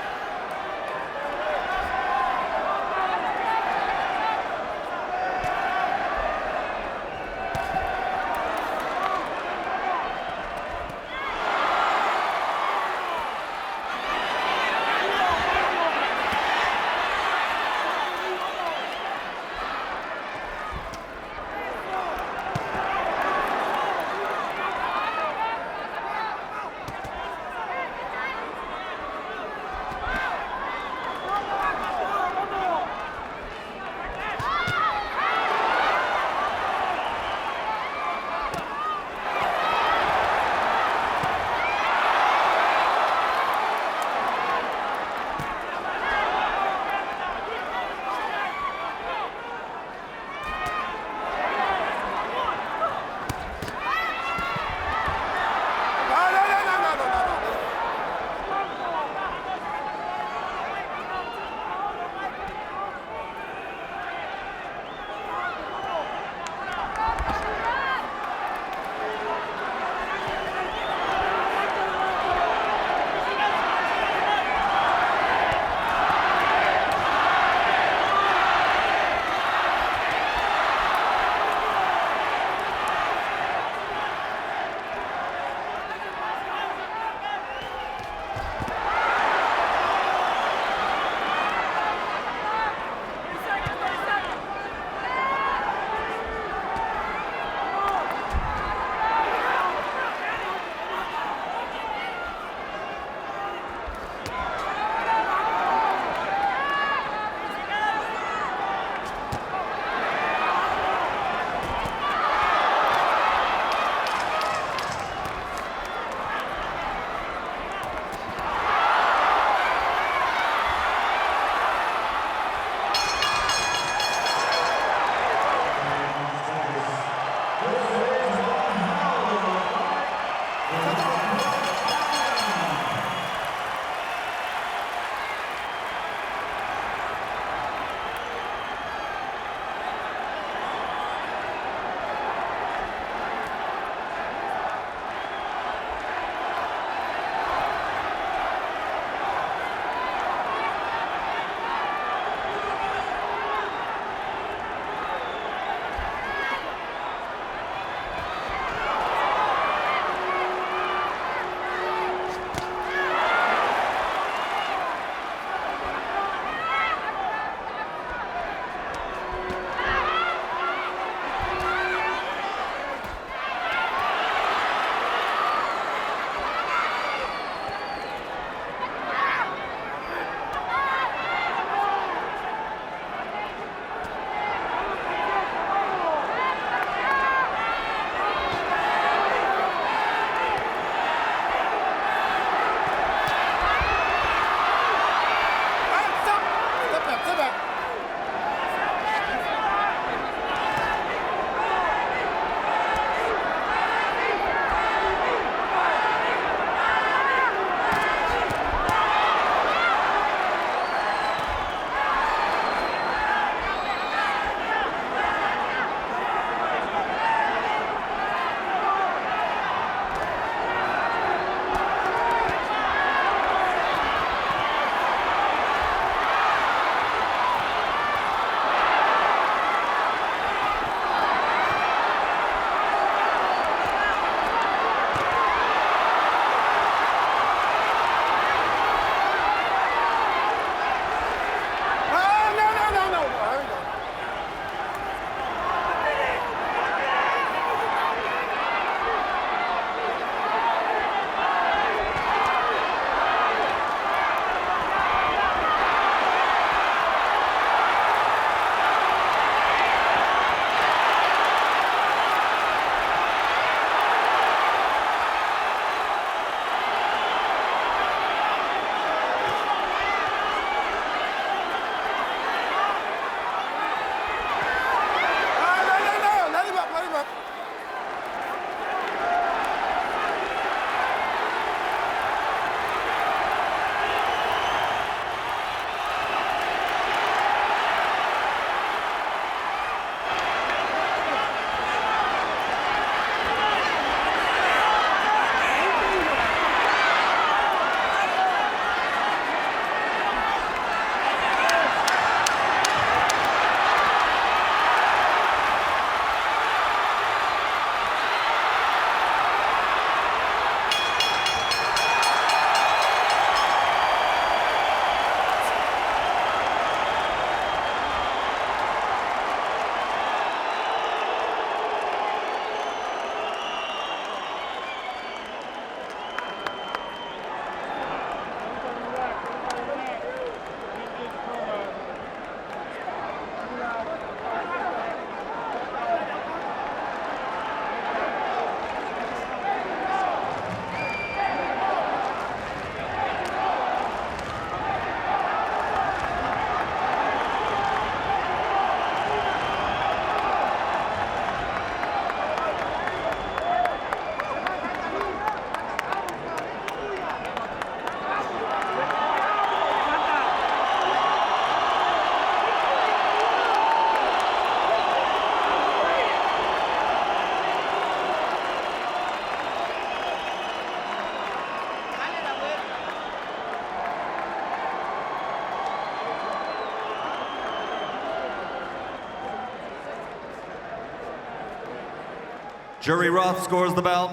Jerry Roth scores the bout.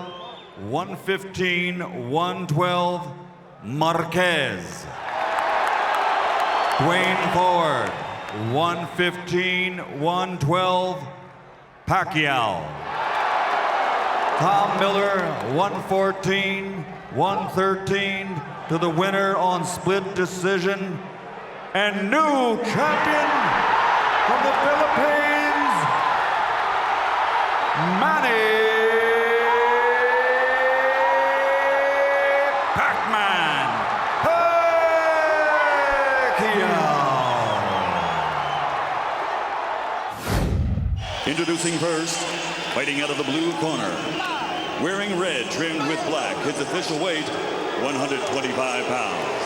115-112, Marquez. Dwayne Ford, 115-112, Pacquiao. Tom Miller, 114-113 to the winner on split decision. And new champion from the Philippines, Manny Pacman Pacquiao. Introducing first, fighting out of the blue corner, wearing red trimmed with black, his official weight, 125 pounds.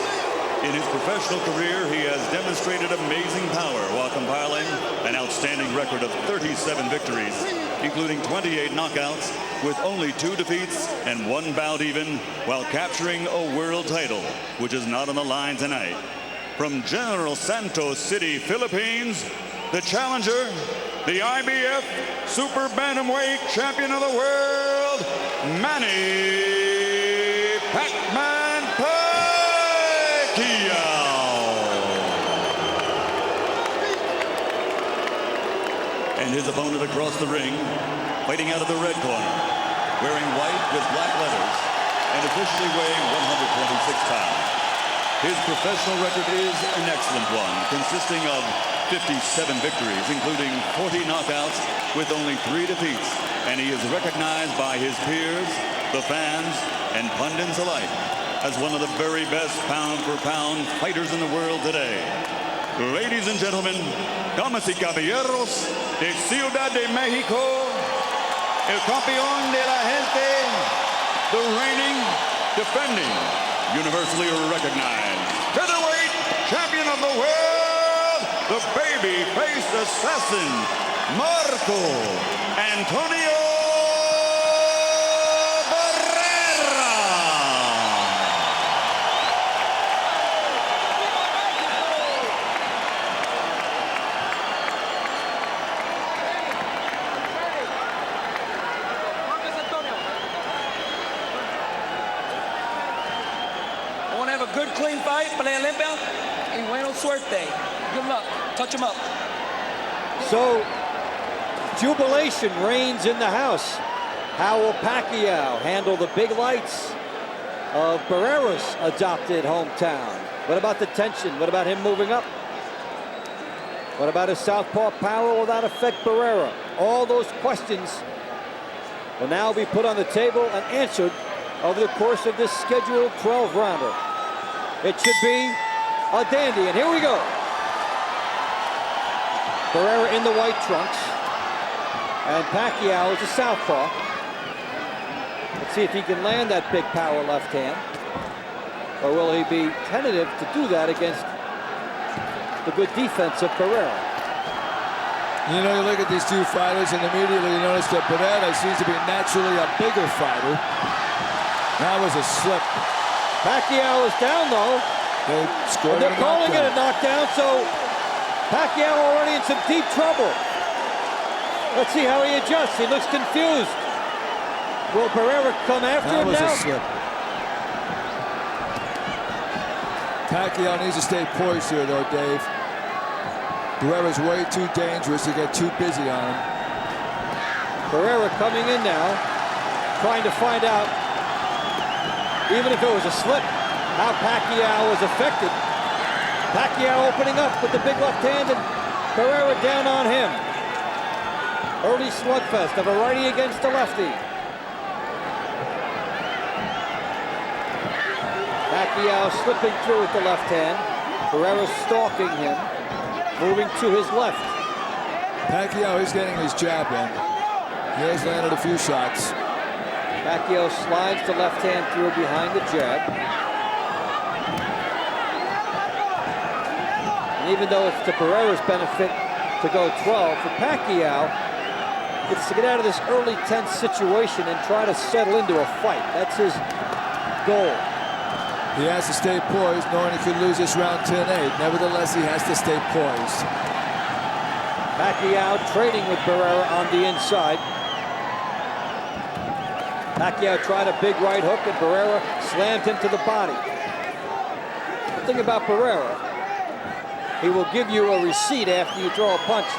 In his professional career, he has demonstrated amazing power while compiling an outstanding record of 37 victories, including 28 knockouts, with only 2 defeats and 1 bout even, while capturing a world title, which is not on the line tonight. From General Santos City, Philippines, the challenger, the IBF Super Bantamweight Champion of the World, Manny Pacman Pacquiao. And his opponent across the ring, fighting out of the red corner, wearing white with black letters, and officially weighing 126 pounds. His professional record is an excellent one, consisting of 57 victories, including 40 knockouts with only 3 defeats, and he is recognized by his peers, the fans, and pundits alike as one of the very best pound-for-pound fighters in the world today. Ladies and gentlemen, damas y caballeros, de Ciudad de Mexico, el campeón de la gente, the reigning, defending, universally recognized featherweight champion of the world, the baby-faced assassin, Marco Antonio Barrera. I want to have a good, clean fight, pelea limpia, y buena suerte. Good luck. Touch him up. So, jubilation reigns in the house. How will Pacquiao handle the big lights of Barrera's adopted hometown? What about the tension? What about him moving up? What about his southpaw power? Will that affect Barrera? All those questions will now be put on the table and answered over the course of this scheduled 12-rounder. It should be a dandy, and here we go. Barrera in the white trunks, and Pacquiao is a southpaw. Let's see if he can land that big power left hand, or will he be tentative to do that against the good defense of Barrera? You know, you look at these two fighters, and immediately you notice that Barrera seems to be naturally a bigger fighter. That was a slip. Pacquiao is down, though. They're calling it a knockdown, so Pacquiao already in some deep trouble. Let's see how he adjusts. He looks confused. Will Barrera come after him now? That was a slip. Pacquiao needs to stay poised here, though, Dave. Barrera's way too dangerous to get too busy on him. Barrera coming in now, trying to find out, even if it was a slip, how Pacquiao was affected. Pacquiao opening up with the big left hand, and Barrera down on him. Early slugfest of a righty against a lefty. Pacquiao slipping through with the left hand. Barrera stalking him, moving to his left. Pacquiao is getting his jab in. He has landed a few shots. Pacquiao slides the left hand through behind the jab. And even though it's to Barrera's benefit to go 12, for Pacquiao, it's to get out of this early tense situation and try to settle into a fight. That's his goal. He has to stay poised, knowing he could lose this round 10-8. Nevertheless, he has to stay poised. Pacquiao trading with Barrera on the inside. Pacquiao tried a big right hook, and Barrera slammed him to the body. The thing about Barrera, he will give you a receipt after you throw a punch.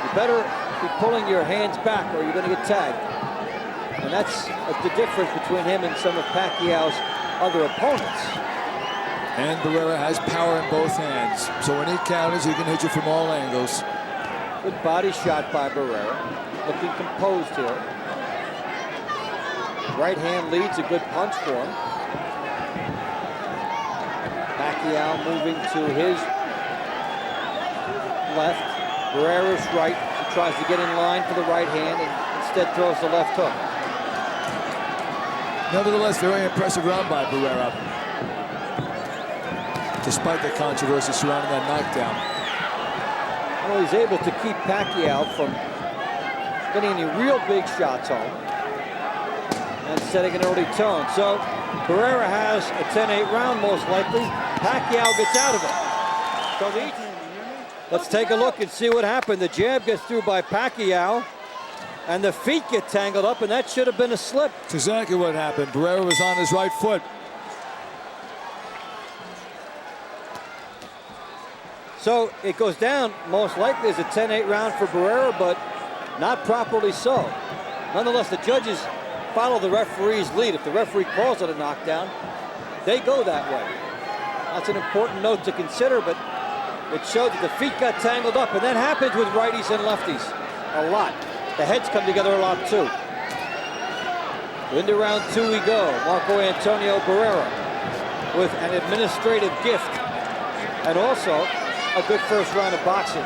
You better be pulling your hands back or you're going to get tagged. And that's the difference between him and some of Pacquiao's other opponents. And Barrera has power in both hands. So when he counters, he can hit you from all angles. Good body shot by Barrera. Looking composed here. Right hand leads, a good punch for him. Pacquiao moving to his left. Barrera's right. He tries to get in line for the right hand and instead throws the left hook. Nevertheless, very impressive round by Barrera. Despite the controversy surrounding that knockdown. Well, he's able to keep Pacquiao from getting any real big shots home and setting an early tone. So Barrera has a 10-8 round most likely. Pacquiao gets out of it. So let's take a look and see what happened. The jab gets through by Pacquiao and the feet get tangled up, and that should have been a slip. That's exactly what happened. Barrera was on his right foot. So it goes down most likely as a 10-8 round for Barrera, but not properly so. Nonetheless, the judges follow the referee's lead. If the referee calls it a knockdown, they go that way. That's an important note to consider, but it showed that the feet got tangled up, and that happens with righties and lefties a lot. The heads come together a lot too. Into round 2 we go. Marco Antonio Barrera with an administrative gift and also a good first round of boxing.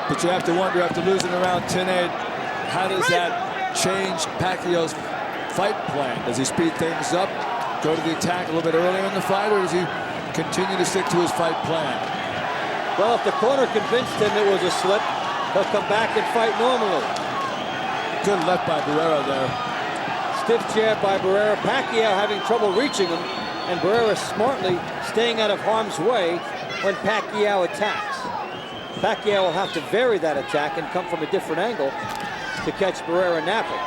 But you have to wonder, after losing around 10-8, how does that change Pacquiao's fight plan? Does he speed things up, go to the attack a little bit earlier in the fight, or does he continue to stick to his fight plan? Well, if the corner convinced him it was a slip, he'll come back and fight normally. Good left by Barrera there. Stiff jab by Barrera. Pacquiao having trouble reaching him, and Barrera smartly staying out of harm's way when Pacquiao attacks. Pacquiao will have to vary that attack and come from a different angle to catch Barrera napping.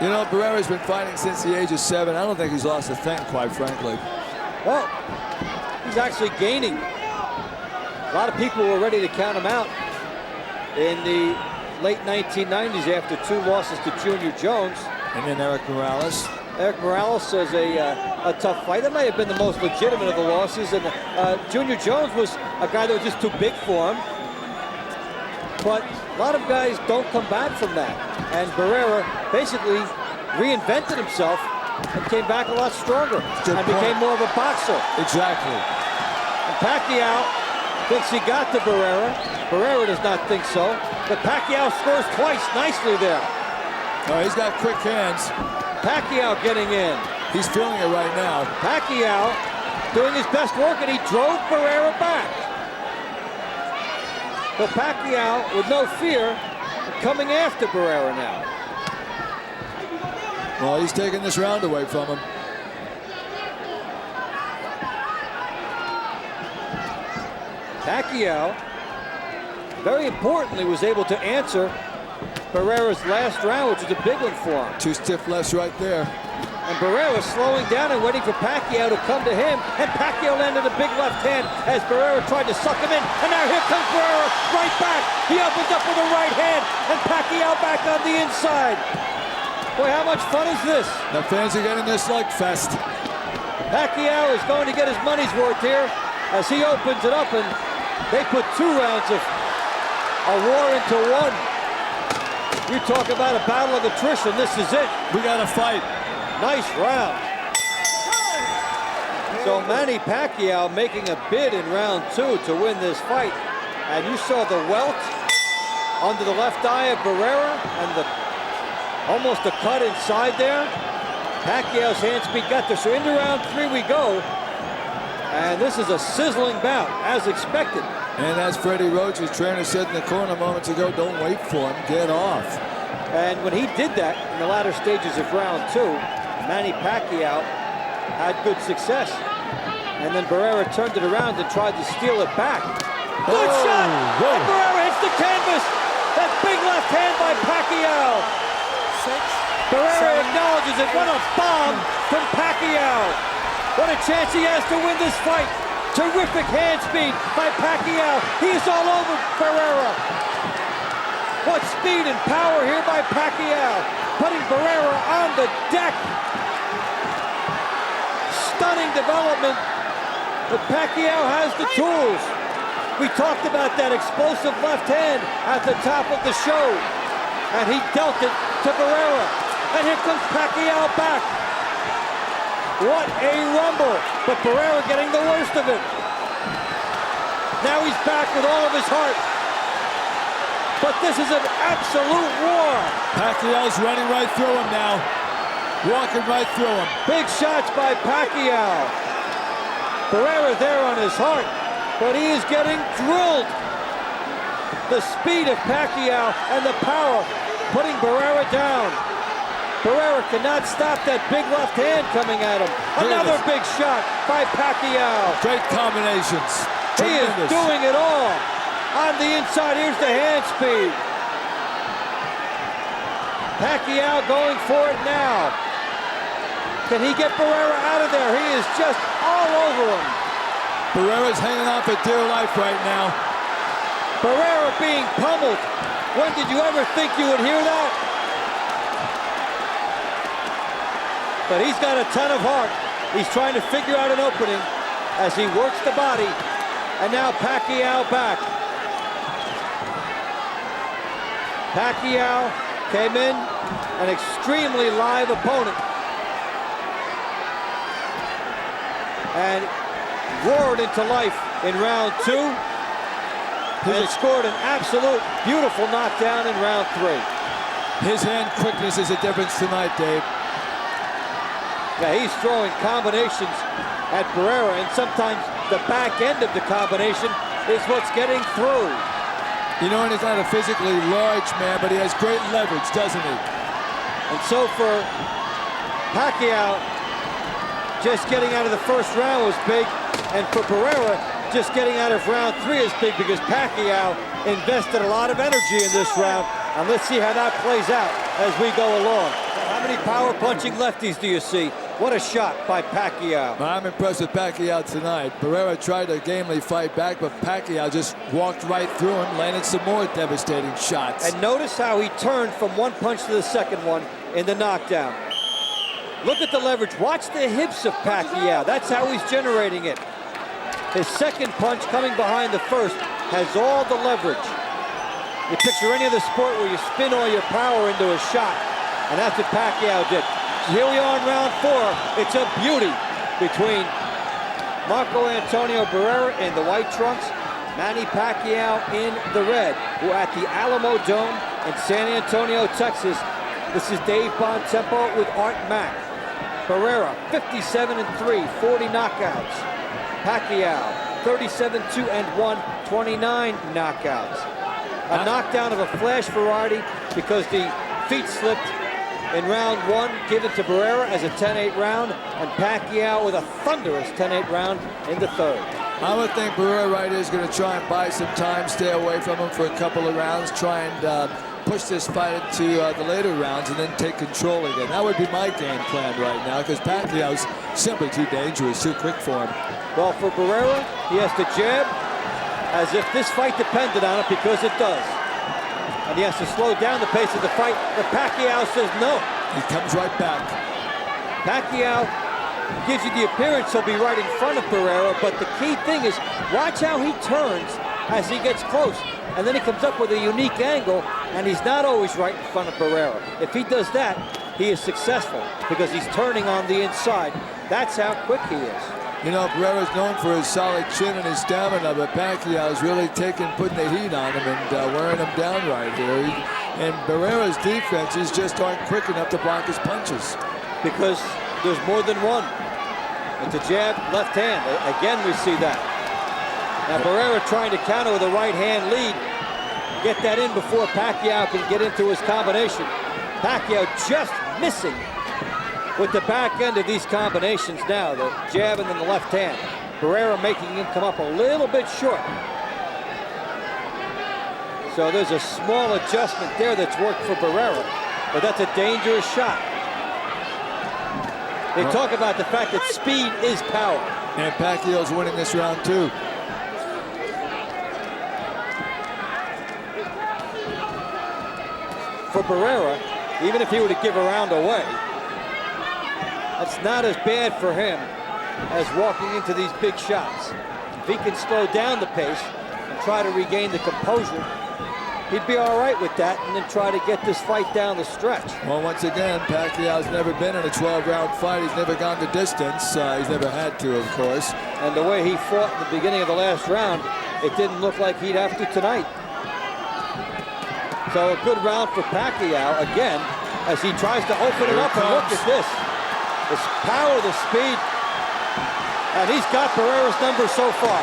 You know, Barrera's been fighting since the age of 7. I don't think he's lost a thing, quite frankly. Well, he's actually gaining. A lot of people were ready to count him out in the late 1990s after 2 losses to Junior Jones. And then Eric Morales. Eric Morales is a tough fight. That may have been the most legitimate of the losses. And Junior Jones was a guy that was just too big for him. But a lot of guys don't come back from that. And Barrera basically reinvented himself and came back a lot stronger and became more of a boxer. Exactly. And Pacquiao thinks he got to Barrera. Barrera does not think so. But Pacquiao scores twice nicely there. Oh, he's got quick hands. Pacquiao getting in. He's feeling it right now. Pacquiao doing his best work, and he drove Barrera back. But Pacquiao, with no fear, coming after Barrera now. Well, he's taking this round away from him. Pacquiao, very importantly, was able to answer Barrera's last round, which was a big one for him. 2 stiff lefts right there. And Barrera slowing down and waiting for Pacquiao to come to him. And Pacquiao landed a big left hand as Barrera tried to suck him in. And now here comes Barrera right back. He opens up with a right hand. And Pacquiao back on the inside. Boy, how much fun is this? The fans are getting this slugfest. Pacquiao is going to get his money's worth here as he opens it up. And they put 2 rounds of a war into one. You talk about a battle of attrition. This is it. We got to fight. Nice round. So Manny Pacquiao making a bid in round 2 to win this fight. And you saw the welt under the left eye of Barrera and almost a cut inside there. Pacquiao's hand speed got there. So into round 3 we go. And this is a sizzling bout, as expected. And as Freddie Roach, his trainer, said in the corner moments ago, don't wait for him, get off. And when he did that in the latter stages of round 2, Manny Pacquiao had good success. And then Barrera turned it around and tried to steal it back. Good shot! And Barrera hits the canvas! That big left hand by Pacquiao! 6. Barrera acknowledges it. What a bomb from Pacquiao. What a chance he has to win this fight. Terrific hand speed by Pacquiao. He's all over Barrera. What speed and power here by Pacquiao. Putting Barrera on the deck. Stunning development. But Pacquiao has the tools. We talked about that explosive left hand at the top of the show. And he dealt it to Barrera. And here comes Pacquiao back. What a rumble. But Barrera getting the worst of it. Now he's back with all of his heart. But this is an absolute war. Pacquiao's running right through him now. Walking right through him. Big shots by Pacquiao. Barrera there on his heart. But he is getting drilled. The speed of Pacquiao and the power putting Barrera down. Barrera cannot stop that big left hand coming at him. Another big shot by Pacquiao. Great combinations. He is doing it all. On the inside, here's the hand speed. Pacquiao going for it now. Can he get Barrera out of there? He is just all over him. Barrera's hanging on for dear life right now. Barrera being pummeled. When did you ever think you would hear that? But he's got a ton of heart. He's trying to figure out an opening as he works the body. And now Pacquiao back. Pacquiao came in, an extremely live opponent. And roared into life in round 2. And scored an absolute beautiful knockdown in round 3. His hand quickness is a difference tonight, Dave. Yeah, he's throwing combinations at Barrera, and sometimes the back end of the combination is what's getting through. You know, and he's not a physically large man, but he has great leverage, doesn't he? And so for Pacquiao, just getting out of the first round was big, and for Barrera, just getting out of round 3 is big because Pacquiao invested a lot of energy in this round, and let's see how that plays out as we go along. How many power punching lefties do you see? What a shot by Pacquiao. I'm impressed with Pacquiao tonight. Barrera tried to gamely fight back, but Pacquiao just walked right through him, landed some more devastating shots. And notice how he turned from one punch to the second one in the knockdown. Look at the leverage. Watch the hips of Pacquiao. That's how he's generating it. His second punch coming behind the first has all the leverage. You picture any other sport where you spin all your power into a shot, and that's what Pacquiao did. Here we are in round 4. It's a beauty between Marco Antonio Barrera in the white trunks, Manny Pacquiao in the red. We're at the Alamo Dome in San Antonio, Texas. This is Dave Bontempo with Art Mack. Barrera, 57-3, 40 knockouts. Pacquiao, 37-2-1, 29 knockouts. A knockdown of a flash variety because the feet slipped in round 1, given to Barrera as a 10-8 round, and Pacquiao with a thunderous 10-8 round in the third. I would think Barrera right is going to try and buy some time, stay away from him for a couple of rounds, try and push this fight into the later rounds and then take control again. That would be my game plan right now because Pacquiao's simply too dangerous, too quick for him. Well, for Barrera, he has to jab as if this fight depended on it, because it does. And he has to slow down the pace of the fight, but Pacquiao says no. He comes right back. Pacquiao gives you the appearance he'll be right in front of Barrera, but the key thing is watch how he turns as he gets close. And then he comes up with a unique angle, and he's not always right in front of Barrera. If he does that, he is successful because he's turning on the inside. That's how quick he is. You know, Barrera's known for his solid chin and his stamina, but Pacquiao's really putting the heat on him and wearing him down right here. And Barrera's defenses just aren't quick enough to block his punches. Because there's more than one. It's a jab, left hand. Again, we see that. Now Barrera trying to counter with a right hand lead. Get that in before Pacquiao can get into his combination. Pacquiao just missing with the back end of these combinations now. The jab and then the left hand. Barrera making him come up a little bit short. So there's a small adjustment there that's worked for Barrera. but that's a dangerous shot. They talk about the fact that speed is power. And Pacquiao's winning this round too. For Barrera, even if he were to give a round away, that's not as bad for him as walking into these big shots. If he can slow down the pace and try to regain the composure, he'd be all right with that, and then try to get this fight down the stretch. Well, once again, Pacquiao's never been in a 12-round fight. He's never gone the distance. He's never had to, of course. And the way he fought in the beginning of the last round, it didn't look like he'd have to tonight. So a good round for Pacquiao again as he tries to open it up. And look at this. This power, the speed. And he's got Barrera's number so far.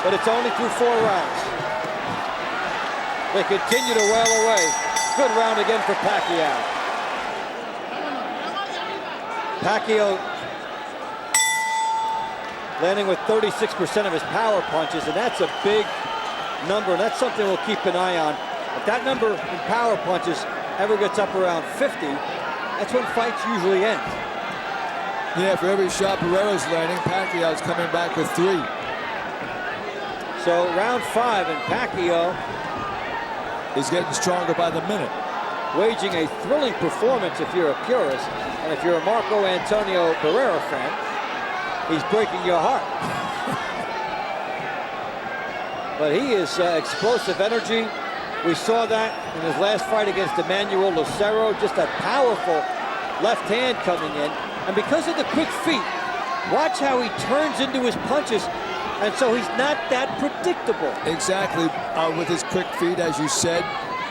But it's only through 4 rounds. They continue to wail away. Good round again for Pacquiao. Pacquiao landing with 36% of his power punches, and that's a big number, and that's something we'll keep an eye on. If that number in power punches ever gets up around 50, that's when fights usually end. Yeah, for every shot Barrera's landing, Pacquiao's coming back with 3. So round 5, and Pacquiao is getting stronger by the minute. Waging a thrilling performance if you're a purist, and if you're a Marco Antonio Barrera fan, he's breaking your heart. But he is explosive energy. We saw that in his last fight against Emmanuel Lucero, just a powerful left hand coming in. And because of the quick feet, watch how he turns into his punches, and so he's not that predictable. Exactly, with his quick feet, as you said.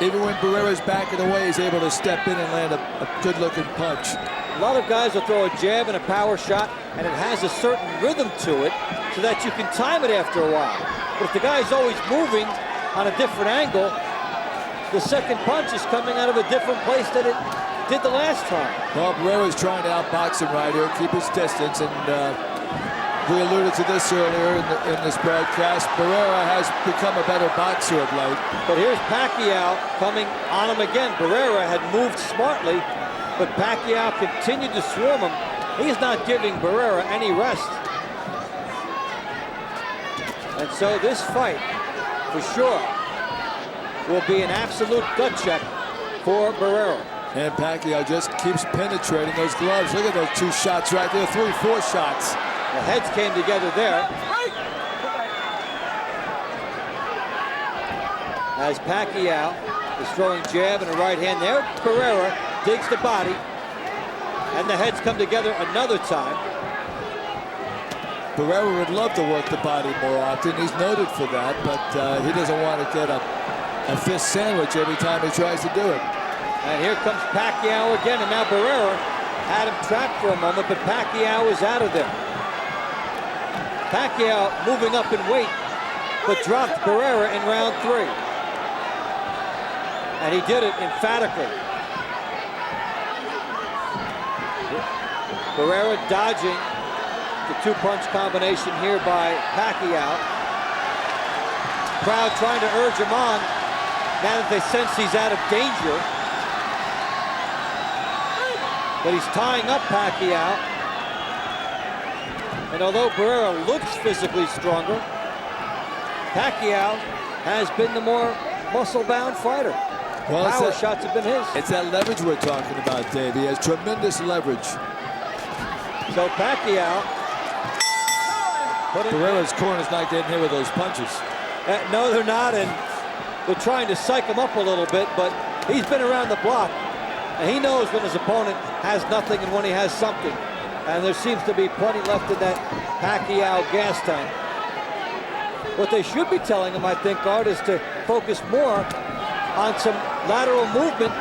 Even when Barrera's backing away, he's able to step in and land a good-looking punch. A lot of guys will throw a jab and a power shot, and it has a certain rhythm to it so that you can time it after a while. But if the guy's always moving on a different angle, the second punch is coming out of a different place than it did the last time. Well, Barrera's trying to outbox him right here, keep his distance, and we alluded to this earlier in this broadcast. Barrera has become a better boxer of late. But here's Pacquiao coming on him again. Barrera had moved smartly, but Pacquiao continued to swarm him. He's not giving Barrera any rest. And so this fight, for sure, will be an absolute gut check for Barrera. And Pacquiao just keeps penetrating those gloves. Look at those 2 shots right there, 3, 4 shots. The heads came together there. As Pacquiao is throwing jab and a right hand there, Barrera digs the body, and the heads come together another time. Barrera would love to work the body more often. He's noted for that, but he doesn't want to get a fist sandwich every time he tries to do it. And here comes Pacquiao again, and now Barrera had him trapped for a moment, but Pacquiao is out of there. Pacquiao moving up in weight, but dropped Barrera in round 3. And he did it emphatically. Barrera dodging the 2-punch combination here by Pacquiao. Crowd trying to urge him on now that they sense he's out of danger. But he's tying up Pacquiao. And although Barrera looks physically stronger, Pacquiao has been the more muscle-bound fighter. Well, power shots have been his. It's that leverage we're talking about, Dave. He has tremendous leverage. So Pacquiao... Barrera's corner's not getting hit with those punches. No, they're not, and they're trying to psych him up a little bit, but he's been around the block, and he knows when his opponent has nothing and when he has something. And there seems to be plenty left in that Pacquiao gas tank. What they should be telling him, I think, Art, is to focus more on some lateral movement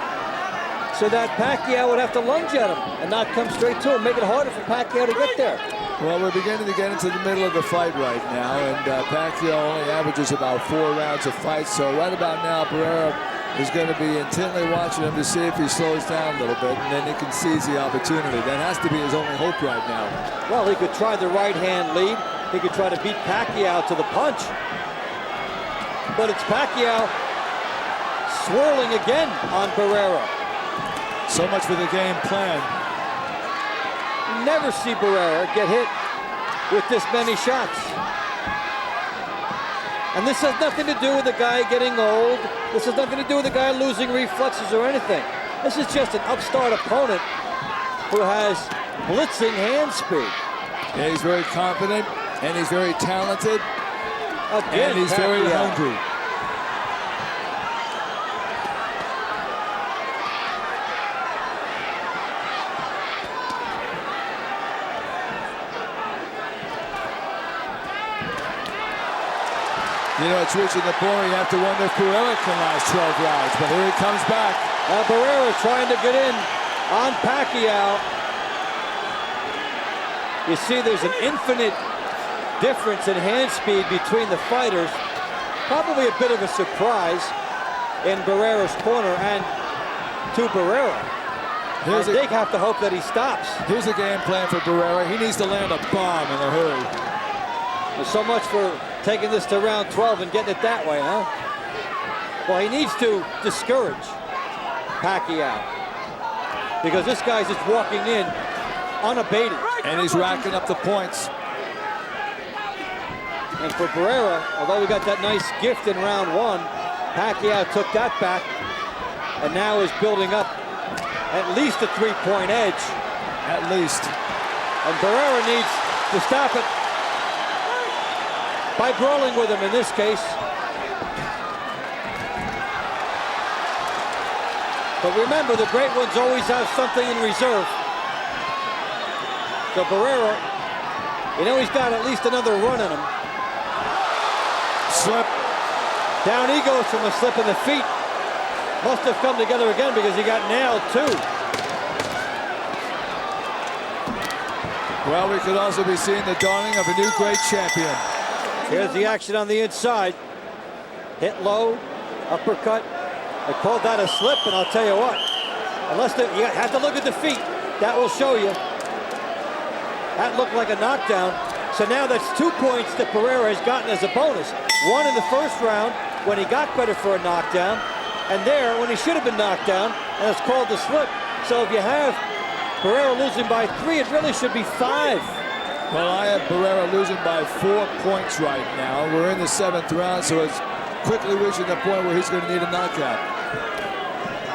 so that Pacquiao would have to lunge at him and not come straight to him, make it harder for Pacquiao to get there. Well, we're beginning to get into the middle of the fight right now, and Pacquiao only averages about 4 rounds of fight, so right about now, Barrera is going to be intently watching him to see if he slows down a little bit, and then he can seize the opportunity. That has to be his only hope right now. Well, he could try the right-hand lead. He could try to beat Pacquiao to the punch. But it's Pacquiao swirling again on Barrera. So much for the game plan. You never see Barrera get hit with this many shots. And this has nothing to do with the guy getting old. This has nothing to do with the guy losing reflexes or anything. This is just an upstart opponent who has blitzing hand speed. Yeah, he's very confident, and he's very talented, Again, and he's very Pacquiao. hungry. You know, it's reaching the point where you have to wonder if Barrera can last 12 rounds, but here he comes back. Now Barrera trying to get in on Pacquiao. You see there's an infinite difference in hand speed between the fighters. Probably a bit of a surprise in Barrera's corner and to Barrera. They have to hope that he stops. Here's a game plan for Barrera. He needs to land a bomb in a hurry. There's so much for taking this to round 12 and getting it that way, huh? Well, he needs to discourage Pacquiao because this guy's just walking in unabated. And he's racking up the points. And for Barrera, although we got that nice gift in round 1, Pacquiao took that back and now is building up at least a 3-point edge. At least. And Barrera needs to stop it by brawling with him in this case. But remember, the great ones always have something in reserve. So Barrera, you know he's got at least another run in him. Slip. Down he goes from a slip in the feet. Must have come together again because he got nailed too. Well, we could also be seeing the dawning of a new great champion. Here's the action on the inside. Hit low, uppercut. They called that a slip, and I'll tell you what. You have to look at the feet. That will show you. That looked like a knockdown. So now that's 2 points that Barrera has gotten as a bonus. One in the first round when he got credit for a knockdown, and there when he should have been knocked down, and it's called a slip. So if you have Barrera losing by 3, it really should be 5. Well, I have Barrera losing by 4 points right now. We're in the 7th round, so it's quickly reaching the point where he's going to need a knockout.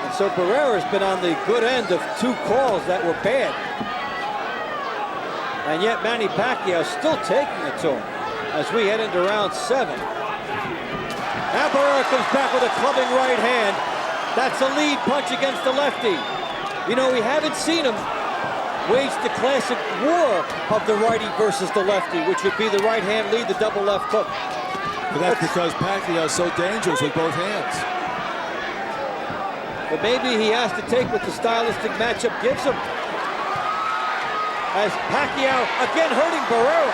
And so Barrera's been on the good end of 2 calls that were bad. And yet Manny Pacquiao still taking it to him as we head into round 7. Now Barrera comes back with a clubbing right hand. That's a lead punch against the lefty. You know, we haven't seen him wage the classic war of the righty versus the lefty, which would be the right hand lead, the double left hook. But that's because Pacquiao is so dangerous with both hands. But maybe he has to take what the stylistic matchup gives him. As Pacquiao again hurting Barrera.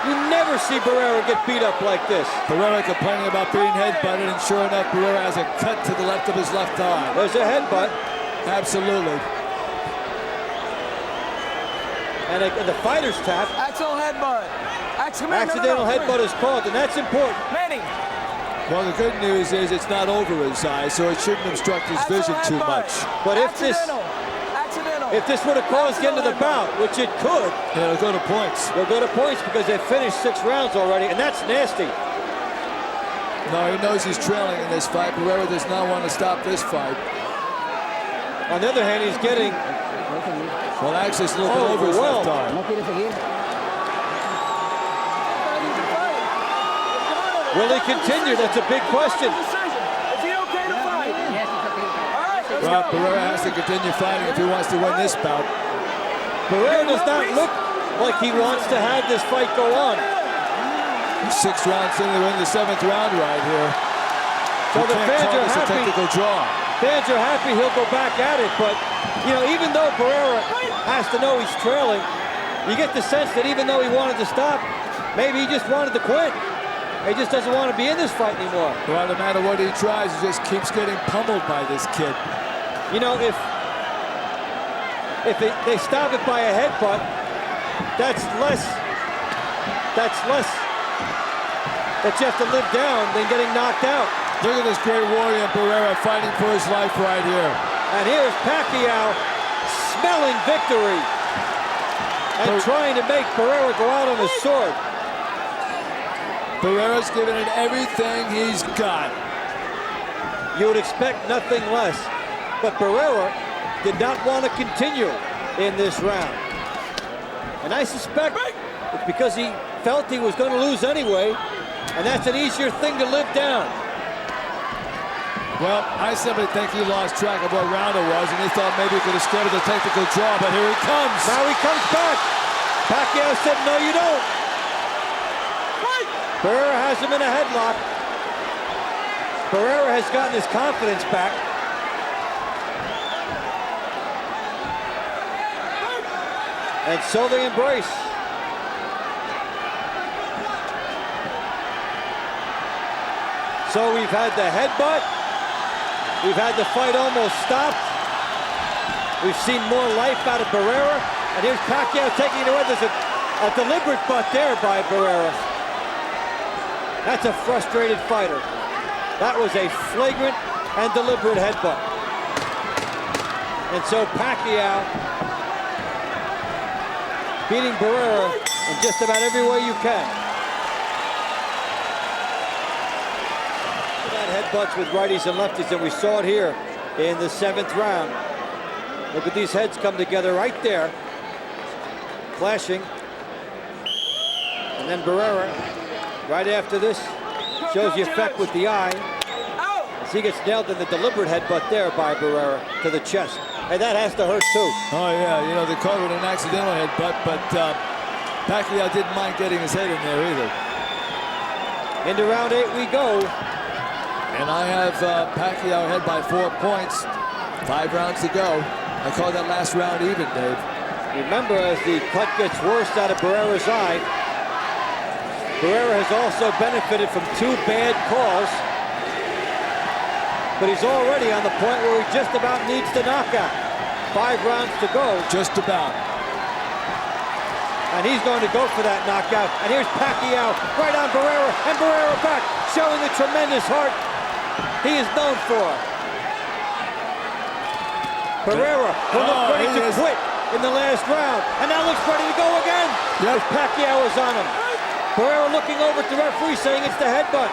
You never see Barrera get beat up like this. Barrera complaining about being headbutted, and sure enough, Barrera has a cut to the left of his left eye. There's a headbutt. Absolutely. And the fighter's tap. Accidental headbutt. Accidental headbutt is called, and that's important. Manny. Well, the good news is it's not over his eye, so it shouldn't obstruct his vision too much. But if this would have caused the end of the bout, which it could, it'll go to points. They'll go to points because they've finished 6 rounds already, and that's nasty. No, he knows he's trailing in this fight. Barrera does not want to stop this fight. On the other hand, he's getting well, actually, it's a little bit over his left eye. Will he continue? That's a big question. Well, Barrera has to continue fighting if he wants to win this bout. Barrera does not look like he wants to have this fight go on. 6 rounds in, they're in the 7th round right here. So the fans are happy. A technical draw. Fans are happy he'll go back at it, but you know, even though Barrera has to know he's trailing, you get the sense that even though he wanted to stop, maybe he just wanted to quit. He just doesn't want to be in this fight anymore. Well, no matter what he tries, he just keeps getting pummeled by this kid. You know, if they stop it by a headbutt, that's less that you have to live down than getting knocked out. Look at this great warrior Barrera fighting for his life right here. And here's Pacquiao smelling victory and trying to make Barrera go out on his sword. Barrera's giving it everything he's got. You would expect nothing less, but Barrera did not want to continue in this round. And I suspect it's because he felt he was going to lose anyway, and that's an easier thing to live down. Well, I simply think he lost track of what round it was, and he thought maybe he could have scored the technical draw, but here he comes. Now he comes back. Pacquiao said, no, you don't. Barrera has him in a headlock. Barrera has gotten his confidence back. And so they embrace. So we've had the headbutt. We've had the fight almost stopped. We've seen more life out of Barrera. And here's Pacquiao taking it away. There's a deliberate butt there by Barrera. That's a frustrated fighter. That was a flagrant and deliberate headbutt. And so Pacquiao beating Barrera in just about every way you can. Headbutts with righties and lefties, and we saw it here in the 7th round. Look at these heads come together right there, clashing. And then Barrera, right after this, shows the effect with the eye as he gets nailed in the deliberate headbutt there by Barrera to the chest. And that has to hurt too. Oh yeah, you know, they called it an accidental headbutt, but Pacquiao didn't mind getting his head in there either. Into round 8 we go. And I have Pacquiao ahead by 4 points. 5 rounds to go. I call that last round even, Dave. Remember, as the cut gets worse out of Barrera's eye, Barrera has also benefited from 2 bad calls. But he's already on the point where he just about needs the knockout. 5 rounds to go. Just about. And he's going to go for that knockout. And here's Pacquiao right on Barrera, and Barrera back, showing the tremendous heart he is known for. Barrera will look ready to quit in the last round, and now looks ready to go again. Yep. Pacquiao is on him. Barrera looking over at the referee, saying it's the headbutt.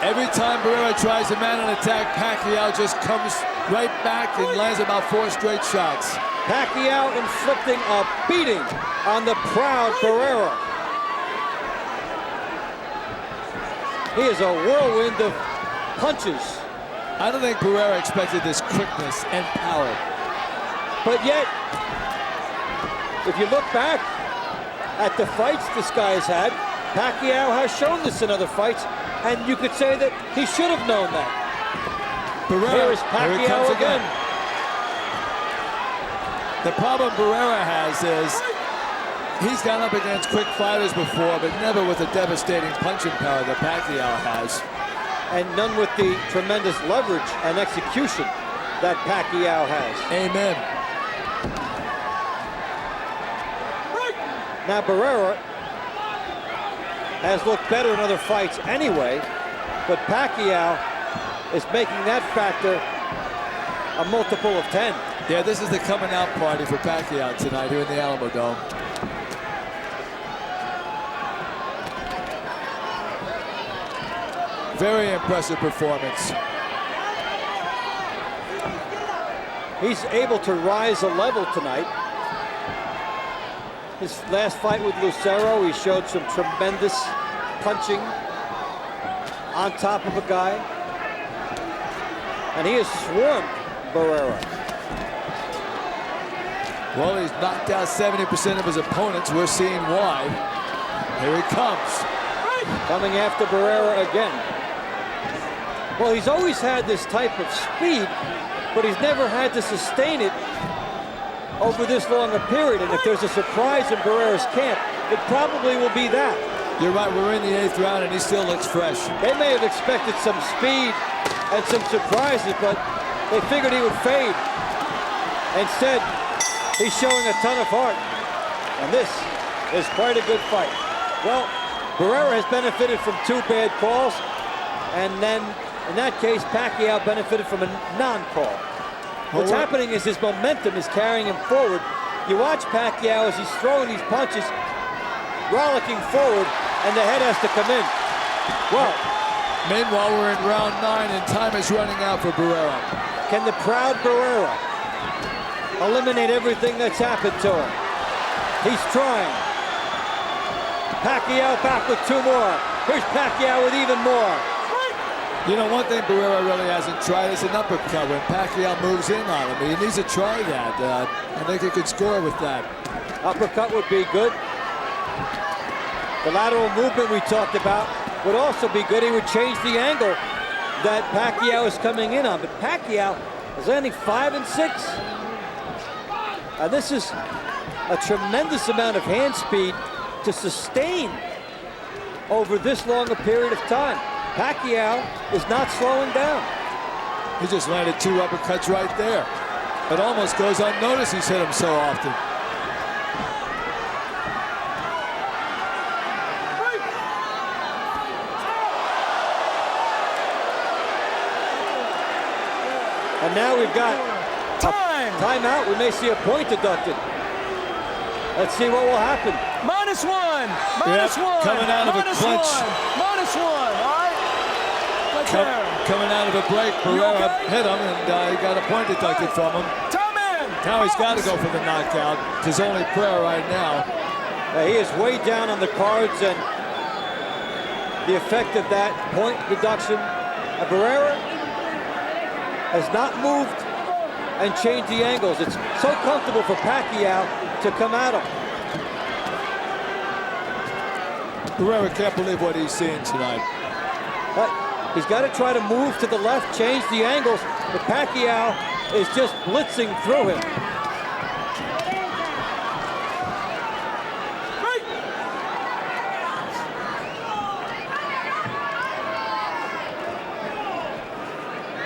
Every time Barrera tries to mount an attack, Pacquiao just comes right back and lands about 4 straight shots. Pacquiao inflicting a beating on the proud Barrera. He is a whirlwind of punches. I don't think Barrera expected this quickness and power. But yet, if you look back at the fights this guy has had, Pacquiao has shown this in other fights, and you could say that he should have known that. Barrera, here is Pacquiao again. The problem Barrera has is he's gone up against quick fighters before, but never with the devastating punching power that Pacquiao has. And none with the tremendous leverage and execution that Pacquiao has. Amen. Now Barrera has looked better in other fights anyway, but Pacquiao is making that factor a multiple of 10. Yeah, this is the coming out party for Pacquiao tonight here in the Alamo Dome. Very impressive performance. He's able to rise a level tonight. His last fight with Lucero, he showed some tremendous punching on top of a guy. And he has swarmed Barrera. Well, he's knocked out 70% of his opponents. We're seeing why. Here he comes. Coming after Barrera again. Well, he's always had this type of speed, but he's never had to sustain it over this long a period. And if there's a surprise in Barrera's camp, it probably will be that. You're right, we're in the 8th round and he still looks fresh. They may have expected some speed and some surprises, but they figured he would fade. Instead, he's showing a ton of heart. And this is quite a good fight. Well, Barrera has benefited from 2 bad calls, and then in that case, Pacquiao benefited from a non-call. What's happening is his momentum is carrying him forward. You watch Pacquiao as he's throwing these punches, rollicking forward, and the head has to come in. Well, meanwhile, we're in round 9, and time is running out for Barrera. Can the proud Barrera eliminate everything that's happened to him? He's trying. Pacquiao back with 2 more. Here's Pacquiao with even more. You know, one thing Barrera really hasn't tried is an uppercut when Pacquiao moves in on him. He needs to try that. I think he could score with that. Uppercut would be good. The lateral movement we talked about would also be good. He would change the angle that Pacquiao is coming in on. But Pacquiao is landing 5 and 6. And this is a tremendous amount of hand speed to sustain over this long a period of time. Pacquiao is not slowing down. He just landed 2 uppercuts right there. It almost goes unnoticed. He's hit him so often. And now we've got timeout. We may see a point deducted. Let's see what will happen. -1. -1. Coming out of a clinch. -1. All right. Right there. Coming out of a break, Barrera hit him, and he got a point deducted from him. Time in. Now he's got to go for the knockout. It's his only prayer right now. He is way down on the cards, and the effect of that point deduction. Barrera has not moved and changed the angles. It's so comfortable for Pacquiao to come at him. Barrera can't believe what he's seeing tonight. But he's got to try to move to the left, change the angles, but Pacquiao is just blitzing through him.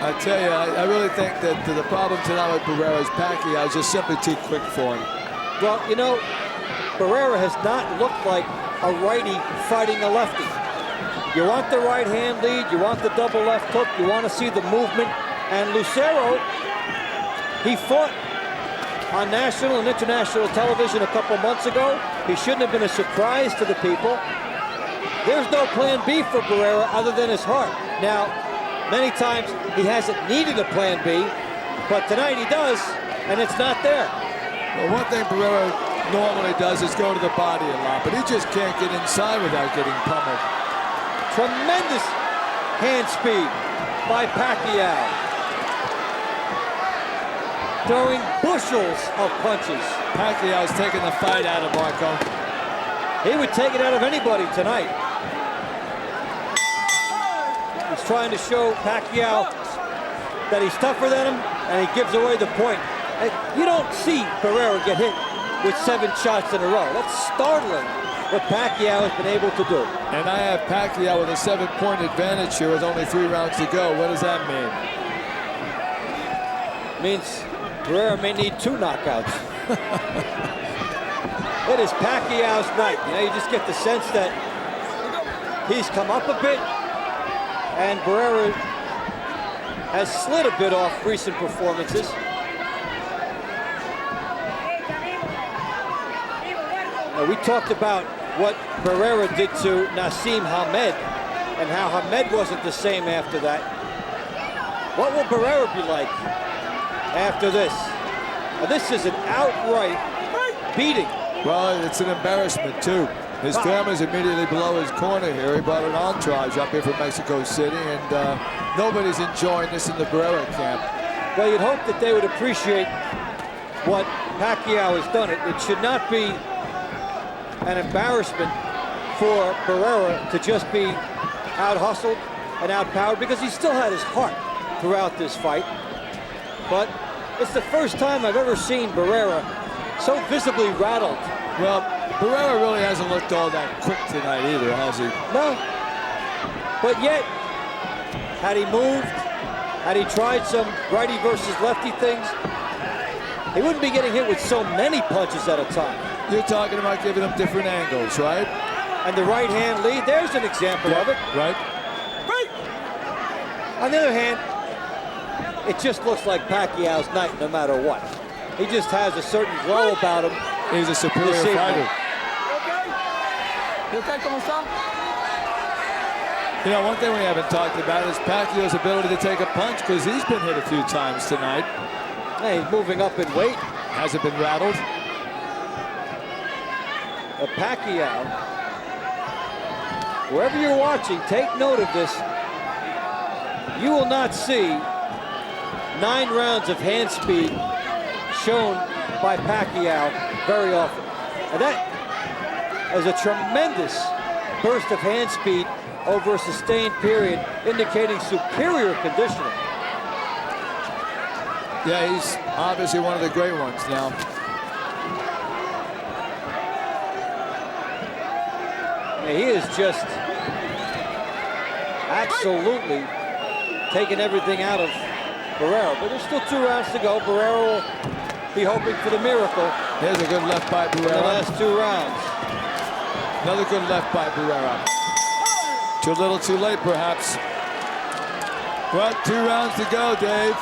I tell you, I really think that the problem tonight with Barrera is Pacquiao is just simply too quick for him. Well, you know, Barrera has not looked like a righty fighting a lefty. You want the right hand lead, you want the double left hook, you want to see the movement. And Lucero, he fought on national and international television a couple months ago. He shouldn't have been a surprise to the people. There's no plan B for Barrera other than his heart. Now, many times he hasn't needed a plan B, but tonight he does, and it's not there. Well, one thing Barrera normally does is go to the body a lot, but he just can't get inside without getting pummeled. Tremendous hand speed by Pacquiao. Throwing bushels of punches. Pacquiao's taking the fight out of Marco. He would take it out of anybody tonight. He's trying to show Pacquiao that he's tougher than him, and he gives away the point. You don't see Barrera get hit with 7 shots in a row. That's startling what Pacquiao has been able to do. And I have Pacquiao with a 7-point advantage here with only 3 rounds to go. What does that mean? It means Barrera may need 2 knockouts. It is Pacquiao's night. You know, you just get the sense that he's come up a bit, and Barrera has slid a bit off recent performances. Now, we talked about what Barrera did to Naseem Hamed and how Hamed wasn't the same after that. What will Barrera be like after this? Now, this is an outright beating. Well, it's an embarrassment, too. His family's immediately below his corner here. He brought an entourage up here from Mexico City, and nobody's enjoying this in the Barrera camp. Well, you'd hope that they would appreciate what Pacquiao has done. It should not be an embarrassment for Barrera to just be out-hustled and outpowered, because he still had his heart throughout this fight. But it's the first time I've ever seen Barrera so visibly rattled. Well, Barrera really hasn't looked all that quick tonight either, has he? No. But yet, had he moved, had he tried some righty versus lefty things, he wouldn't be getting hit with so many punches at a time. You're talking about giving him different angles, right? And the right hand lead, there's an example of it. Right. On the other hand, it just looks like Pacquiao's night no matter what. He just has a certain glow about him. He's a superior fighter. You okay? ¿Cómo está? You know, one thing we haven't talked about is Pacquiao's ability to take a punch, because he's been hit a few times tonight. Hey, he's moving up in weight. Hasn't been rattled. Pacquiao, wherever you're watching, take note of this. You will not see 9 rounds of hand speed shown by Pacquiao very often. And that is a tremendous burst of hand speed over a sustained period, indicating superior conditioning. Yeah, he's obviously one of the great ones now. He is just absolutely taking everything out of Barrera. But there's still 2 rounds to go. Barrera will be hoping for the miracle. Here's a good left by Barrera. In the last 2 rounds. Another good left by Barrera. Too little, too late, perhaps. Well, 2 rounds to go, Dave.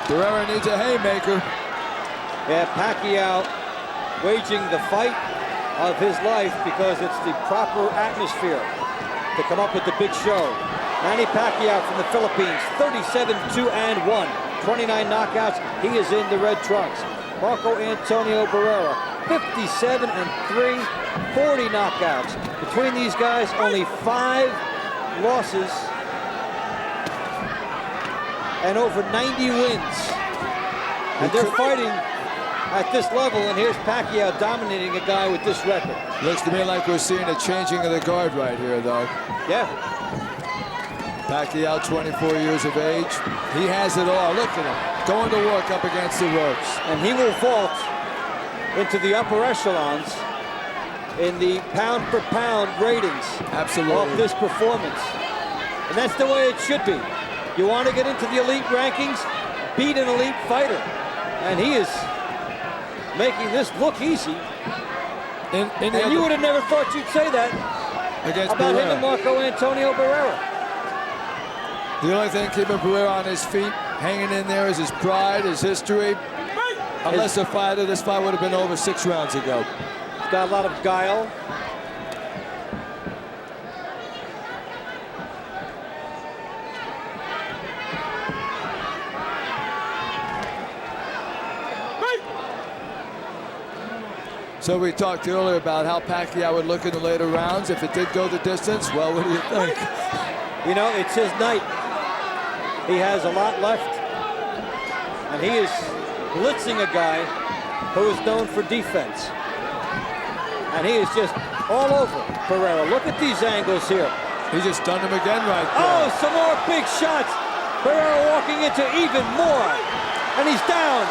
Barrera needs a haymaker. Yeah, Pacquiao waging the fight of his life because it's the proper atmosphere to come up with the big show. Manny Pacquiao from the Philippines, 37-2-1, 29 knockouts. He is in the red trunks. Marco Antonio Barrera, 57-3, 40 knockouts. Between these guys, only 5 losses and over 90 wins. And they're fighting at this level, and here's Pacquiao dominating a guy with this record. Looks to me like we're seeing a changing of the guard right here, though. Yeah. Pacquiao, 24 years of age. He has it all. Look at him, going to work up against the ropes. And he will vault into the upper echelons in the pound-for-pound ratings. Absolutely. Of this performance. And that's the way it should be. You want to get into the elite rankings, beat an elite fighter. And he is making this look easy. And you would have never thought you'd say that against about Barrera. him and Marco Antonio Barrera. The only thing keeping Barrera on his feet, hanging in there, is his pride, his history. A lesser fighter, this fight would have been over 6 rounds ago. He's got a lot of guile. So we talked earlier about how Pacquiao would look in the later rounds if it did go the distance. Well, what do you think? You know, it's his night. He has a lot left. And he is blitzing a guy who is known for defense. And he is just all over Barrera. Look at these angles here. He just stunned him again right there. Oh, some more big shots. Barrera walking into even more. And he's down.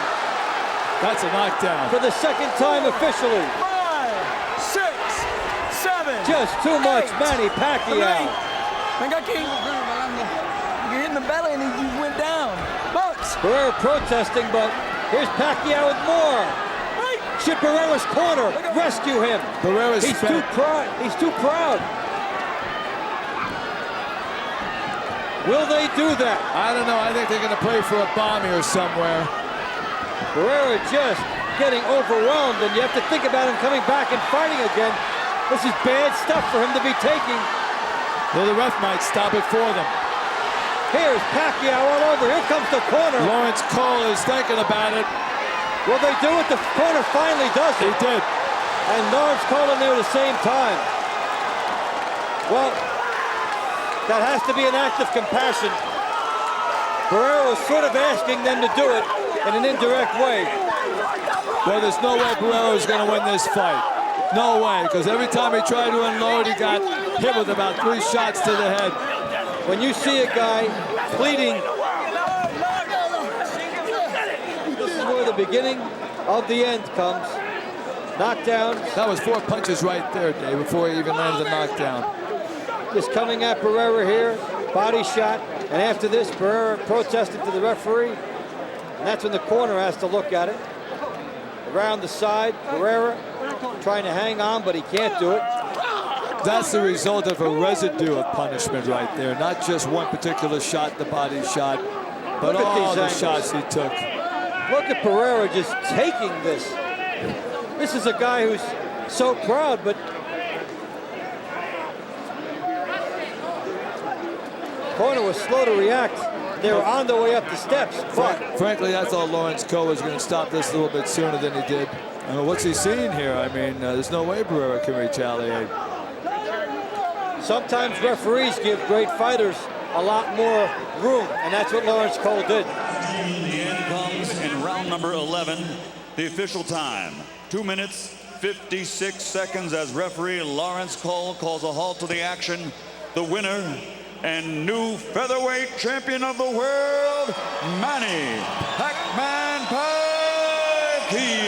That's a knockdown. For the 2nd time officially. 5, 6, 7. Just too much, Manny Pacquiao. Venga aquí. You hit in the belly and he went down. Box. Barrera protesting, but here's Pacquiao with more. Should Barrera's corner rescue him? Barrera's He's too proud. He's too proud. Will they do that? I don't know. I think they're going to play for a bomb here somewhere. Barrera just getting overwhelmed, and you have to think about him coming back and fighting again. This is bad stuff for him to be taking. Well, the ref might stop it for them. Here's Pacquiao all over. Here comes the corner. Lawrence Cole is thinking about it. Will they do it? The corner finally does it. He did. And Lawrence Cole in there at the same time. Well, that has to be an act of compassion. Barrera was sort of asking them to do it in an indirect way. Well, there's no way Barrera is going to win this fight. No way, because every time he tried to unload, he got hit with about 3 shots to the head. When you see a guy pleading, this is where the beginning of the end comes. Knockdown. That was 4 punches right there, Dave, before he even landed the knockdown. Just coming at Barrera here, body shot, and after this, Barrera protested to the referee, and that's when the corner has to look at it. Around the side, Barrera trying to hang on, but he can't do it. That's the result of a residue of punishment right there, not just one particular shot, the body shot. But Look at all the these shots he took. Look at Barrera just taking this. This is a guy who's so proud, but corner was slow to react. They were on their way up the steps, but Frankly, I thought Lawrence Cole was going to stop this a little bit sooner than he did. I mean, what's he seeing here? I mean, there's no way Barrera can retaliate. sometimes referees give great fighters a lot more room, and that's what Lawrence Cole did. The end comes in round number 11. The official time, 2 minutes, 56 seconds as referee Lawrence Cole calls a halt to the action. The winner and new featherweight champion of the world, Manny Pacman Pacquiao.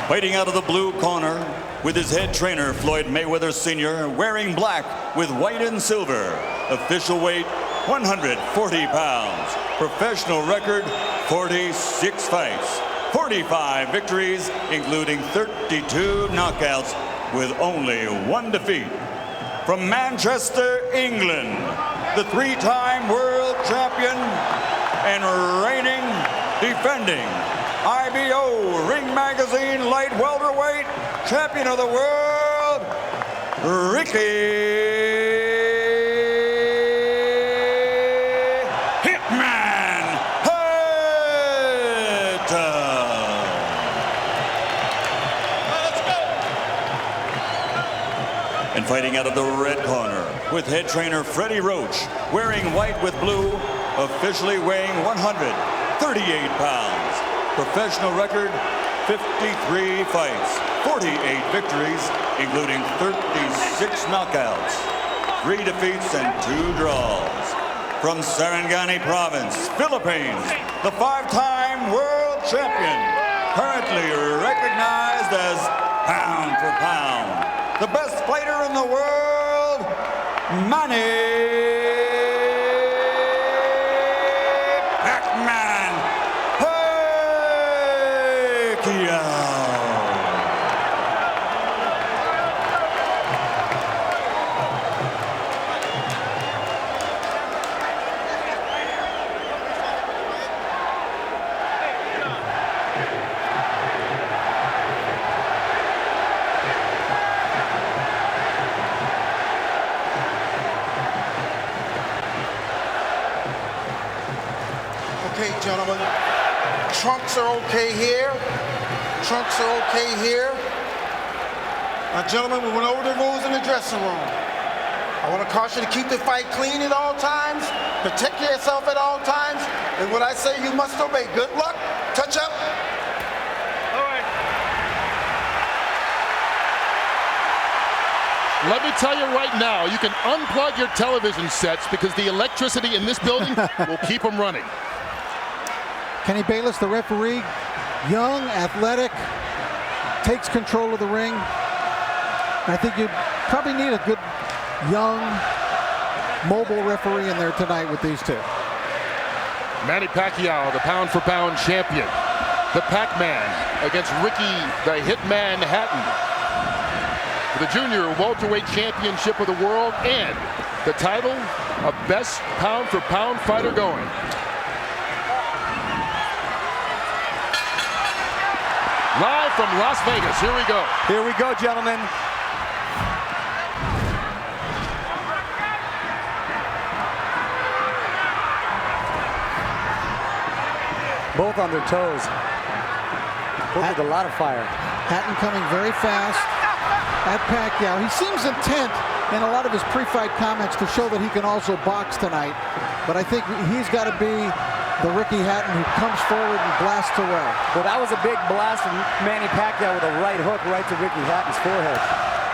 Fighting out of the blue corner with his head trainer, Floyd Mayweather Sr., wearing black with white and silver. Official weight, 140 pounds. Professional record, 46 fights. 45 victories, including 32 knockouts, with only one defeat. From Manchester, England, the three-time world champion and reigning, defending IBO Ring Magazine light welterweight champion of the world, Ricky Hitman Hatton. And fighting out of the red corner with head trainer Freddie Roach, wearing white with blue, officially weighing 138 pounds. Professional record, 53 fights, 48 victories, including 36 knockouts, 3 defeats and 2 draws. From Sarangani Province, Philippines, the 5-time world champion, currently recognized as pound for pound, the best fighter in the world, Manny Pacman Pacquiao. Okay, gentlemen, trunks are okay here. Trunks are okay here. Now, gentlemen, we went over the rules in the dressing room. I want to caution you to keep the fight clean at all times, protect yourself at all times, and what I say you must obey. Good luck. Touch up. Let me tell you right now, you can unplug your television sets because the electricity in this building will keep them running. Kenny Bayless, the referee, young, athletic, takes control of the ring. I think you probably need a good, young, mobile referee in there tonight with these two. Manny Pacquiao, the pound-for-pound champion. The Pac-Man against Ricky, the Hitman Hatton. For the junior welterweight championship of the world and the title of best pound-for-pound fighter going. Live from Las Vegas, here we go. Here we go, gentlemen. Both on their toes. Both with a lot of fire. Hatton coming very fast at Pacquiao. He seems intent in a lot of his pre-fight comments to show that he can also box tonight. But I think he's got to be the Ricky Hatton who comes forward and blasts away. Well, that was a big blast from Manny Pacquiao with a right hook right to Ricky Hatton's forehead.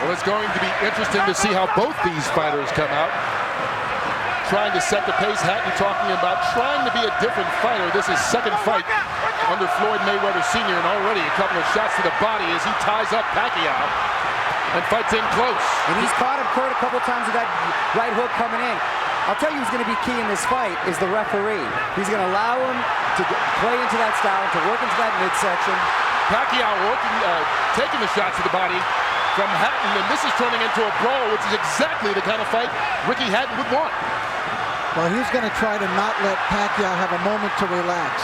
Well, it's going to be interesting to see how both these fighters come out. Trying to set the pace. Hatton talking about trying to be a different fighter. This is second fight under Floyd Mayweather Sr. and already a couple of shots to the body as he ties up Pacquiao and fights in close. And he's caught him, Kurt, a couple times with that right hook coming in. I'll tell you who's going to be key in this fight is the referee. He's going to allow him to play into that style, to work into that midsection. Pacquiao working, taking the shots to the body. from Hatton, and this is turning into a brawl, which is exactly the kind of fight Ricky Hatton would want. Well, he's going to try to not let Pacquiao have a moment to relax.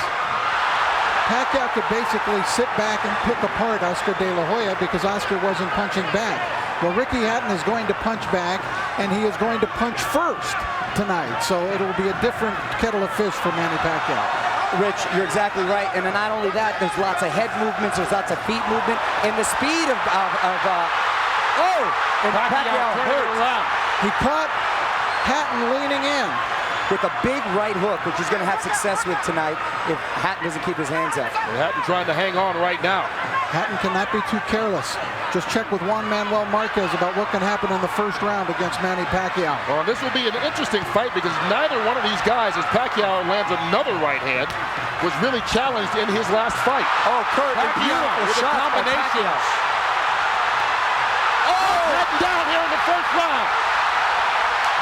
Pacquiao could basically sit back and pick apart Oscar De La Hoya because Oscar wasn't punching back. Well, Ricky Hatton is going to punch back, and he is going to punch first tonight. So it'll be a different kettle of fish for Manny Pacquiao. Rich, you're exactly right. And then not only that, there's lots of head movements, there's lots of feet movement, and the speed of and Pacquiao hurt. He caught Hatton leaning in with a big right hook, which he's going to have success with tonight if Hatton doesn't keep his hands up. And Hatton trying to hang on right now. Hatton cannot be too careless. Just check with Juan Manuel Marquez about what can happen in the first round against Manny Pacquiao. Well, this will be an interesting fight because neither one of these guys, as Pacquiao lands another right hand, was really challenged in his last fight. Oh, Kurt, Pacquiao with a combination. Hatton down here in the first round.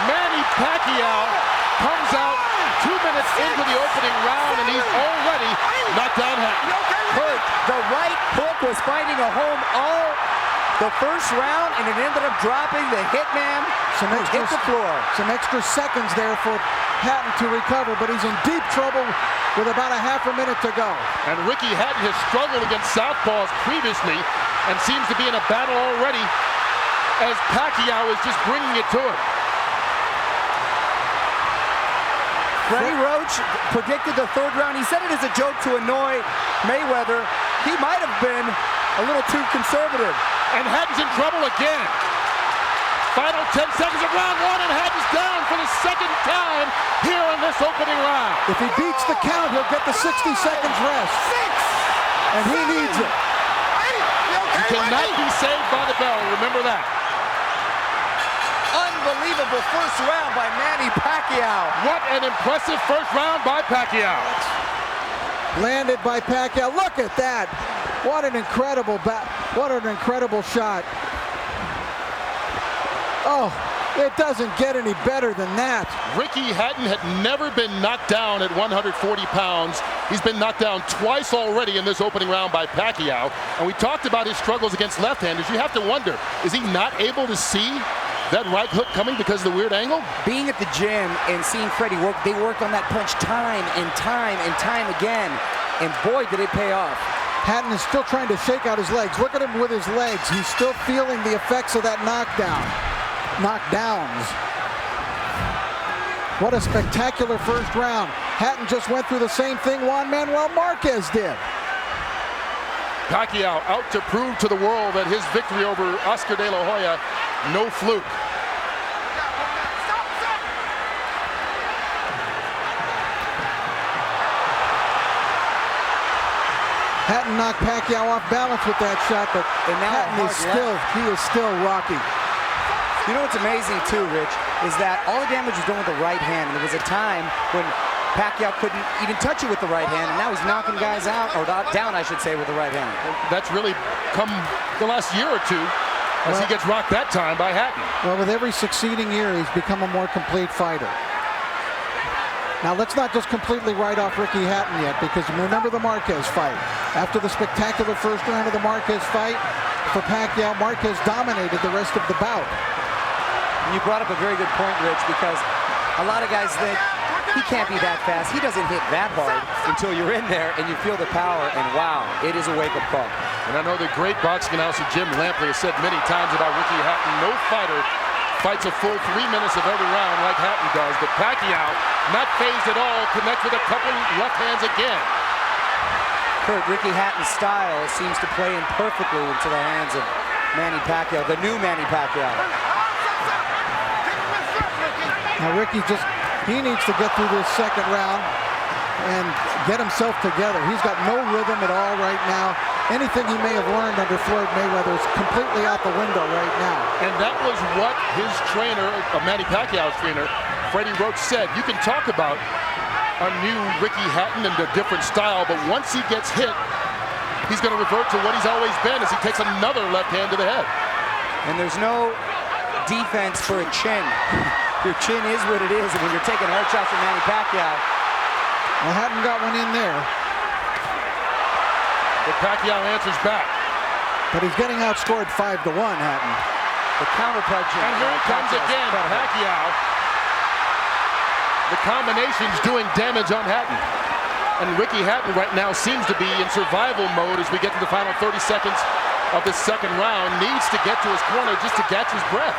Manny Pacquiao comes out 2 minutes into the opening round, and he's already knocked down Hatton. Kurt, the right hook was finding a home all the first round, and it ended up dropping the hitman hit the floor. Some extra seconds there for Hatton to recover, but he's in deep trouble with about a half a minute to go. And Ricky Hatton has struggled against southpaws previously and seems to be in a battle already as Pacquiao is just bringing it to him. Freddie Roach predicted the third round. He said it as a joke to annoy Mayweather. He might have been a little too conservative. And Hatton's in trouble again. Final 10 seconds of round one, and Hatton's down for the second time here in this opening round. If he beats the count, he'll get the 60 seconds rest. And he needs it. He cannot be saved by the bell, remember that. Unbelievable first round by Manny Pacquiao. What an impressive first round by Pacquiao. Landed by Pacquiao. Look at that. What an incredible shot. Oh, it doesn't get any better than that. Ricky Hatton had never been knocked down at 140 pounds. He's been knocked down twice already in this opening round by Pacquiao. And we talked about his struggles against left-handers. You have to wonder, is he not able to see that right hook coming because of the weird angle? Being at the gym and seeing Freddie work, they worked on that punch time and time and time again. And boy, did it pay off. Hatton is still trying to shake out his legs. Look at him with his legs. He's still feeling the effects of that knockdowns. What a spectacular first round. Hatton just went through the same thing Juan Manuel Marquez did. Pacquiao out to prove to the world that his victory over Oscar De La Hoya, no fluke. Hatton knocked Pacquiao off balance with that shot, but Hatton is still rocky. You know what's amazing too, Rich, is that all the damage was done with the right hand. And there was a time when Pacquiao couldn't even touch it with the right hand, and now he's knocking guys out, or down, I should say, with the right hand. That's really come the last year or two as he gets rocked that time by Hatton. Well, with every succeeding year, he's become a more complete fighter. Now, let's not just completely write off Ricky Hatton yet, because remember the Marquez fight. After the spectacular first round of the Marquez fight, for Pacquiao, Marquez dominated the rest of the bout. And you brought up a very good point, Rich, because a lot of guys think he can't be that fast. He doesn't hit that hard until you're in there and you feel the power, and wow, it is a wake-up call. And I know the great boxing announcer Jim Lampley has said many times about Ricky Hatton, no fighter fights a full 3 minutes of every round like Hatton does, but Pacquiao, not phased at all, connects with a couple left hands again. Kurt, Ricky Hatton's style seems to play in perfectly into the hands of Manny Pacquiao, the new Manny Pacquiao. Now Ricky he needs to get through this second round and get himself together. He's got no rhythm at all right now. Anything he may have learned under Floyd Mayweather is completely out the window right now. And that was what his trainer, Manny Pacquiao's trainer, Freddie Roach, said. You can talk about a new Ricky Hatton and a different style, but once he gets hit, he's going to revert to what he's always been as he takes another left hand to the head. And there's no defense for a chin. Your chin is what it is, and when you're taking hard shots from Manny Pacquiao. Well, Hatton got one in there. But Pacquiao answers back. But he's getting outscored 5-1, Hatton. The counterpunch. And here it comes again, Pacquiao. The combination's doing damage on Hatton. And Ricky Hatton right now seems to be in survival mode as we get to the final 30 seconds of the second round. Needs to get to his corner just to catch his breath.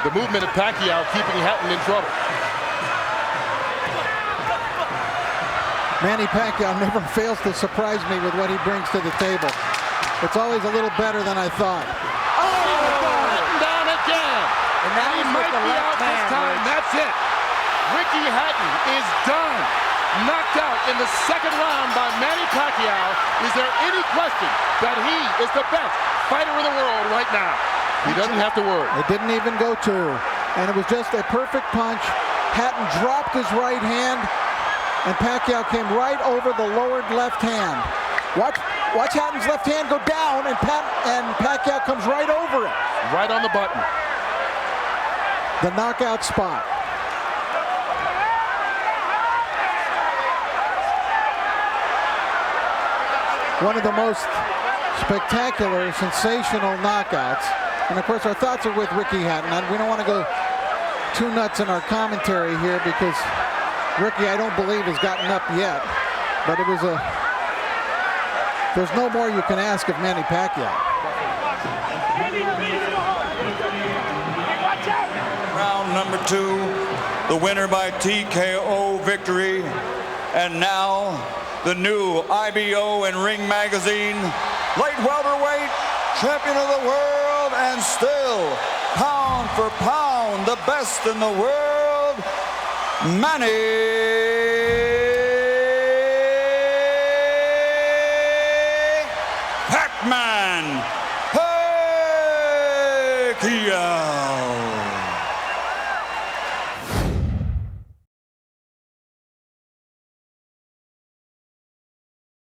The movement of Pacquiao keeping Hatton in trouble. Manny Pacquiao never fails to surprise me with what he brings to the table. It's always a little better than I thought. Oh, Hatton down again. And that he was might with the be left out this hand, time. Rich. That's it. Ricky Hatton is done. Knocked out in the second round by Manny Pacquiao. Is there any question that he is the best fighter in the world right now? He doesn't have to worry. It didn't even go two. And it was just a perfect punch. Hatton dropped his right hand, and Pacquiao came right over the lowered left hand. Watch Hatton's left hand go down, and Pacquiao comes right over it. Right on the button. The knockout spot. One of the most spectacular, sensational knockouts. And of course, our thoughts are with Ricky Hatton. We don't want to go too nuts in our commentary here because Ricky, I don't believe, has gotten up yet. But it was there's no more you can ask of Manny Pacquiao. Round number 2, the winner by TKO victory. And now, the new IBO and Ring Magazine light welterweight champion of the world, and still, pound for pound, the best in the world, Manny Pacman Pacquiao.